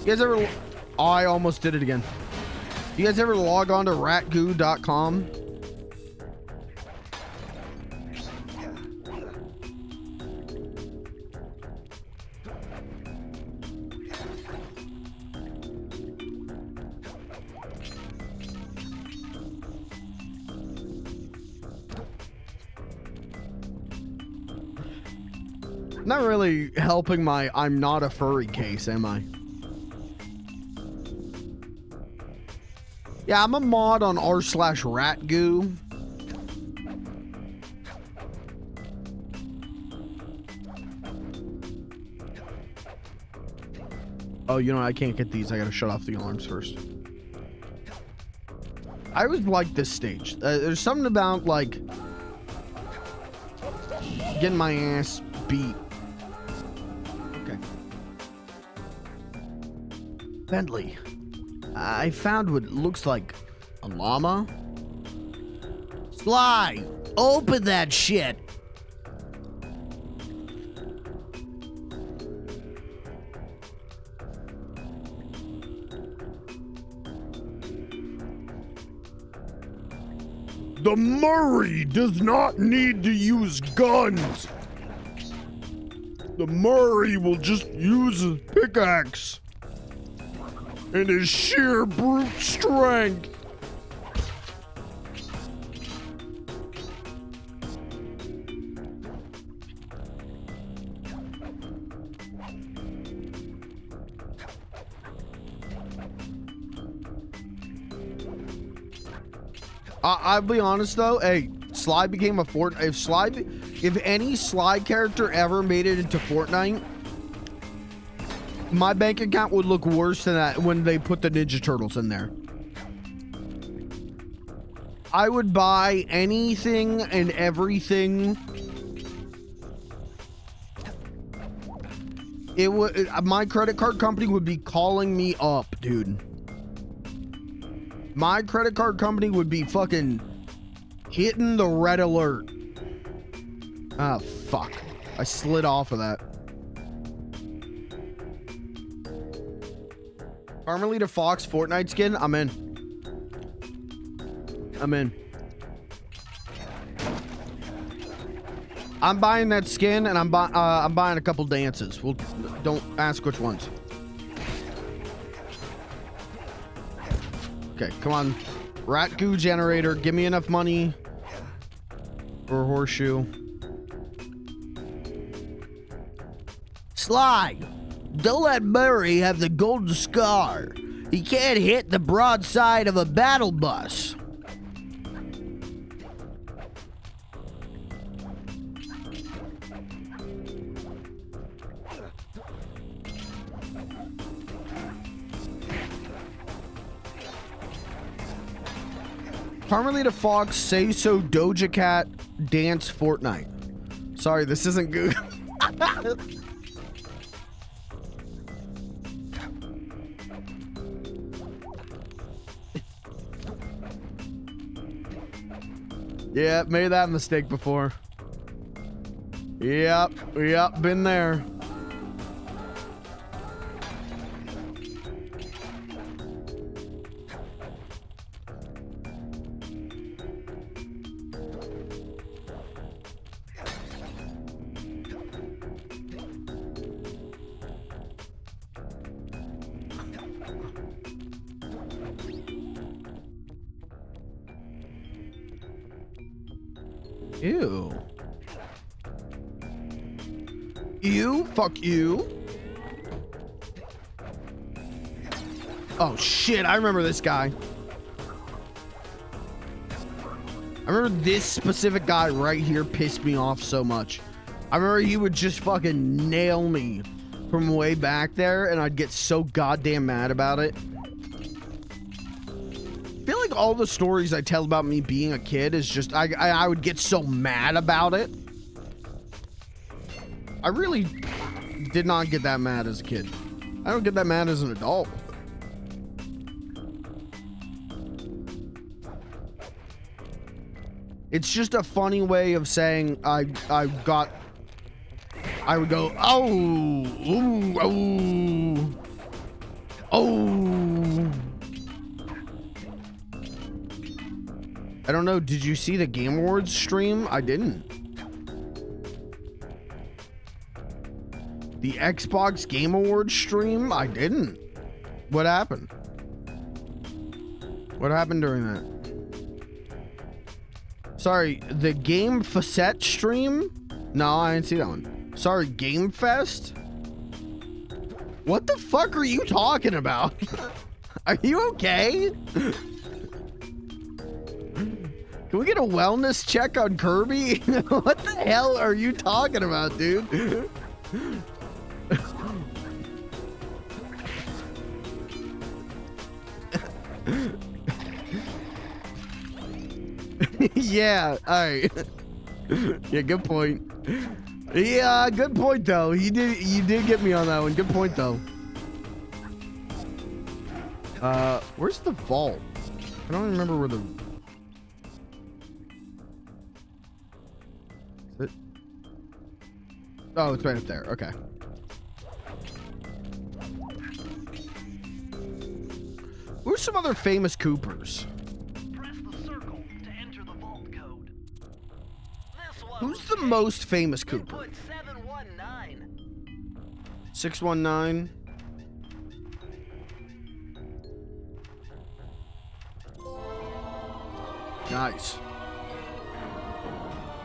Speaker 1: You guys ever... Oh, I almost did it again. You guys ever log on to ratgoo.com? Not really helping my I'm not a furry case, am I? Yeah, I'm a mod on r/ratgoo. Oh, you know, I can't get these. I gotta shut off the alarms first. I always like this stage. There's something about, like, getting my ass beat. Okay. Bentley, I found what looks like a llama.
Speaker 6: Sly, open that shit.
Speaker 1: The Murray does not need to use guns. The Murray will just use his pickaxe and his sheer brute strength. I'll be honest though, hey, Sly became a Fortnite. If any Sly character ever made it into Fortnite, my bank account would look worse than that when they put the Ninja Turtles in there. I would buy anything and everything. It would. My credit card company would be calling me up, dude. My credit card company would be fucking hitting the red alert. Ah, fuck. I slid off of that. Carmelita Fox Fortnite skin? I'm in. I'm in. I'm buying that skin, and I'm buying a couple dances. Don't ask which ones. Okay, come on. Rat goo generator. Give me enough money for a horseshoe.
Speaker 6: Sly, don't let Murray have the golden scar. He can't hit the broadside of a battle bus.
Speaker 1: Carmelita Fox, say so Doja Cat, dance Fortnite. Sorry, this isn't good. Yeah, made that mistake before. Yep, been there. Ew. You? Fuck you. Oh shit, I remember this guy. I remember this specific guy right here pissed me off so much. I remember he would just fucking nail me from way back there, and I'd get so goddamn mad about it. I feel like all the stories I tell about me being a kid is just I would get so mad about it. I really did not get that mad as a kid. I don't get that mad as an adult. It's just a funny way of saying I would go, oh, ooh, oh, oh. I don't know. Did you see the Game Awards stream? I didn't. The Xbox Game Awards stream? I didn't. What happened? What happened during that? Sorry, the Game Facette stream? No, I didn't see that one. Sorry, Game Fest? What the fuck are you talking about? Are you okay? we get a wellness check on Kirby? What the hell are you talking about, dude? Yeah, all right. Yeah, good point. Yeah, good point though. You did get me on that one. Good point though. Where's the vault? I don't remember where the... Is it? Oh, it's right up there. Okay. Who's some other famous Coopers?
Speaker 2: Press the circle to enter the vault code. This one
Speaker 1: Who's
Speaker 2: was
Speaker 1: the
Speaker 2: changed.
Speaker 1: most famous Cooper?
Speaker 2: Input 719.
Speaker 1: 619. Nice.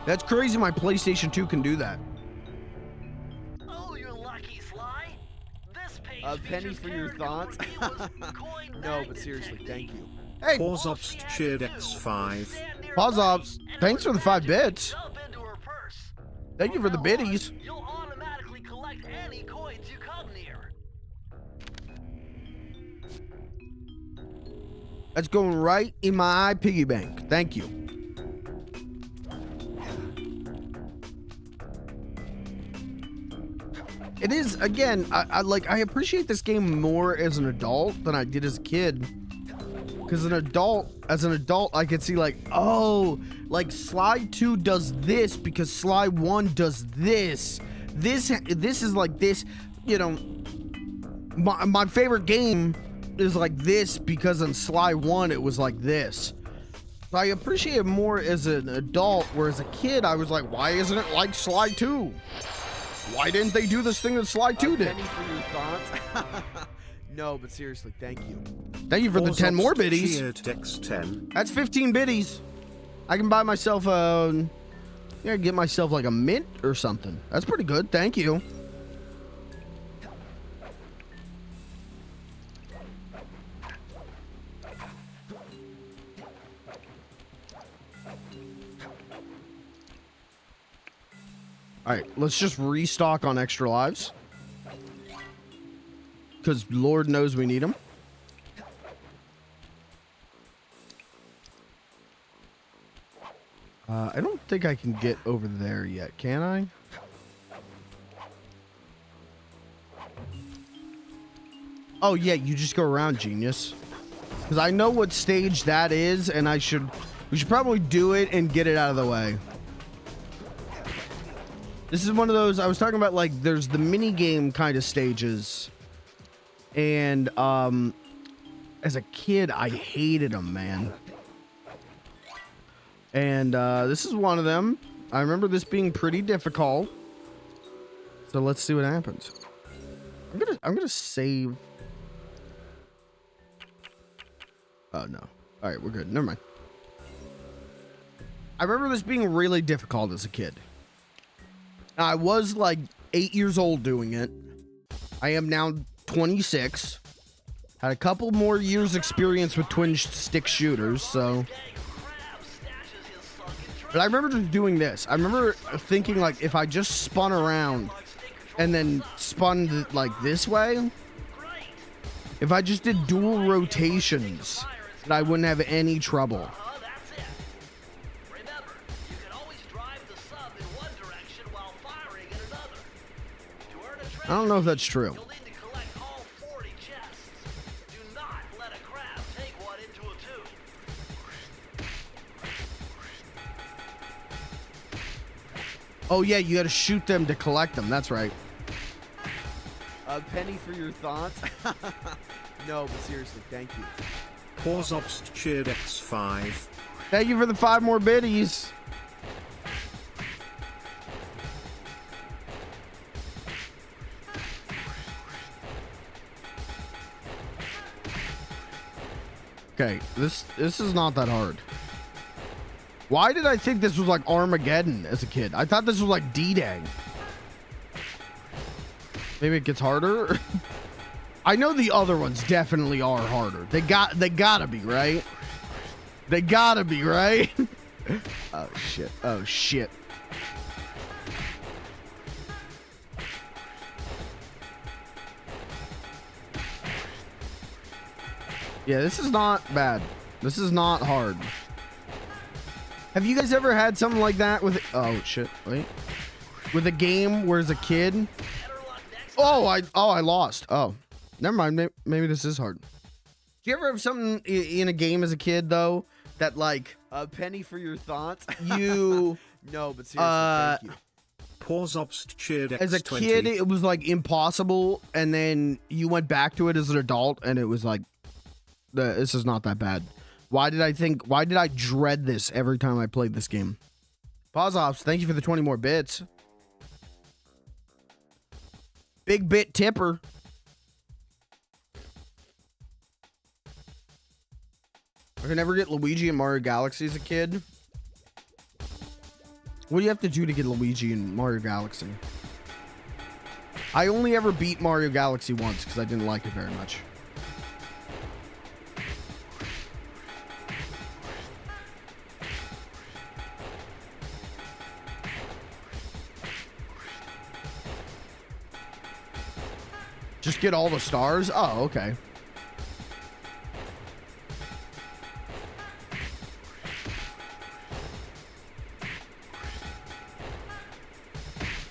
Speaker 1: That's crazy my PlayStation 2 can do that.
Speaker 2: Oh, you're lucky, Sly. This page
Speaker 1: A penny
Speaker 2: features
Speaker 1: for your
Speaker 2: character
Speaker 1: thoughts?
Speaker 2: reveals coin
Speaker 1: No,
Speaker 2: bag
Speaker 1: but seriously,
Speaker 2: detecting.
Speaker 1: thank you. Hey,
Speaker 7: Pause Ops cheered X5.
Speaker 2: Stand nearby,
Speaker 1: Pause Ops.
Speaker 2: and
Speaker 1: Thanks for the
Speaker 2: when
Speaker 1: 5
Speaker 2: magic,
Speaker 1: bits.
Speaker 2: jump into her purse.
Speaker 1: Thank you for the
Speaker 2: From now on,
Speaker 1: biddies.
Speaker 2: You'll automatically collect any coins you come near.
Speaker 1: That's going right in my piggy bank. Thank you. It is, again, I appreciate this game more as an adult than I did as a kid. Because as an adult, I could see like, oh, like Sly 2 does this because Sly 1 does this. This is like this, you know, my favorite game is like this because in Sly 1 it was like this. So I appreciate it more as an adult, whereas a kid I was like, why isn't it like Sly 2? Why didn't they do this thing that Sly 2 did?
Speaker 6: Penny for your thoughts. No, but seriously, thank you.
Speaker 1: Thank you for the
Speaker 7: Pause
Speaker 1: 10 more
Speaker 7: Ops
Speaker 1: biddies.
Speaker 7: cheered X10.
Speaker 1: That's 15 biddies. I can buy myself a, yeah, get myself like a mint or something. That's pretty good. Thank you. All right, let's just restock on extra lives. Because Lord knows we need them. I don't think I can get over there yet, can I? Oh yeah, you just go around, genius. Because I know what stage that is, and we should probably do it and get it out of the way. This is one of those, I was talking about, like, there's the mini game kind of stages. And, as a kid, I hated them, man. And, this is one of them. I remember this being pretty difficult. So let's see what happens. I'm gonna save. Oh, no. All right, we're good. Never mind. I remember this being really difficult as a kid. I was like 8 years old doing it. I am now 26. Had a couple more years experience with twin stick shooters, so. But I remember just doing this. I remember thinking like if I just spun around and then spun like this way, if I just did dual rotations, that I wouldn't have any trouble.
Speaker 2: That's it. Remember, you can always drive the sub in one direction while firing in another. To earn a treasure,
Speaker 1: I don't know if that's true.
Speaker 2: you'll need to collect all 40 chests. Do not let a crab take one into a tube.
Speaker 1: Oh yeah, you gotta shoot them to collect them. That's right.
Speaker 6: A penny for your thoughts. No, but seriously, thank you.
Speaker 7: Pause Ops cheered X5.
Speaker 1: Thank you for the 5 more biddies. Okay, this is not that hard. Why did I think this was like Armageddon as a kid? I thought this was like D-Day. Maybe it gets harder. I know the other ones definitely are harder. They gotta be, right? They gotta be, right? Oh shit. Oh shit. Yeah, this is not bad. This is not hard. Have you guys ever had something like that with? Oh shit! Wait, with a game where as a kid. Oh, I lost. Oh, never mind. Maybe this is hard. Do you ever have something in a game as a kid though that like
Speaker 8: a penny for your thoughts?
Speaker 1: you?
Speaker 8: No, but seriously, thank you.
Speaker 7: Pause obst cheered
Speaker 1: As a
Speaker 7: X20.
Speaker 1: kid, it was like impossible, and then you went back to it as an adult, and it was like, this is not that bad. Why did I dread this every time I played this game? Pause ops, thank you for the 20 more bits. Big bit tipper. I could never get Luigi in Mario Galaxy as a kid. What do you have to do to get Luigi in Mario Galaxy? I only ever beat Mario Galaxy once because I didn't like it very much. Just get all the stars? Oh, okay.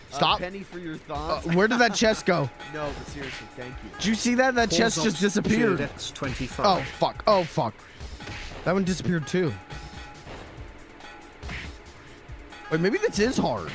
Speaker 1: Stop.
Speaker 8: A penny for your thoughts.
Speaker 1: Where did that chest go?
Speaker 8: No, but seriously, thank you.
Speaker 1: Did you see that? That chest
Speaker 7: Pause
Speaker 1: just
Speaker 7: obst
Speaker 1: disappeared.
Speaker 7: cheered X25.
Speaker 1: Oh, fuck. Oh, fuck. That one disappeared too. Wait, maybe this is hard.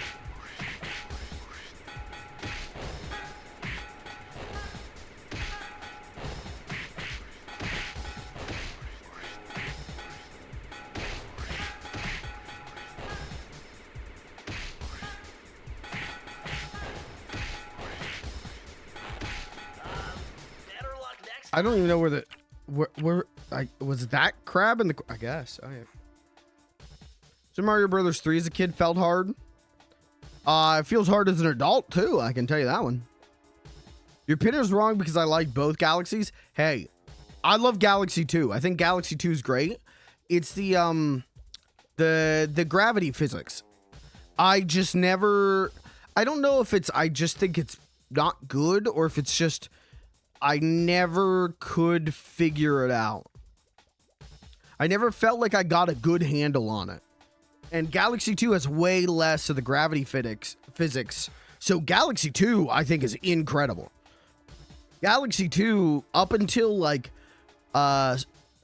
Speaker 1: I don't even know where the where I was that crab in the I guess. Oh yeah. Super Mario Brothers 3 as a kid felt hard. It feels hard as an adult too, I can tell you that one. Your opinion is wrong because I like both Galaxies. Hey, I love Galaxy 2. I think Galaxy 2 is great. It's the gravity physics. I just never I don't know if it's I just think it's not good or if it's just I never could figure it out. I never felt like I got a good handle on it. And Galaxy 2 has way less of the gravity physics. So Galaxy 2, I think, is incredible. Galaxy 2, up until like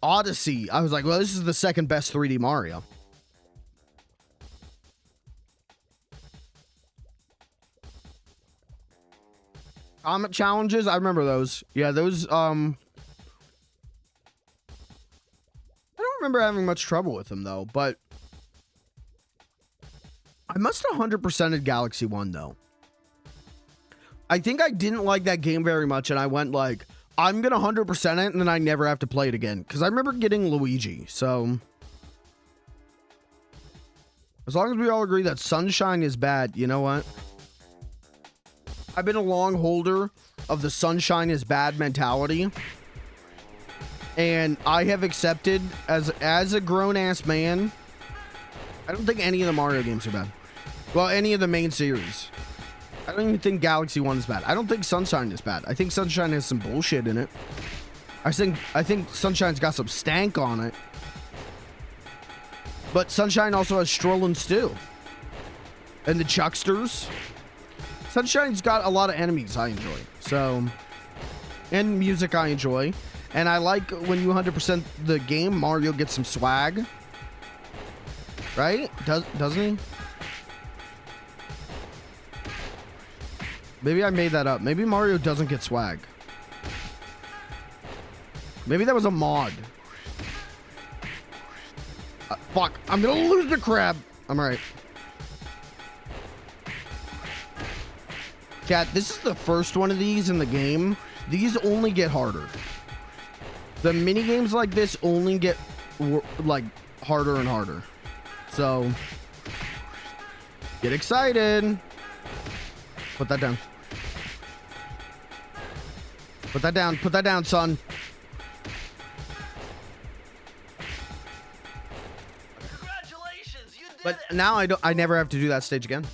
Speaker 1: Odyssey, I was like, well, this is the second best 3D Mario. Comet challenges, I remember those. Yeah, those, I don't remember having much trouble with them, though, but I must have 100%ed Galaxy 1, though. I think I didn't like that game very much, and I went like, I'm going to 100% it, and then I never have to play it again, because I remember getting Luigi, so as long as we all agree that Sunshine is bad, you know what? I've been a long holder of the Sunshine is bad mentality. And I have accepted as a grown-ass man, I don't think any of the Mario games are bad. Well, any of the main series. I don't even think Galaxy 1 is bad. I don't think Sunshine is bad. I think Sunshine has some bullshit in it. I think Sunshine's got some stank on it. But Sunshine also has Stroll and Stew. And the Chucksters. Sunshine's got a lot of enemies I enjoy. So, and music I enjoy. And I like when you 100% the game, Mario gets some swag. Right? Doesn't he? Maybe I made that up. Maybe Mario doesn't get swag. Maybe that was a mod. Fuck. I'm gonna lose the crab. I'm alright. Chat, this is the first one of these in the game. These only get harder. The mini games like this only get like harder and harder. So get excited. Put that down. Put that down. Put that down, son.
Speaker 2: Congratulations,
Speaker 1: But now I never have to do that stage again.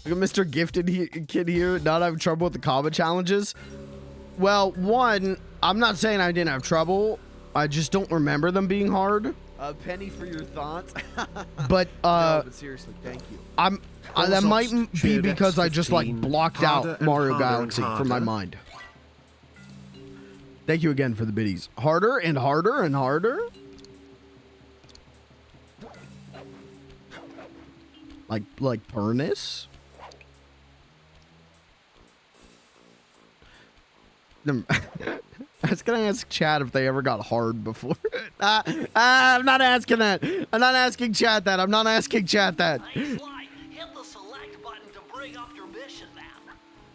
Speaker 1: Look at Mr. Gifted Kid here, not having trouble with the combat challenges. Well, one, I'm not saying I didn't have trouble. I just don't remember them being hard.
Speaker 8: A penny for your thoughts.
Speaker 1: But
Speaker 8: No, but seriously, thank you.
Speaker 1: that might be because I just like blocked out Mario Galaxy from my mind. Thank you again for the biddies. Harder and harder and harder. Like Pernus. I was gonna ask Chad if they ever got hard before. I'm not asking that. I'm not asking Chad that. I'm not asking Chad that.
Speaker 2: Hey, Sly, hit the select button to bring up your mission map.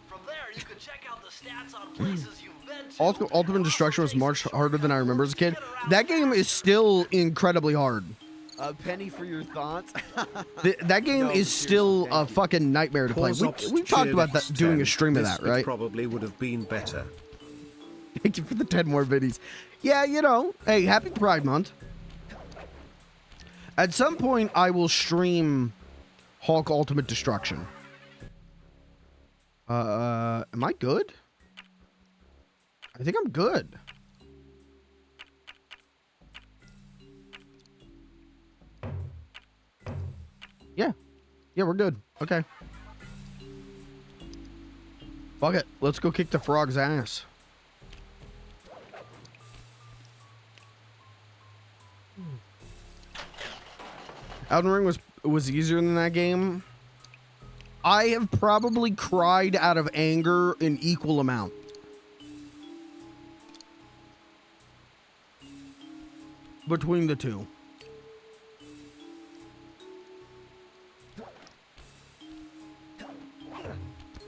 Speaker 2: From there, you can check out the stats on places you've been to.
Speaker 1: Ultimate Destruction was much harder than I remember as a kid. That game is still incredibly hard.
Speaker 8: A penny for your thoughts.
Speaker 1: That game
Speaker 8: No,
Speaker 1: is still a fucking nightmare to play. We talked about that, doing a stream of that, right?
Speaker 7: Probably would have been better.
Speaker 1: Thank you for the 10 more videos. Yeah, you know, hey, happy Pride Month. At some point, I will stream Hulk Ultimate Destruction. Am I good? I think I'm good. Yeah. Yeah, we're good. Okay. Fuck it. Let's go kick the frog's ass. Elden Ring was easier than that game. I have probably cried out of anger in equal amount. Between the two.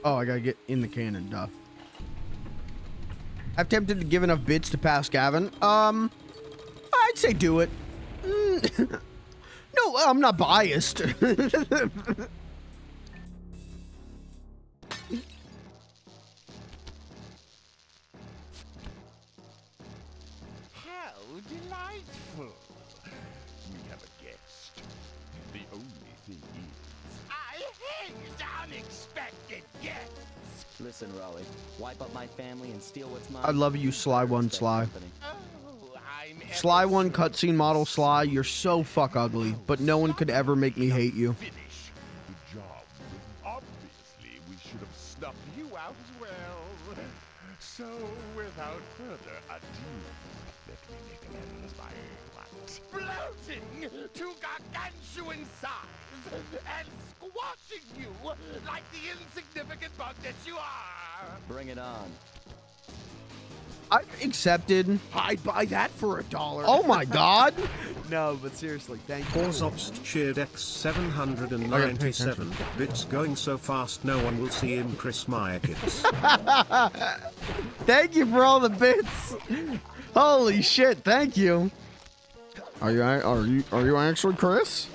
Speaker 1: Oh, I gotta get in the cannon, duh. I've tempted to give enough bits to pass Gavin. I'd say do it. No, I'm not biased.
Speaker 9: How'd delightful. We have a guest. The only thing is, I hate unexpected guests.
Speaker 3: Listen, Raleigh, wipe up my family and steal what's mine.
Speaker 1: I love you, Sly One Sly.
Speaker 3: Company.
Speaker 1: Sly One cutscene model Sly, you're so fuck ugly, but no one could ever make me hate you.
Speaker 9: Finish the job. Obviously, we should have snuffed you out as well. So, without further ado, let me make amends by bloating to gargantuan size and squashing you like the insignificant bug that you are.
Speaker 3: Bring it on.
Speaker 1: I accepted.
Speaker 8: I'd buy that for $1.
Speaker 1: Oh my god.
Speaker 8: No, but seriously, thank you.
Speaker 7: Pausopst cheered X 797 bits going so fast no one will see him. Chris Meyer kids.
Speaker 1: Thank you for all the bits. Holy shit, thank you. Are you actually Chris?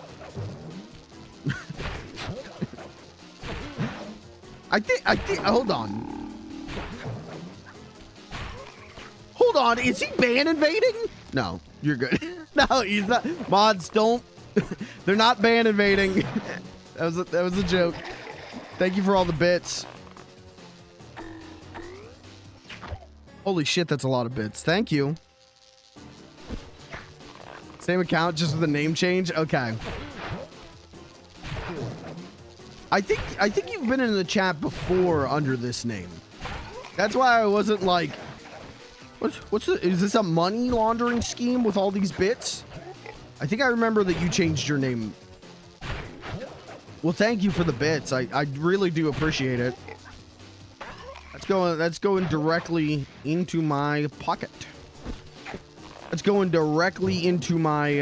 Speaker 1: I think hold on. Hold on, is he ban invading? No, you're good. No, he's not. Mods, don't. They're not ban invading. That was a joke. Thank you for all the bits. Holy shit, that's a lot of bits. Thank you. Same account, just with a name change? Okay. I think you've been in the chat before under this name. That's why I wasn't like, is this a money laundering scheme with all these bits? I think I remember that you changed your name. Well, thank you for the bits. I really do appreciate it. That's going directly into my pocket. That's going directly into my,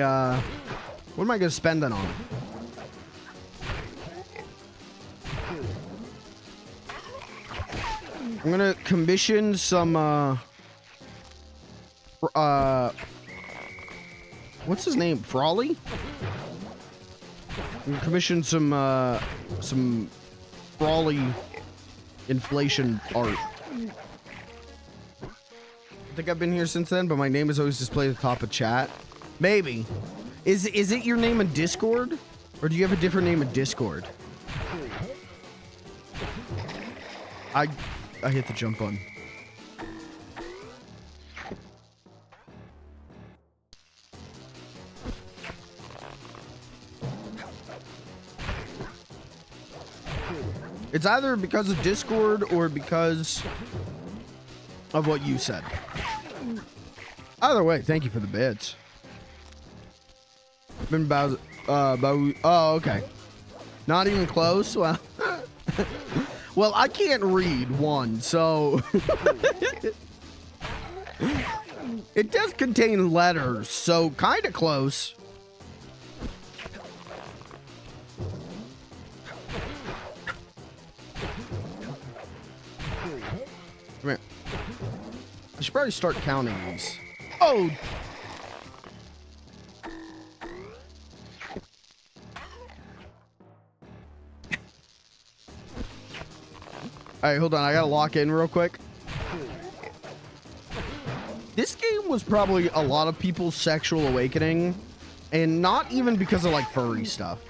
Speaker 1: what am I going to spend that on? I'm going to commission some, what's his name? Frawley? I'm gonna commission some Frawley inflation art. I think I've been here since then, but my name is always displayed at the top of chat. Maybe. Is it your name in Discord? Or do you have a different name in Discord? I hit the jump button. It's either because of Discord or because of what you said. Either way, thank you for the bits. Been Bowser. Oh, okay. Not even close? Well, well, I can't read one, so it does contain letters, so kind of close. Come here. I should probably start counting these. Oh! Alright, hold on. I gotta lock in real quick. This game was probably a lot of people's sexual awakening, and not even because of, like, furry stuff.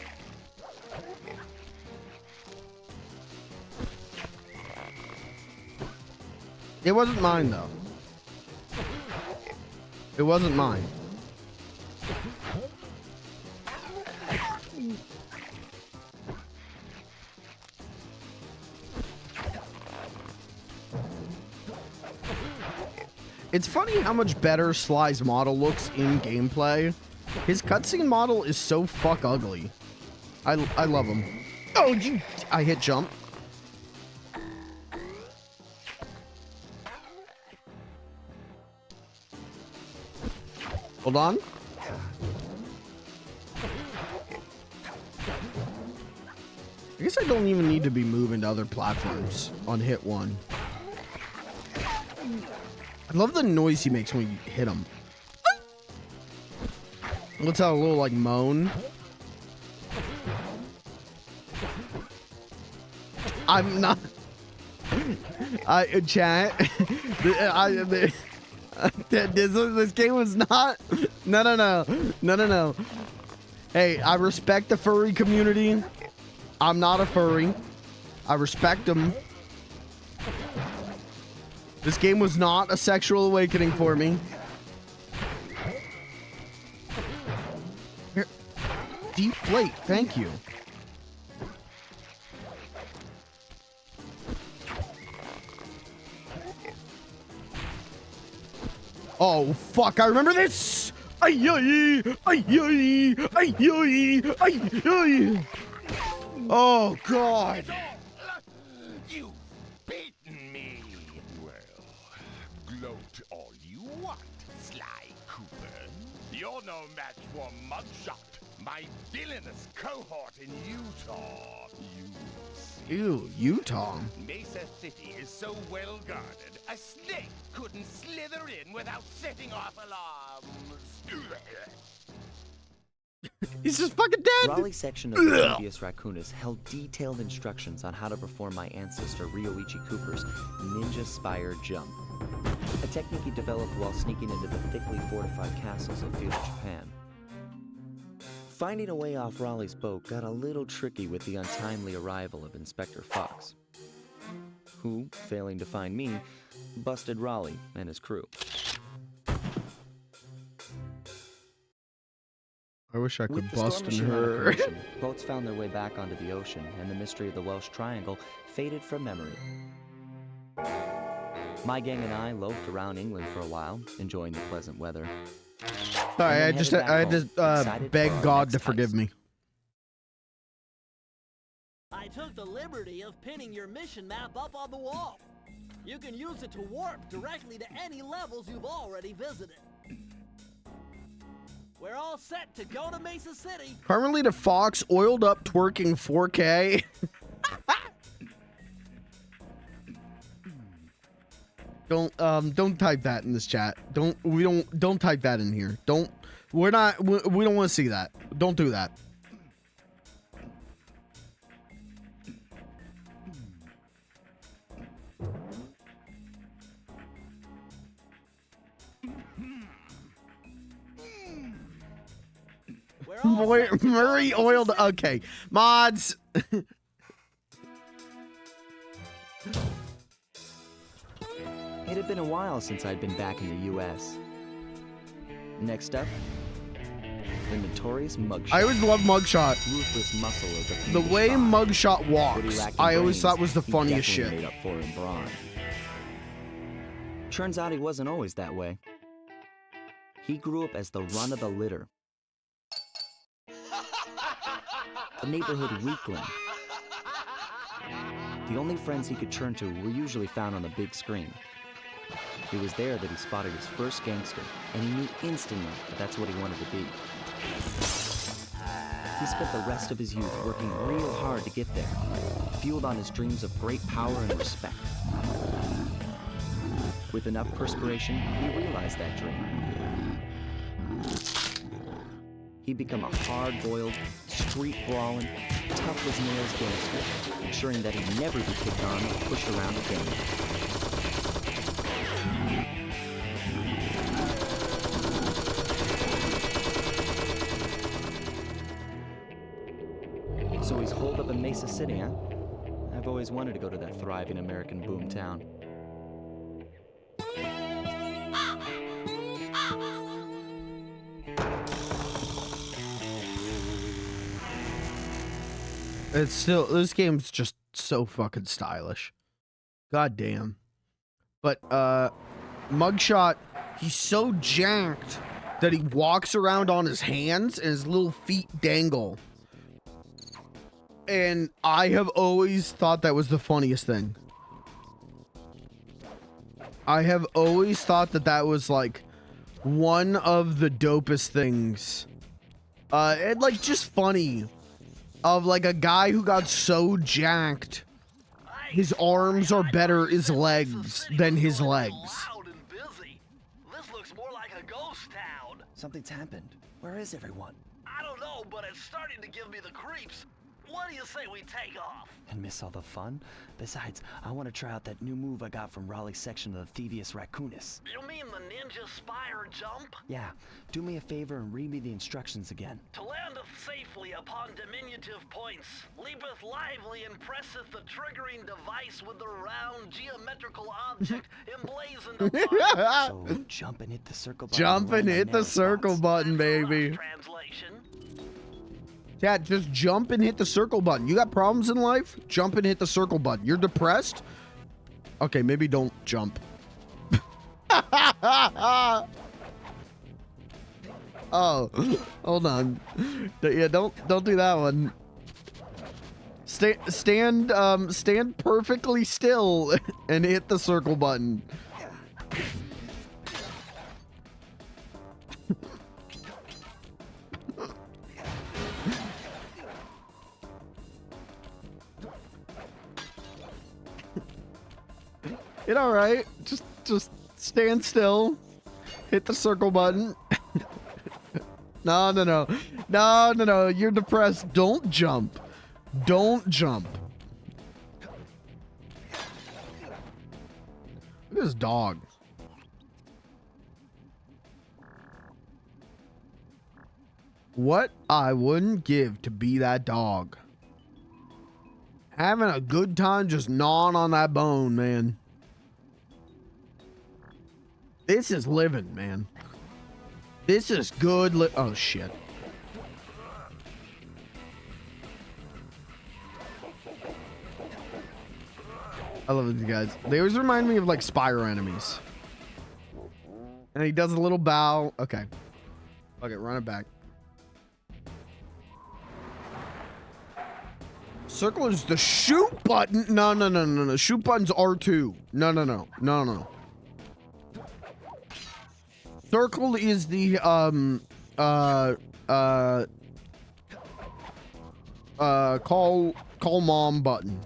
Speaker 1: It wasn't mine, though. It wasn't mine. It's funny how much better Sly's model looks in gameplay. His cutscene model is so fuck ugly. I love him. Oh, I hit jump. Hold on. I guess I don't even need to be moving to other platforms on hit one. I love the noise he makes when you hit him. Let's have a little like moan. I'm not. Chat. This game was not. No. Hey, I respect the furry community. I'm not a furry. I respect them. This game was not a sexual awakening for me. Here. Deflate, thank you. Oh, fuck, I remember this! Ay-yi! Ay-yi! Ay-yi! Ay-yi! Oh, God!
Speaker 9: You've beaten me! Well, gloat all you want, Sly Cooper. You're no match for Mugshot, my villainous cohort in Utah.
Speaker 1: Ew, Utah.
Speaker 9: Mesa City is so well guarded, a snake couldn't slither in without setting off alarms.
Speaker 1: He's just fucking dead!
Speaker 3: Raleigh's section of the previous Raccoonus held detailed instructions on how to perform my ancestor Ryoichi Cooper's Ninja Spire Jump, a technique he developed while sneaking into the thickly fortified castles of feudal Japan. Finding a way off Raleigh's boat got a little tricky with the untimely arrival of Inspector Fox, who, failing to find me, busted Raleigh and his crew.
Speaker 1: I wish I could
Speaker 3: With the
Speaker 1: bust
Speaker 3: storm
Speaker 1: in
Speaker 3: machine out of
Speaker 1: her.
Speaker 3: commission, boats found their way back onto the ocean, and the mystery of the Welsh Triangle faded from memory. My gang and I loafed around England for a while, enjoying the pleasant weather.
Speaker 1: Sorry, I just beg God to forgive me.
Speaker 2: I took the liberty of pinning your mission map up on the wall. You can use it to warp directly to any levels you've already visited. We're all set to go to Mesa City.
Speaker 1: Carmelita Fox oiled up twerking 4K. Don't type that in this chat. Don't type that in here. We don't want to see that. Don't do that. Murray oiled. Okay, mods.
Speaker 3: It had been a while since I'd been back in the U.S. Next up, the notorious Mugshot.
Speaker 1: I always loved Mugshot.
Speaker 3: Ruthless muscle of the
Speaker 1: The
Speaker 3: fiendish
Speaker 1: way
Speaker 3: bond.
Speaker 1: Mugshot
Speaker 3: What he
Speaker 1: walks,
Speaker 3: lacked in
Speaker 1: I always
Speaker 3: brains,
Speaker 1: thought was the
Speaker 3: he
Speaker 1: funniest
Speaker 3: definitely
Speaker 1: shit.
Speaker 3: made up for in brawn. Turns out he wasn't always that way. He grew up as the run of the litter. A neighborhood weakling. The only friends he could turn to were usually found on the big screen. It was there that he spotted his first gangster, and he knew instantly that that's what he wanted to be. He spent the rest of his youth working real hard to get there, fueled on his dreams of great power and respect. With enough perspiration, he realized that dream. He'd become a hard-boiled, street-brawling, tough-as-nails gangster, ensuring that he'd never be kicked on or pushed around again. So he's holed up in Mesa City, huh? I've always wanted to go to that thriving American boom town.
Speaker 1: It's still, this game's just so fucking stylish. God damn. But Mugshot, he's so jacked that he walks around on his hands and his little feet dangle. And I have always thought that was the funniest thing. I have always thought that that was like one of the dopest things. And like just funny. Of like a guy who got so jacked, his arms are better his legs than his legs.
Speaker 2: Loud and busy. This looks more like a ghost town.
Speaker 3: Something's happened. Where is everyone?
Speaker 2: I don't know, but it's starting to give me the creeps. What do you say we take off?
Speaker 3: And miss all the fun? Besides, I want to try out that new move I got from Raleigh's section of the Thievius Raccoonus.
Speaker 2: You mean the ninja spire jump?
Speaker 3: Yeah, do me a favor and read me the instructions again.
Speaker 2: To landeth safely upon diminutive points, leapeth lively and presseth the triggering device with the round geometrical object emblazoned upon.
Speaker 3: So jump and hit the circle button.
Speaker 1: Jump and hit the circle button, baby.
Speaker 2: Translation.
Speaker 1: Yeah, just jump and hit the circle button. You got problems in life? Jump and hit the circle button. You're depressed? Okay, maybe don't jump. Oh, hold on. Yeah, don't do that one. Stand perfectly still and hit the circle button. It all right. Just stand still. Hit the circle button. No. You're depressed. Don't jump. Don't jump. Look at this dog. What I wouldn't give to be that dog. Having a good time just gnawing on that bone, man. This is living, man. This is good oh, shit. I love these guys. They always remind me of, like, Spyro enemies. And he does a little bow. Okay. Okay, run it back. Circle is the shoot button. No. Shoot button's R2. No. Circle is the call mom button.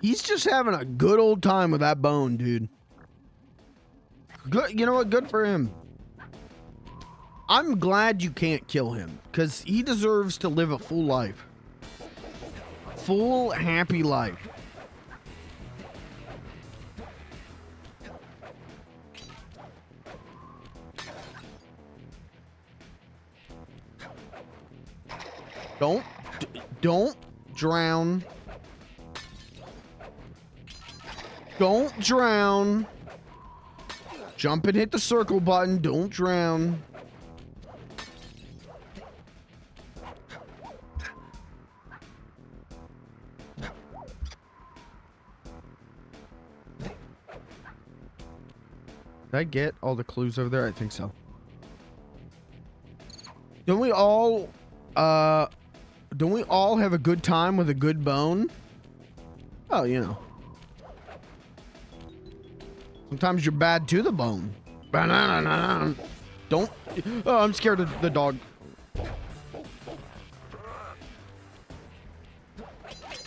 Speaker 1: He's just having a good old time with that bone, dude. Good, you know what? Good for him. I'm glad you can't kill him, because he deserves to live a full life. Full, happy life. Don't drown. Don't drown. Jump and hit the circle button. Don't drown. Did I get all the clues over there? I think so. Don't we all have a good time with a good bone? Oh, you know. Sometimes you're bad to the bone. Don't. Oh, I'm scared of the dog.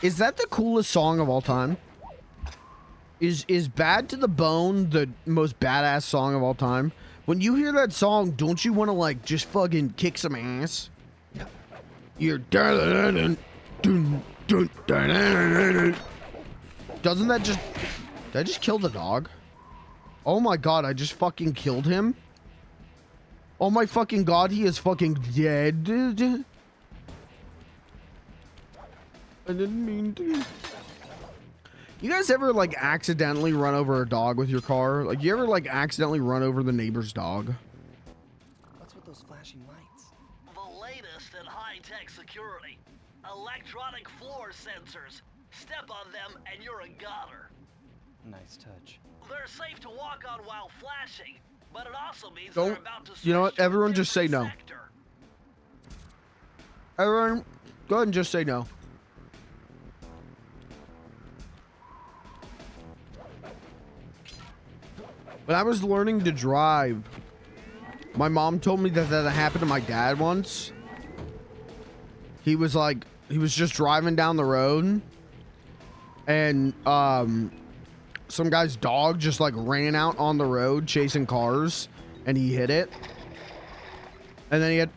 Speaker 1: Is that the coolest song of all time? Is Bad to the Bone the most badass song of all time? When you hear that song, don't you want to like just fucking kick some ass? You're doesn't that just... Did I just kill the dog? Oh my god, I just fucking killed him? Oh my fucking god, he is fucking dead. I didn't mean to. You guys ever like accidentally run over a dog with your car? Like you ever like accidentally run over the neighbor's dog?
Speaker 2: What's with those flashing lights? The latest in high-tech security. Electronic floor sensors. Step on them and you're a goner.
Speaker 3: Nice touch.
Speaker 2: They're safe to walk on while flashing, but it also means
Speaker 1: Don't.
Speaker 2: they're about to
Speaker 1: You know what?
Speaker 2: switch to a
Speaker 1: Everyone just say
Speaker 2: different
Speaker 1: no.
Speaker 2: sector.
Speaker 1: Everyone, go ahead and just say no. When I was learning to drive, my mom told me that happened to my dad once. He was just driving down the road, and some guy's dog just like ran out on the road chasing cars, and he hit it. And then he had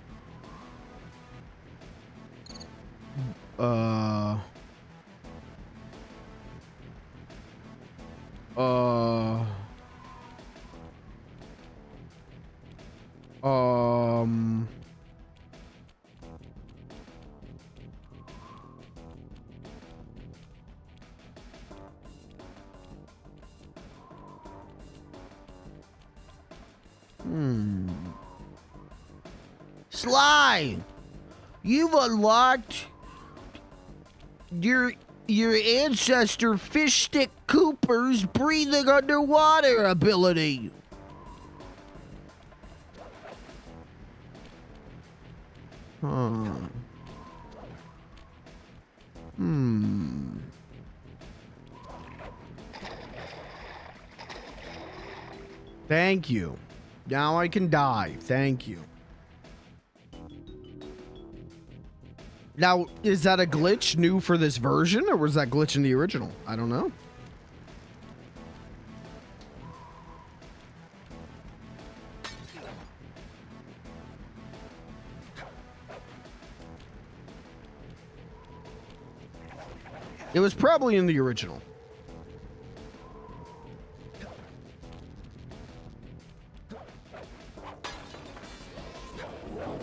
Speaker 6: Sly, you've unlocked your ancestor Fish Stick Cooper's breathing underwater ability.
Speaker 1: Huh. Thank you. Now I can die. Thank you. Now, is that a glitch new for this version, or was that glitch in the original? I don't know. It was probably in the original.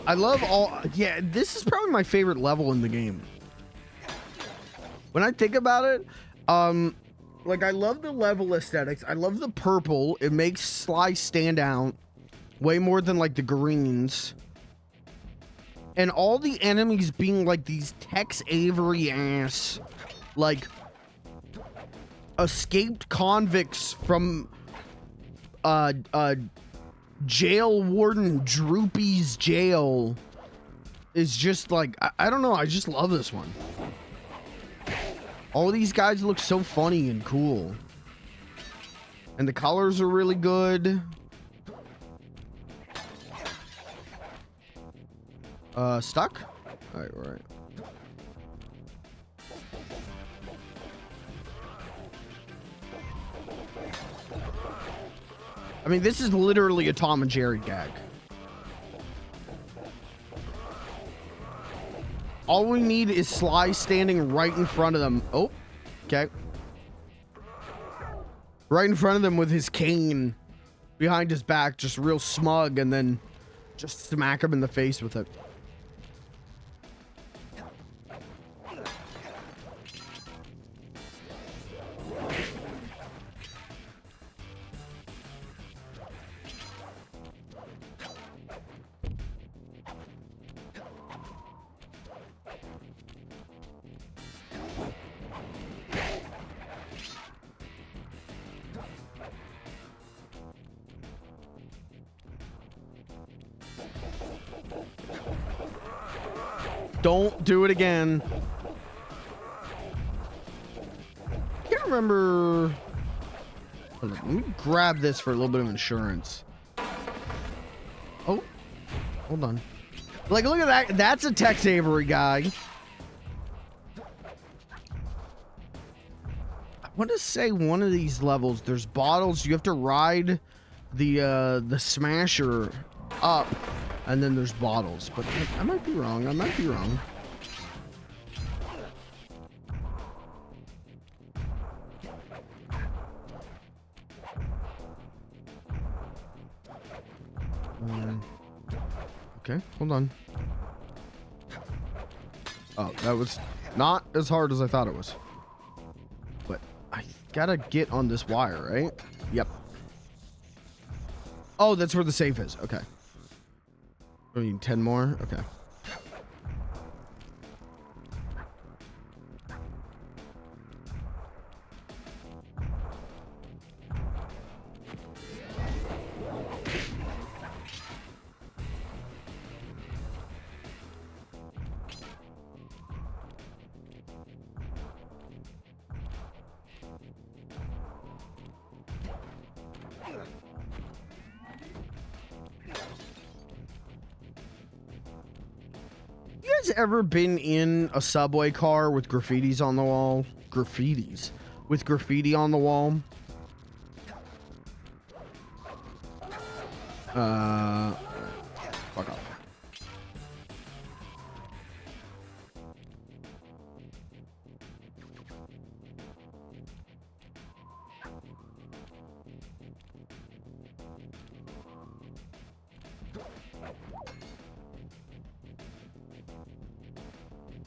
Speaker 1: I love all... Yeah, this is probably my favorite level in the game. When I think about it, like, I love the level aesthetics. I love the purple. It makes Sly stand out way more than, like, the greens. And all the enemies being, like, these Tex Avery-ass, like, escaped convicts from, jail warden Droopy's jail is just like, I don't know, I just love this one. All these guys look so funny and cool. And the colors are really good. Stuck? Alright, I mean, this is literally a Tom and Jerry gag. All we need is Sly standing right in front of them. Oh, okay. Right in front of them with his cane behind his back, just real smug, and then just smack him in the face with it. Don't do it again. Can't remember. Hold on, let me grab this for a little bit of insurance. Oh, hold on. Like, look at that. That's a Tex Avery guy. I want to say one of these levels, there's bottles. You have to ride the Smasher up. And then there's bottles, but I might be wrong. I might be wrong. Okay, hold on. Oh, that was not as hard as I thought it was. But I gotta get on this wire, right? Yep. Oh, that's where the safe is. Okay. I mean, 10 more? Okay. Ever been in a subway car with graffitis on the wall? Graffitis with graffiti on the wall? Fuck off.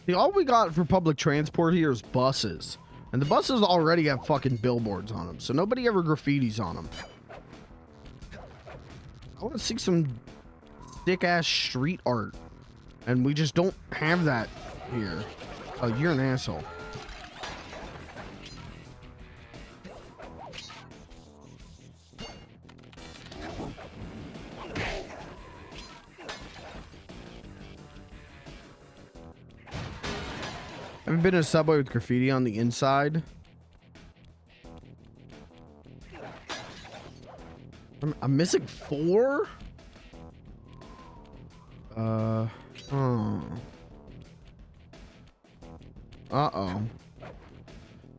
Speaker 1: See, all we got for public transport here is buses. And the buses already have fucking billboards on them, so nobody ever graffitis on them. I want to see some thick-ass street art. And we just don't have that here. Oh, you're an asshole. I've been in a subway with graffiti on the inside. I'm missing 4? Uh-oh.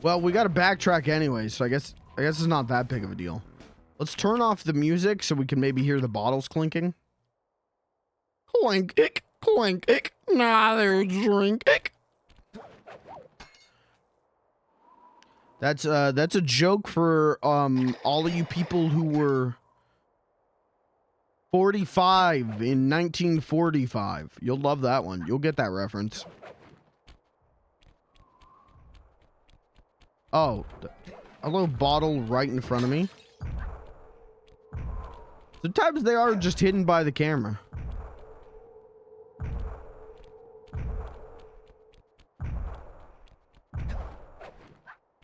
Speaker 1: Well, we got to backtrack anyway, so I guess it's not that big of a deal. Let's turn off the music so we can maybe hear the bottles clinking. Clink, clink, another drink. That's a joke for all of you people who were 45 in 1945. You'll love that one. You'll get that reference. Oh, a little bottle right in front of me. Sometimes they are just hidden by the camera.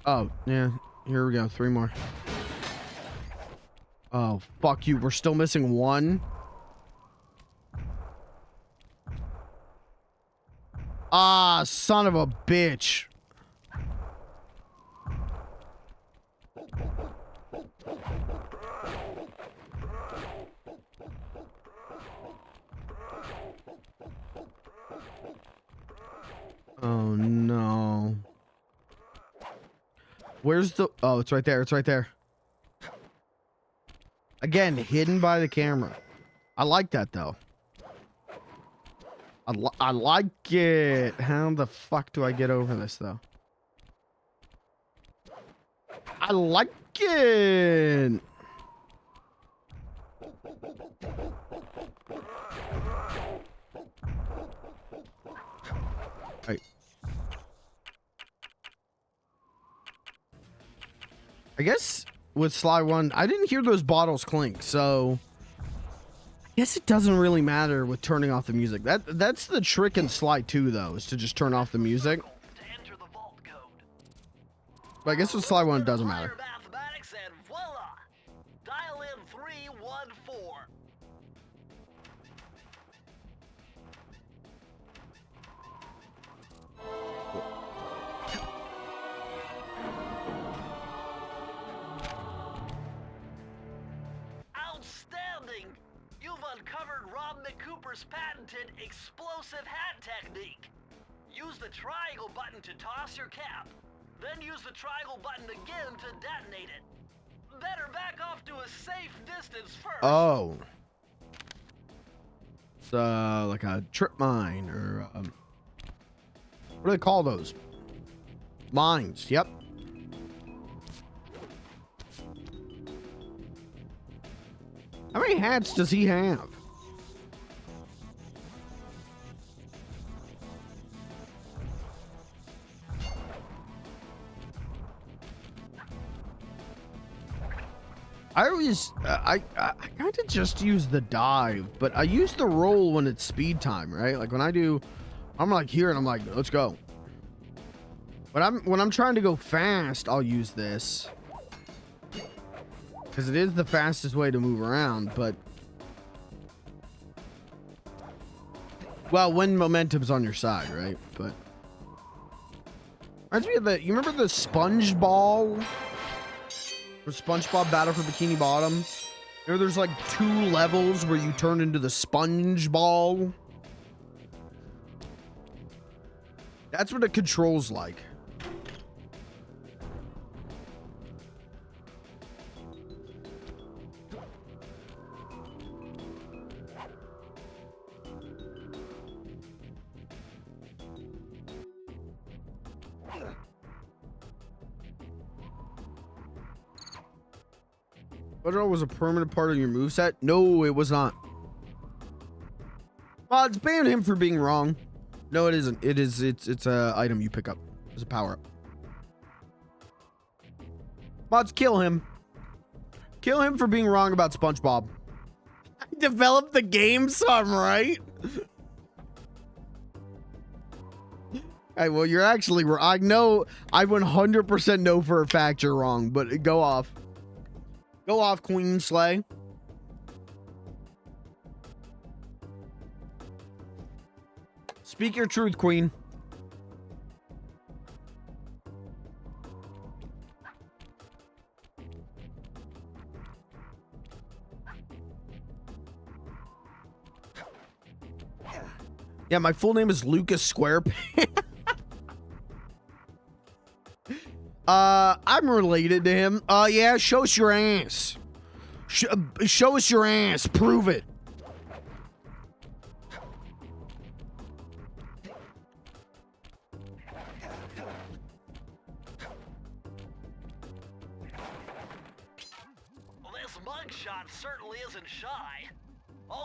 Speaker 1: Oh, yeah. Here we go. 3 more. Oh, fuck you. We're still missing 1. Ah, son of a bitch. Oh, no. Where's the... Oh, it's right there. It's right there. Again, hidden by the camera. I like that though. I like it. How the fuck do I get over this though? I like it. Right. I guess with Sly 1, I didn't hear those bottles clink, so I guess it doesn't really matter with turning off the music. That's the trick in Sly 2 though, is to just turn off the music. But I guess with Sly 1 it doesn't matter.
Speaker 2: Mathematics and voila! Dial in 314. Outstanding! You've uncovered Rob McCooper's patented explosive hat technique. Use the triangle button to toss your cap. Then use the triangle button again to detonate it. Better back off to a safe distance first.
Speaker 1: Oh. It's like a trip mine or what do they call those? Mines. Yep. How many hats does he have? I always, I kind of just use the dive, but I use the roll when it's speed time, right? Like when I do, I'm like here and I'm like, let's go. But when I'm trying to go fast, I'll use this. Because it is the fastest way to move around, but... Well, when momentum's on your side, right? But... Reminds me of the... You remember the sponge ball? Or SpongeBob Battle for Bikini Bottom? You know, there's like 2 levels where you turn into the sponge ball. That's what it controls like. Budro was a permanent part of your moveset? No, it was not. Well, it's banned him for being wrong. No, it isn't. It's a item you pick up. It's a power-up. Mods, kill him. Kill him for being wrong about SpongeBob. I developed the game, so I'm right. Hey, well, you're actually... I know... I 100% know for a fact you're wrong, but go off. Go off, Queen Slay. Speak your truth, Queen. Yeah, my full name is Lucas Squarepants. I'm related to him. Yeah, show us your ass. Show us your ass. Prove it.
Speaker 2: Well, this mugshot certainly isn't shy.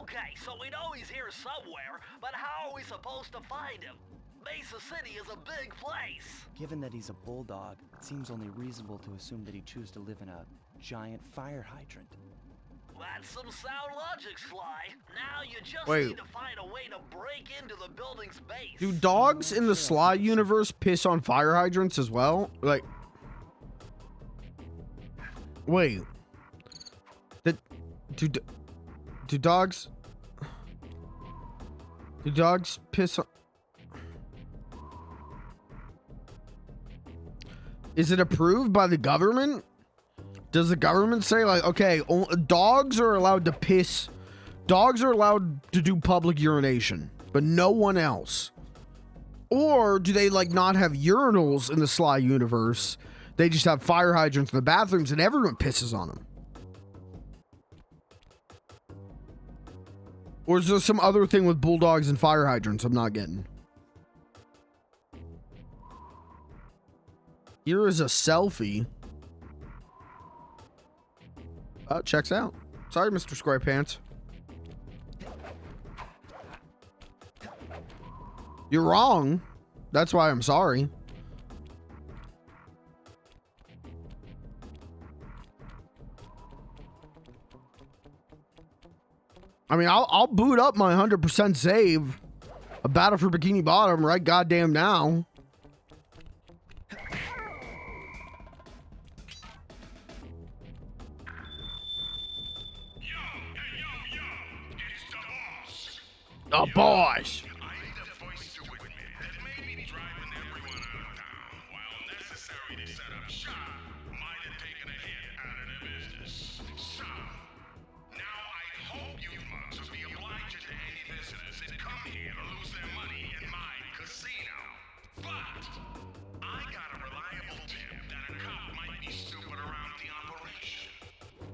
Speaker 2: Okay, so we know he's here somewhere, but how are we supposed to find him? Mesa City is a big place.
Speaker 3: Given that he's a bulldog, it seems only reasonable to assume that he'd choose to live in a giant fire hydrant.
Speaker 2: That's some sound logic, Sly. Now you just
Speaker 1: Wait.
Speaker 2: need to find a way to break into the building's base.
Speaker 1: Do dogs in the Sly universe piss on fire hydrants as well? Like, wait. Do dogs piss on... Is it approved by the government? Does the government say like, okay, dogs are allowed to piss, dogs are allowed to do public urination, but no one else? Or do they like not have urinals in the Sly universe? They just have fire hydrants in the bathrooms and everyone pisses on them. Or is there some other thing with bulldogs and fire hydrants I'm not getting? Here is a selfie. Checks out. Sorry, Mr. Square Pants. You're wrong. That's why I'm sorry. I mean, I'll boot up my 100% save. A battle for Bikini Bottom right goddamn now. The boss.
Speaker 9: I need a voice to witness that made me driving everyone out of town while necessary to set up shop might have taken a hit out of their business. So, now I hope you monks will be obliged to any visitors that come here to lose their money in my casino. But, I got a reliable tip that a cop might be stupid around the operation.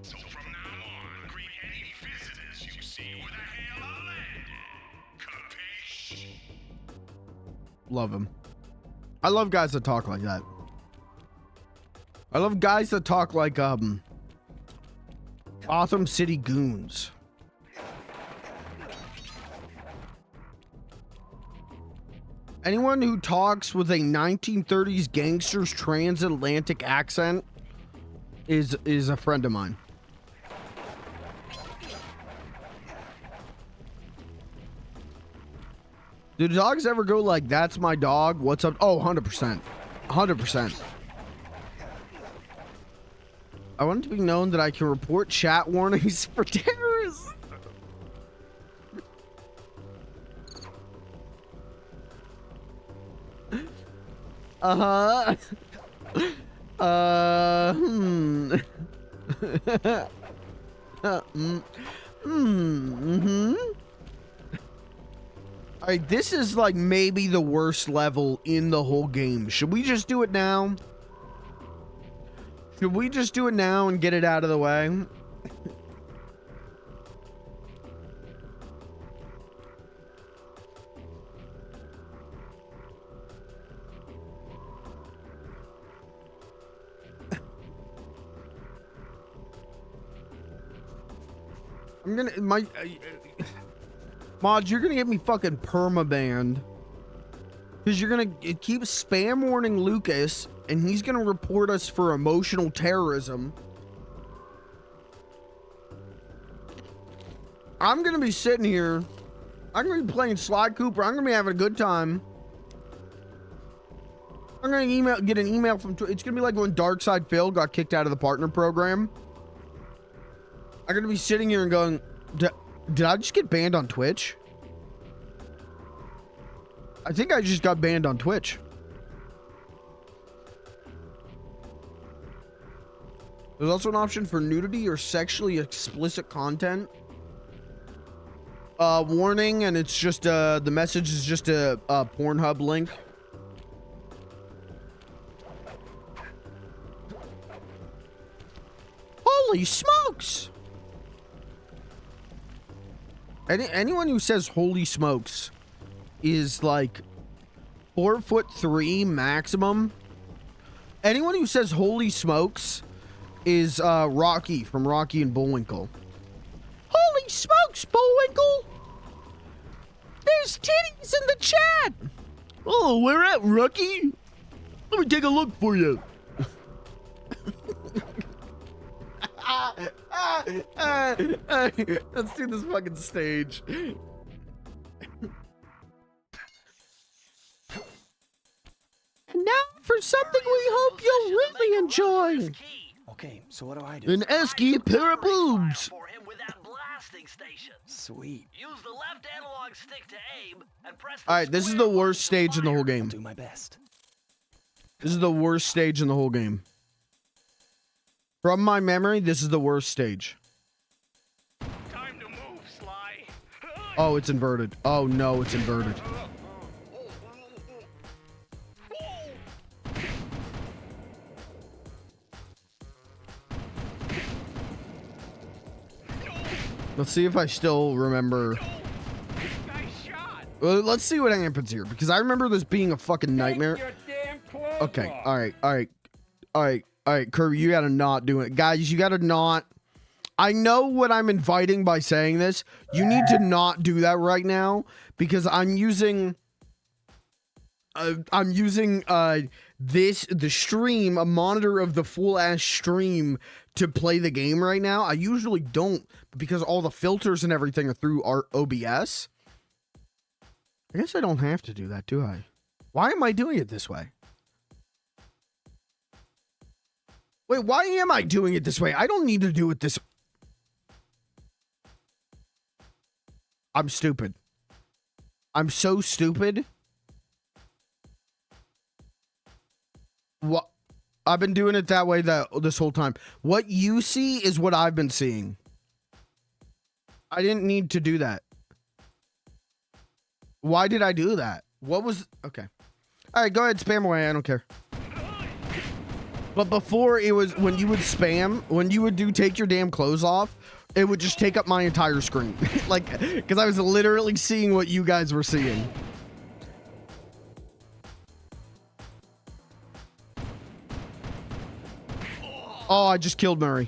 Speaker 9: So from now on, greet any visitors you see with a hail of lead.
Speaker 1: Love him. I love guys that talk like that. I love guys that talk like Gotham City goons. Anyone who talks with a 1930s gangster's transatlantic accent is a friend of mine. Do dogs ever go like, that's my dog, what's up? Oh, 100%. 100%. I want it to be known that I can report chat warnings for terrorists. Uh-huh. Mm-hmm. Alright, this is like maybe the worst level in the whole game. Should we just do it now? Should we just do it now and get it out of the way? I'm gonna Mods, you're gonna get me fucking perma-banned. Because you're gonna keep spam warning Lucas, and he's gonna report us for emotional terrorism. I'm gonna be sitting here. I'm gonna be playing Sly Cooper. I'm gonna be having a good time. I'm gonna get an email from Twitch. It's gonna be like when Darkside Phil got kicked out of the partner program. I'm gonna be sitting here and going, did I just get banned on Twitch? I think I just got banned on Twitch. There's also an option for nudity or sexually explicit content. Warning, and it's just the message is just a Pornhub link. Holy smokes! Anyone who says holy smokes is like 4'3" maximum. Anyone who says holy smokes is Rocky from Rocky and Bullwinkle. Holy smokes, Bullwinkle! There's titties in the chat! Oh, where at, Rocky? Let me take a look for you. Let's do this fucking stage. And now for something we hope you'll really enjoy.
Speaker 3: Okay, so what do I do?
Speaker 1: An esky pair of boobs.
Speaker 2: For him with that blasting station.
Speaker 3: Sweet.
Speaker 2: Use the left analog stick to aim and press the
Speaker 1: Alright, this is the worst stage in the whole game.
Speaker 3: Do my best.
Speaker 1: This is the worst stage in the whole game. From my memory, this is the worst stage.
Speaker 4: Time to move, Sly.
Speaker 1: Oh, it's inverted. Oh no, it's inverted. Let's see if I still remember. Well, let's see what happens here, because I remember this being a fucking nightmare. Okay, all right, Kirby, you gotta not do it. Guys, you gotta not. I know what I'm inviting by saying this. You need to not do that right now, because I'm using the stream, a monitor of the full ass stream to play the game right now. I usually don't, because all the filters and everything are through our OBS. I guess I don't have to do that, do I? Why am I doing it this way? Wait, why am I doing it this way? I don't need to do it this. I'm stupid. I'm so stupid. What? I've been doing it that way this whole time. What you see is what I've been seeing. I didn't need to do that. Why did I do that? What was... Okay. All right, go ahead, spam away. I don't care. But before, it was when you would spam, when you would do take your damn clothes off, it would just take up my entire screen. Like, because I was literally seeing what you guys were seeing. Oh, I just killed Murray.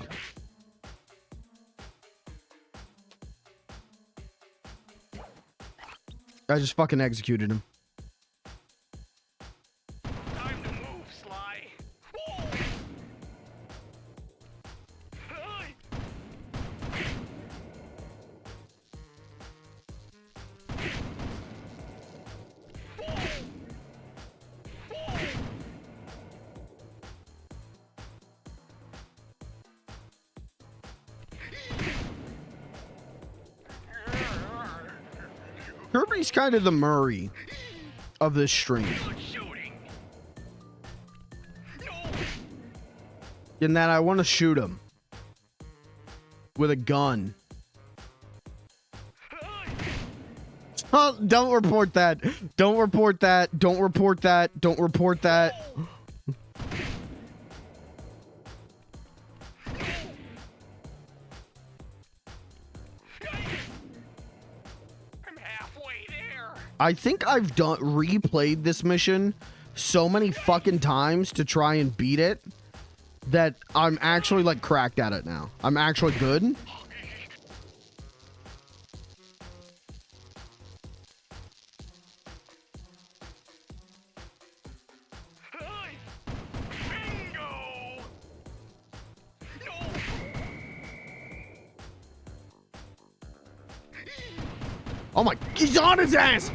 Speaker 1: I just fucking executed him.
Speaker 4: Time to move, Sly.
Speaker 1: Kirby's kind of the Murray of this stream. In that I want to shoot him with a gun. Oh, don't report that. Don't report that. Don't report that. Don't report that. I think I've replayed this mission so many fucking times to try and beat it that I'm actually like cracked at it now. I'm actually good. Oh my, he's on his ass!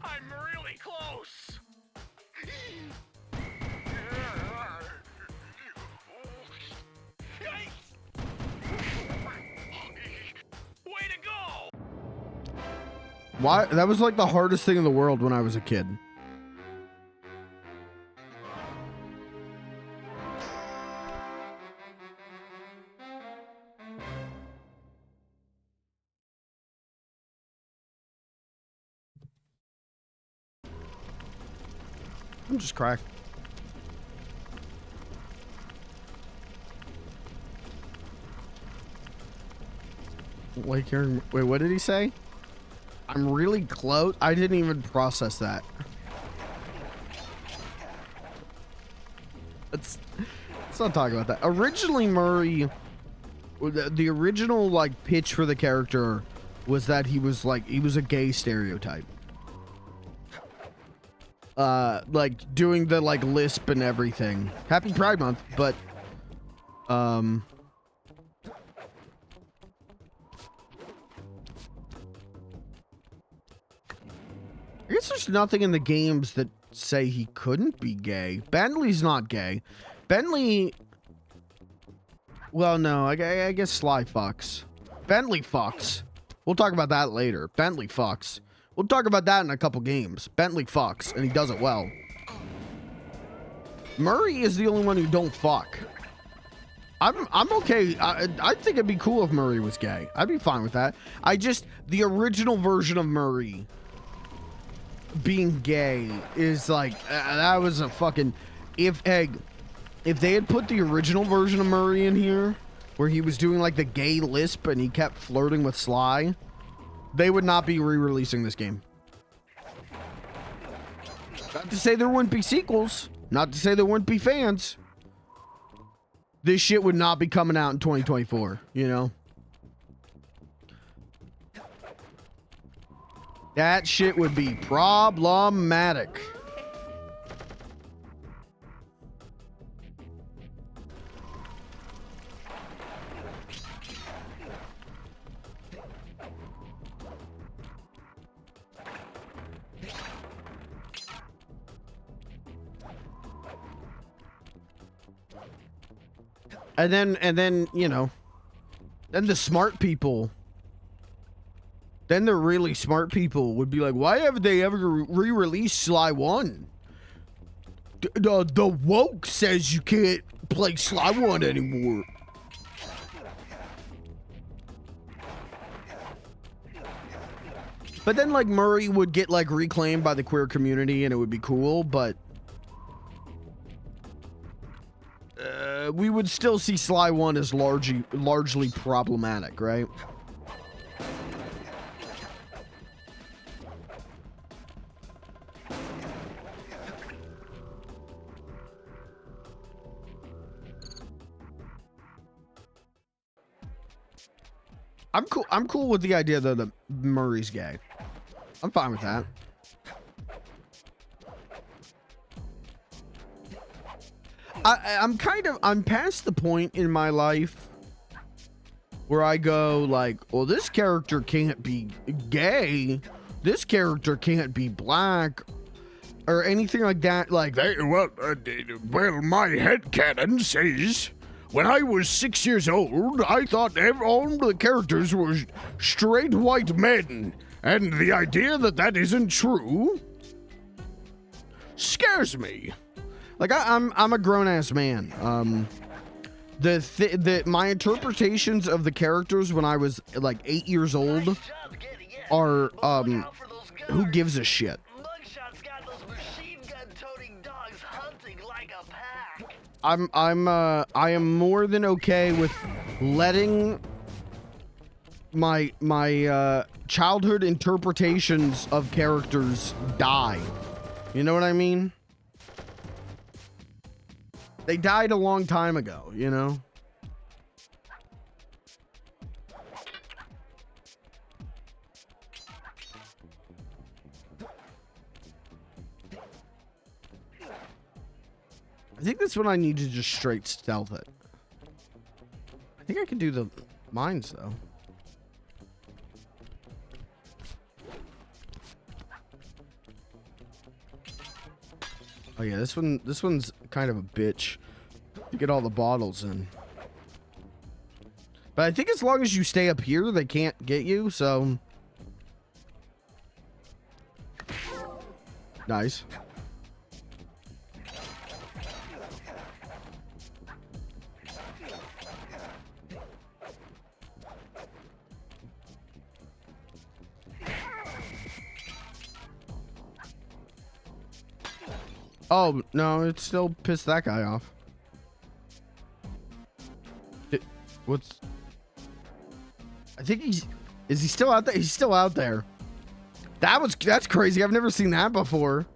Speaker 4: I'm really close. Way to go!
Speaker 1: Why? That was like the hardest thing in the world when I was a kid. I'm just cracked. Wait, what did he say? I'm really close. I didn't even process that. Let's not talk about that. Originally, Murray, the original like pitch for the character was that he was a gay stereotype. Like doing the like lisp and everything. Happy Pride Month, but I guess there's nothing in the games that say he couldn't be gay. Bentley's not gay. Bentley, well, no, I guess Sly fucks. Bentley fucks. We'll talk about that later. Bentley fucks. We'll talk about that in a couple games. Bentley fucks, and he does it well. Murray is the only one who don't fuck. I'm okay. I think it'd be cool if Murray was gay. I'd be fine with that. The original version of Murray being gay is like, that was a fucking, if they had put the original version of Murray in here, where he was doing like the gay lisp and he kept flirting with Sly, they would not be re-releasing this game. Not to say there wouldn't be sequels. Not to say there wouldn't be fans. This shit would not be coming out in 2024, you know? That shit would be problematic. And then, you know, then the smart people, then the really smart people would be like, why haven't they ever re-released Sly 1? The woke says you can't play Sly 1 anymore. But then, like, Murray would get, like, reclaimed by the queer community and it would be cool, but we would still see Sly 1 as largely problematic, right? I'm cool with the idea that the Murray's gay. I'm fine with that. I'm past the point in my life where I go like, well, this character can't be gay, this character can't be black, or anything like that. Like, well, my headcanon says when I was 6 years old, I thought all the characters were straight white men, and the idea that that isn't true scares me. Like, I'm a grown-ass man. My interpretations of the characters when I was like 8 years old are who gives a shit?
Speaker 2: Mugshot's got those machine gun toting dogs hunting like a pack.
Speaker 1: I am more than okay with letting my childhood interpretations of characters die. You know what I mean? They died a long time ago, you know? I think that's when I need to just straight stealth it. I think I can do the mines though. Oh yeah, this one's kind of a bitch to get all the bottles in. But I think as long as you stay up here, they can't get you, so. Nice. Oh, no, it still pissed that guy off. What's... I think he's... Is he still out there? He's still out there. That's crazy. I've never seen that before.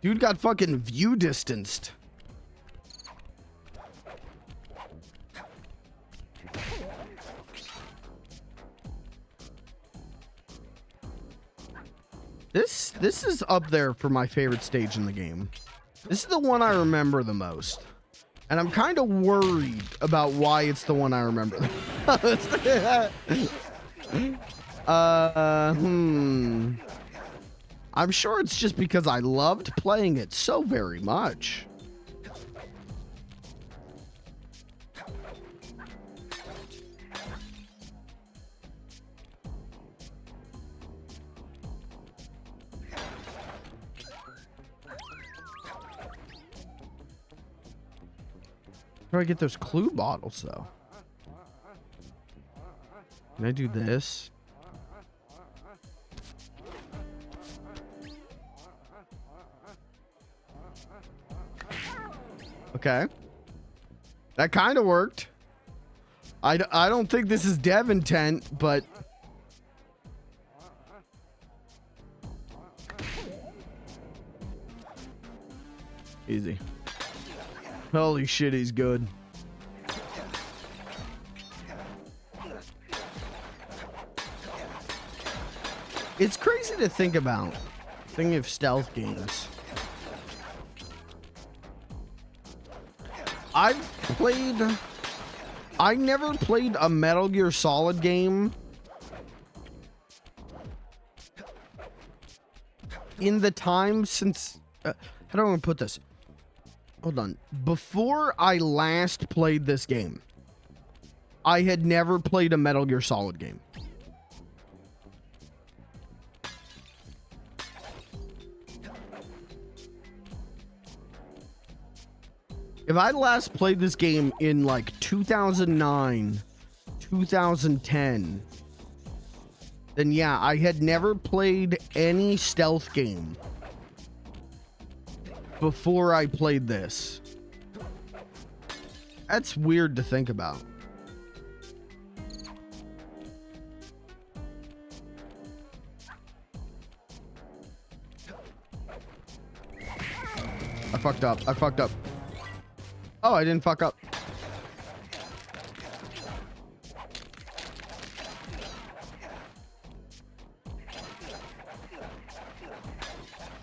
Speaker 1: Dude got fucking view distanced. This is up there for my favorite stage in the game. This is the one I remember the most. And I'm kind of worried about why it's the one I remember the most. I'm sure it's just because I loved playing it so very much. How do I get those clue bottles, though? Can I do this? Okay. That kind of worked. I don't think this is dev intent, but... Easy. Holy shit, he's good. It's crazy to think about. Thinking of stealth games. I never played a Metal Gear Solid game in the time since... how do I want to put this? Hold on. Before I last played this game, I had never played a Metal Gear Solid game. If I last played this game in like 2009, 2010, then yeah, I had never played any stealth game before I played this. That's weird to think about. I fucked up. Oh, I didn't fuck up.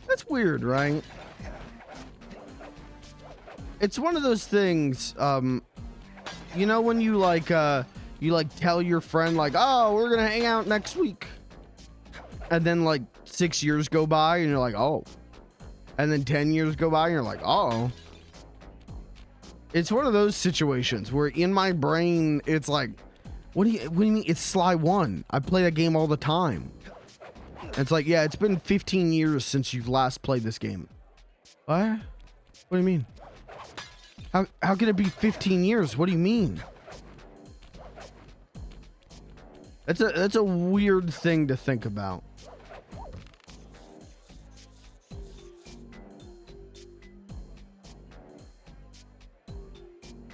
Speaker 1: That's weird, right? It's one of those things, you know, when you like tell your friend like, oh, we're gonna hang out next week. And then like 6 years go by and you're like, oh. And then 10 years go by and you're like, oh. It's one of those situations where in my brain, it's like, what do you mean? It's Sly 1. I play that game all the time. And it's like, yeah, it's been 15 years since you've last played this game. What? What do you mean? How can it be 15 years? What do you mean? That's a weird thing to think about.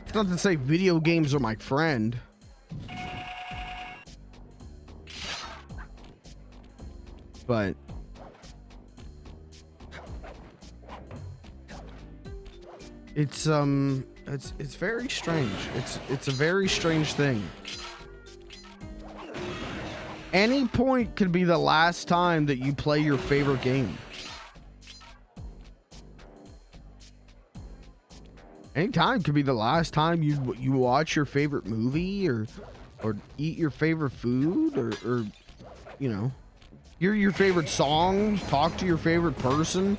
Speaker 1: It's not to say video games are my friend. But it's very strange. It's a very strange thing. Any point could be the last time that you play your favorite game. Any time could be the last time you watch your favorite movie or eat your favorite food or you know, hear your favorite song, talk to your favorite person.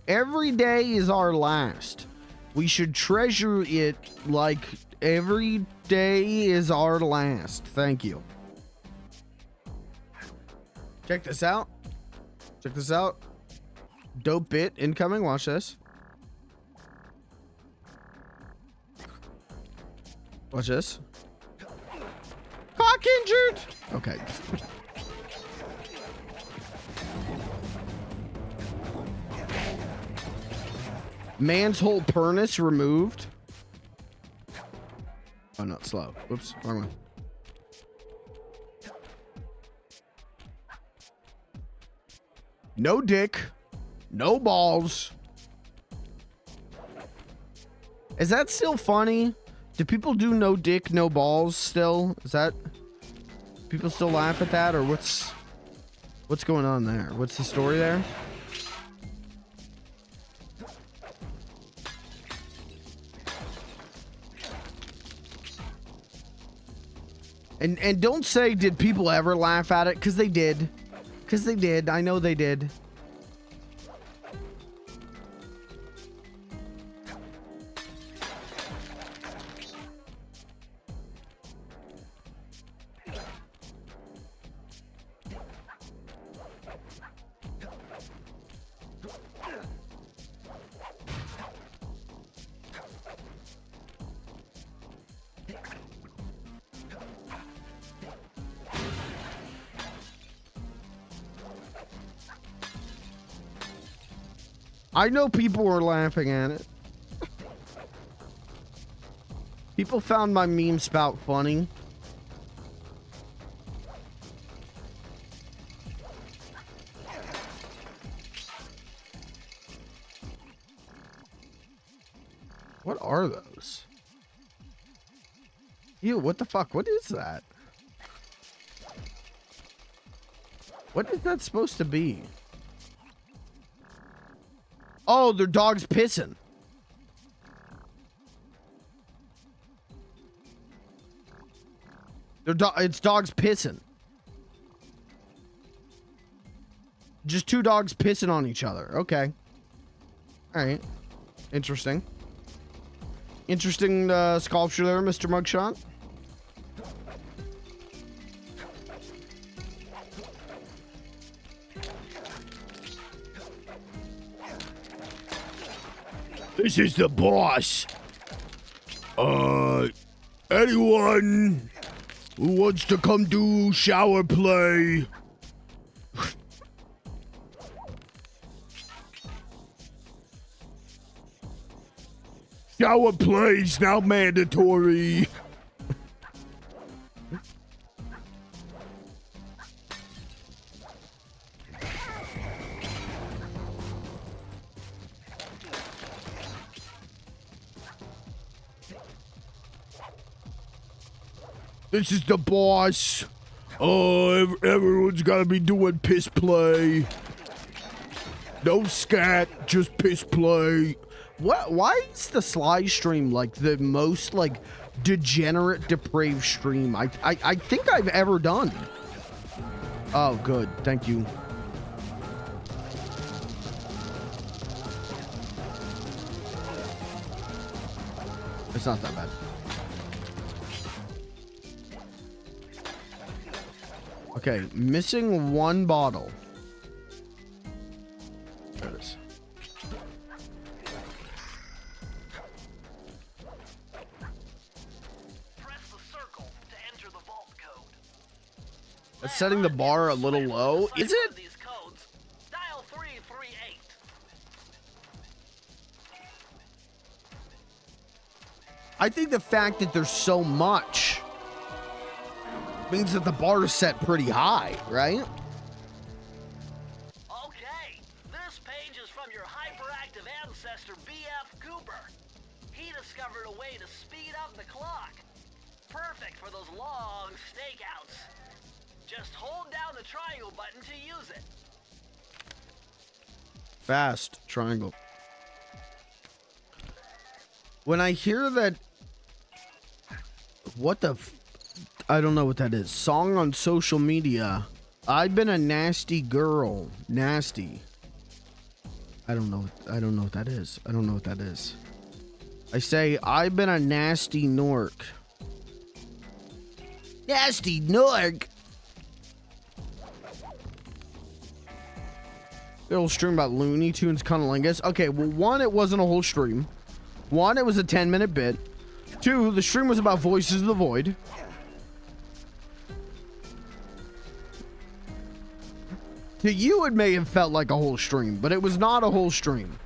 Speaker 1: Every day is our last. We should treasure it like every day is our last. Thank you. Check this out. Check this out. Dope bit incoming. Watch this. Watch this. Cock injured. Okay. Man's whole pernus removed. Oh, not slow. Whoops. Wrong one. No dick. No balls. Is that still funny? Do people do no dick, no balls still? Is that... people still laugh at that? Or what's going on there? What's the story there? And don't say, did people ever laugh at it? Because they did. Because they did. I know they did. I know people were laughing at it. People found my meme spout funny. What are those? Ew, what the fuck? What is that? What is that supposed to be? Oh, their dog's pissing. It's dogs pissing. Just two dogs pissing on each other. Okay. All right. Interesting. Interesting sculpture there, Mr. Mugshot. This is the boss. Anyone who wants to come do shower play? Shower play's now mandatory. This is the boss. Everyone's gotta be doing piss play. No scat, just piss play. What? Why is the Sly stream like the most like degenerate, depraved stream I think I've ever done? Oh, good. Thank you. It's not that bad. Okay, missing one bottle. There it is.
Speaker 2: Press the circle to enter the vault code.
Speaker 1: That's setting the bar a little low. Is it?
Speaker 2: These codes, dial 338.
Speaker 1: I think the fact that there's so much means that the bar is set pretty high, right?
Speaker 2: Okay, this page is from your hyperactive ancestor BF Cooper. He discovered a way to speed up the clock. Perfect for those long stakeouts. Just hold down the triangle button to use it.
Speaker 1: Fast triangle. When I hear that, what the I don't know what that is. Song on social media. I've been a nasty girl. Nasty. I don't know what that is. I don't know what that is. I say I've been a nasty nork. Nasty nork. Little stream about Looney Tunes Cunnilingus. Okay, well, one, it wasn't a whole stream. One, it was a 10-minute bit. Two, the stream was about Voices of the Void. To you, it may have felt like a whole stream, but it was not a whole stream.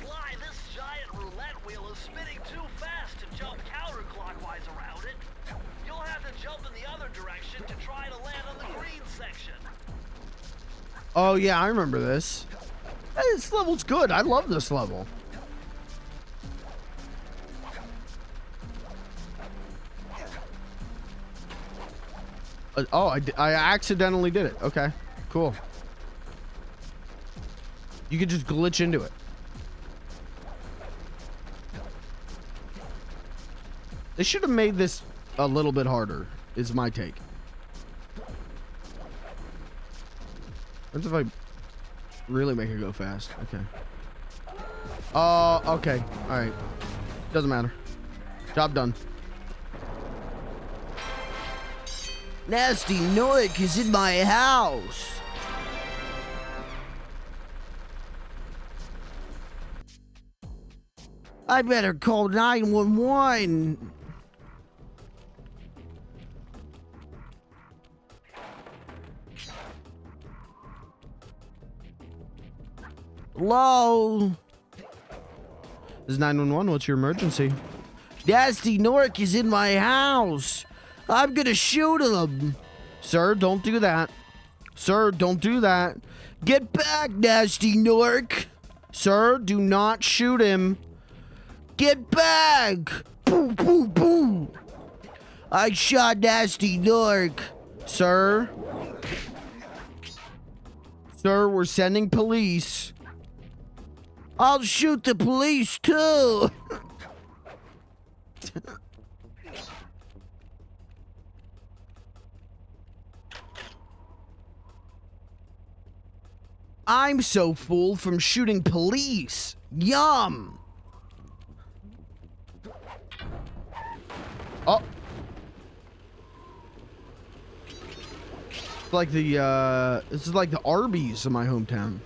Speaker 2: Sly, this giant roulette wheel is spinning too fast to jump counterclockwise around it. You'll have to jump in the other direction to try to land on the green section.
Speaker 1: Oh, yeah, I remember this. Hey, this level's good. I love this level. I accidentally did it. Okay, cool. You could just glitch into it. They should have made this a little bit harder, is my take. What if I really make it go fast? Okay. Okay. All right. Doesn't matter. Job done.
Speaker 6: Nasty Noik is in my house. I better call 911. Hello?
Speaker 1: This is 911. What's your emergency?
Speaker 6: Nasty Nork is in my house. I'm gonna shoot him.
Speaker 1: Sir, don't do that. Sir, don't do that.
Speaker 6: Get back, Nasty Nork.
Speaker 1: Sir, do not shoot him.
Speaker 6: Get back. Boo, boo, boo. I shot Nasty Nork.
Speaker 1: Sir. Sir, we're sending police.
Speaker 6: I'll shoot the police too.
Speaker 1: I'm so full from shooting police. Yum. Oh. Like the this is like the Arby's in my hometown.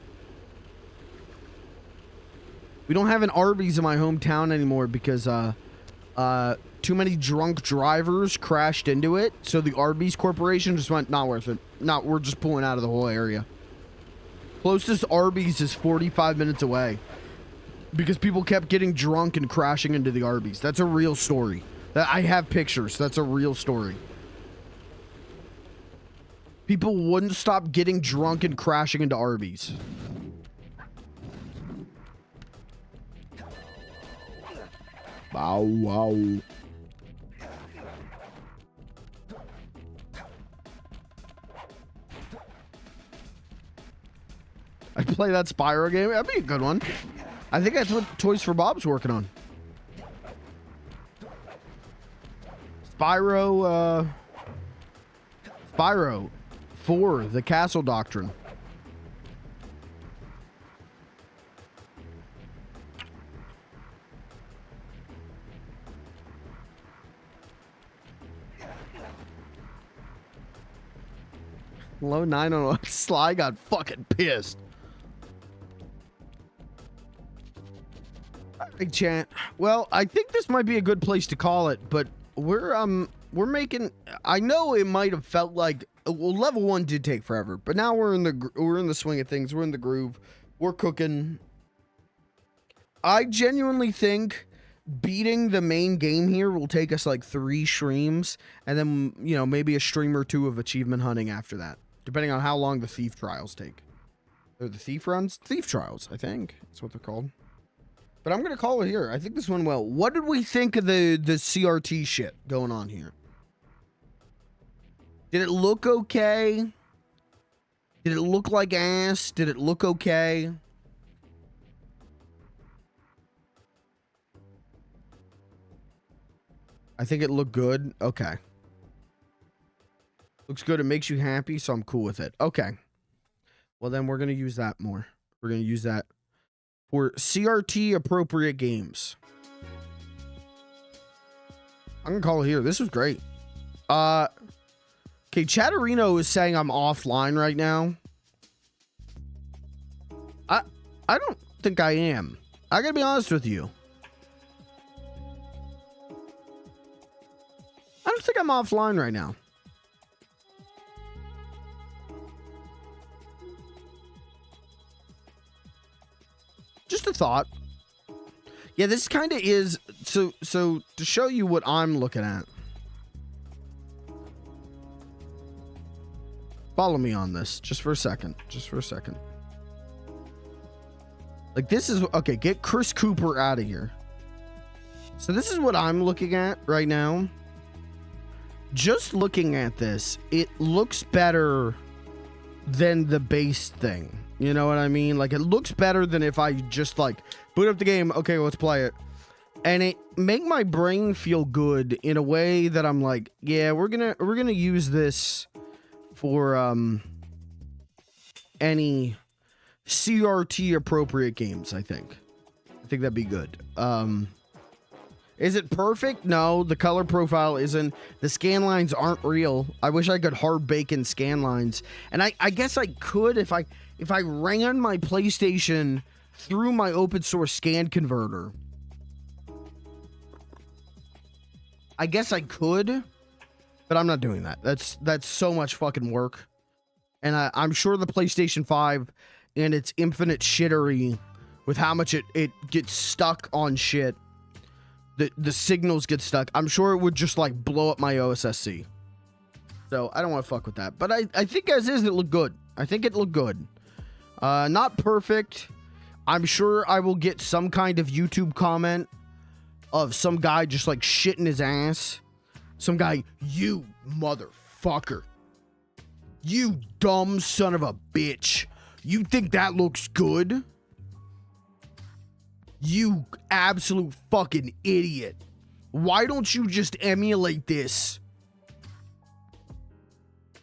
Speaker 1: We don't have an Arby's in my hometown anymore because too many drunk drivers crashed into it. So the Arby's Corporation just went, not worth it. We're just pulling out of the whole area. Closest Arby's is 45 minutes away because people kept getting drunk and crashing into the Arby's. That's a real story. I have pictures. That's a real story. People wouldn't stop getting drunk and crashing into Arby's. Bow wow. I play that Spyro game. That'd be a good one. I think that's what Toys for Bob's working on. Spyro 4, The Castle Doctrine. Low 901. Sly got fucking pissed. Big chant. Well, I think this might be a good place to call it, but we're making. I know it might have felt like level 1 did take forever, but now we're in the swing of things. We're in the groove. We're cooking. I genuinely think beating the main game here will take us like 3 streams, and then maybe a stream or 2 of achievement hunting after that, depending on how long the thief trials take. Or the thief runs, thief trials. I think that's what they're called. But I'm going to call it here. I think this went well. What did we think of the CRT shit going on here? Did it look okay? Did it look like ass? Did it look okay? I think it looked good. Okay. Looks good. It makes you happy, so I'm cool with it. Okay. Well, then we're going to use that more. We're going to use that for CRT appropriate games. I'm gonna call it here. This was great. Okay, Chatterino is saying I'm offline right now. I don't think I am. I gotta be honest with you. I don't think I'm offline right now. Just a thought. Yeah, this kind of is so to show you what I'm looking at. Follow me on this just for a second. Like this is okay, get Chris Cooper out of here. So this is what I'm looking at right now. Just looking at this, it looks better than the base thing. You know what I mean? Like it looks better than if I just like boot up the game. Okay, let's play it. And it make my brain feel good in a way that I'm like, yeah, we're gonna use this for any CRT appropriate games, I think that'd be good. Is it perfect? No, the color profile isn't. The scan lines aren't real. I wish I could hard bake in scan lines. And I guess I could if I ran my PlayStation through my open source scan converter. I guess I could, but I'm not doing that. That's so much fucking work. And I'm sure the PlayStation 5 and its infinite shittery with how much it gets stuck on shit, the signals get stuck. I'm sure it would just like blow up my OSSC. So I don't want to fuck with that. But I think as is, it looked good. I think it looked good. Not perfect. I'm sure I will get some kind of YouTube comment of some guy just like shitting his ass. Some guy, you motherfucker. You dumb son of a bitch. You think that looks good? You absolute fucking idiot. Why don't you just emulate this?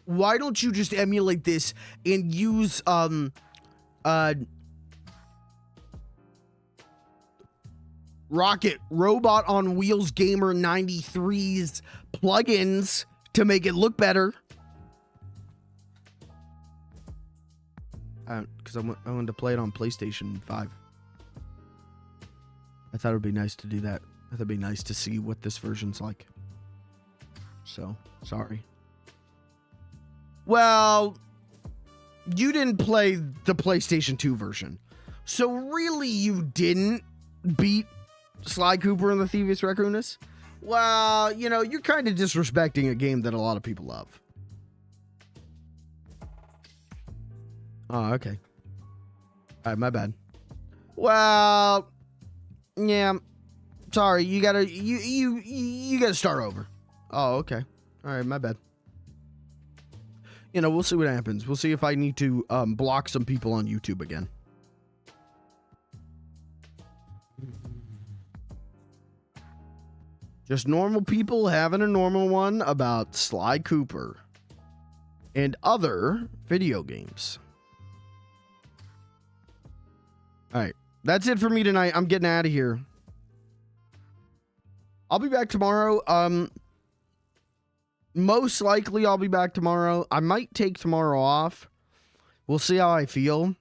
Speaker 1: Why don't you just emulate this and use Rocket Robot on Wheels Gamer 93's plugins to make it look better? Because I wanted to play it on PlayStation 5. I thought it would be nice to do that. I thought it'd be nice to see what this version's like. So, sorry. Well, you didn't play the PlayStation 2 version. So really you didn't beat Sly Cooper and the Thievius Raccoonus? Well, you know, you're kind of disrespecting a game that a lot of people love. Oh, okay. All right, my bad. Well, yeah. Sorry, you gotta start over. Oh, okay. All right, my bad. You know, we'll see what happens. We'll see if I need to block some people on YouTube again. Just normal people having a normal one about Sly Cooper and other video games. All right, that's it for me tonight. I'm getting out of here. I'll be back tomorrow. Most likely I'll be back tomorrow. I might take tomorrow off. We'll see how I feel.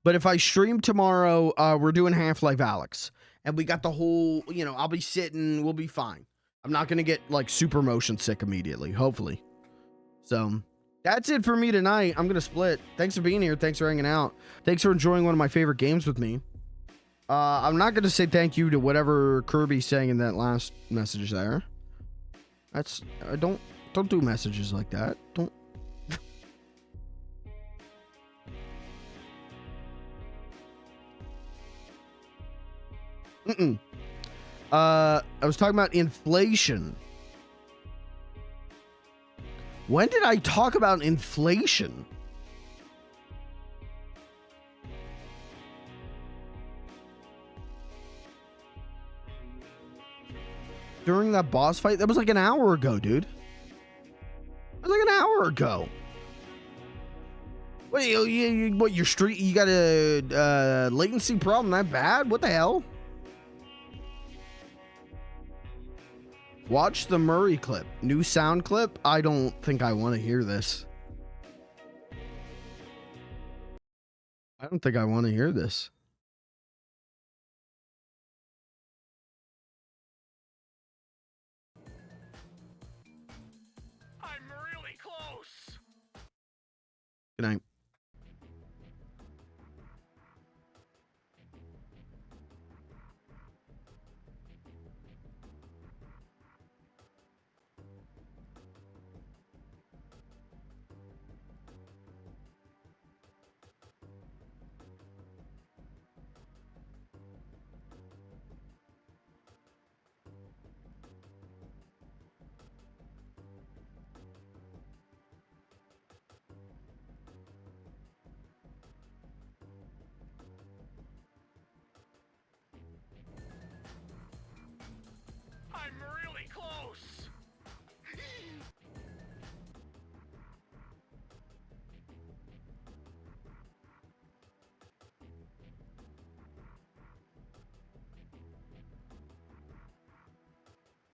Speaker 1: But if I stream tomorrow, we're doing Half-Life Alyx. And we got the whole, you know, I'll be sitting, we'll be fine. I'm not going to get, like, super motion sick immediately, hopefully. So, that's it for me tonight. I'm going to split. Thanks for being here. Thanks for hanging out. Thanks for enjoying one of my favorite games with me. I'm not going to say thank you to whatever Kirby's saying in that last message there. That's, don't do messages like that. Don't. I was talking about inflation. When did I talk about inflation? During that boss fight? That was like an hour ago, dude. That was like an hour ago. What, what, your street, you got a latency problem that bad? What the hell? Watch the Murray clip. New sound clip? I don't think I want to hear this. I don't think I want to hear this.
Speaker 4: I'm really close.
Speaker 1: Good night.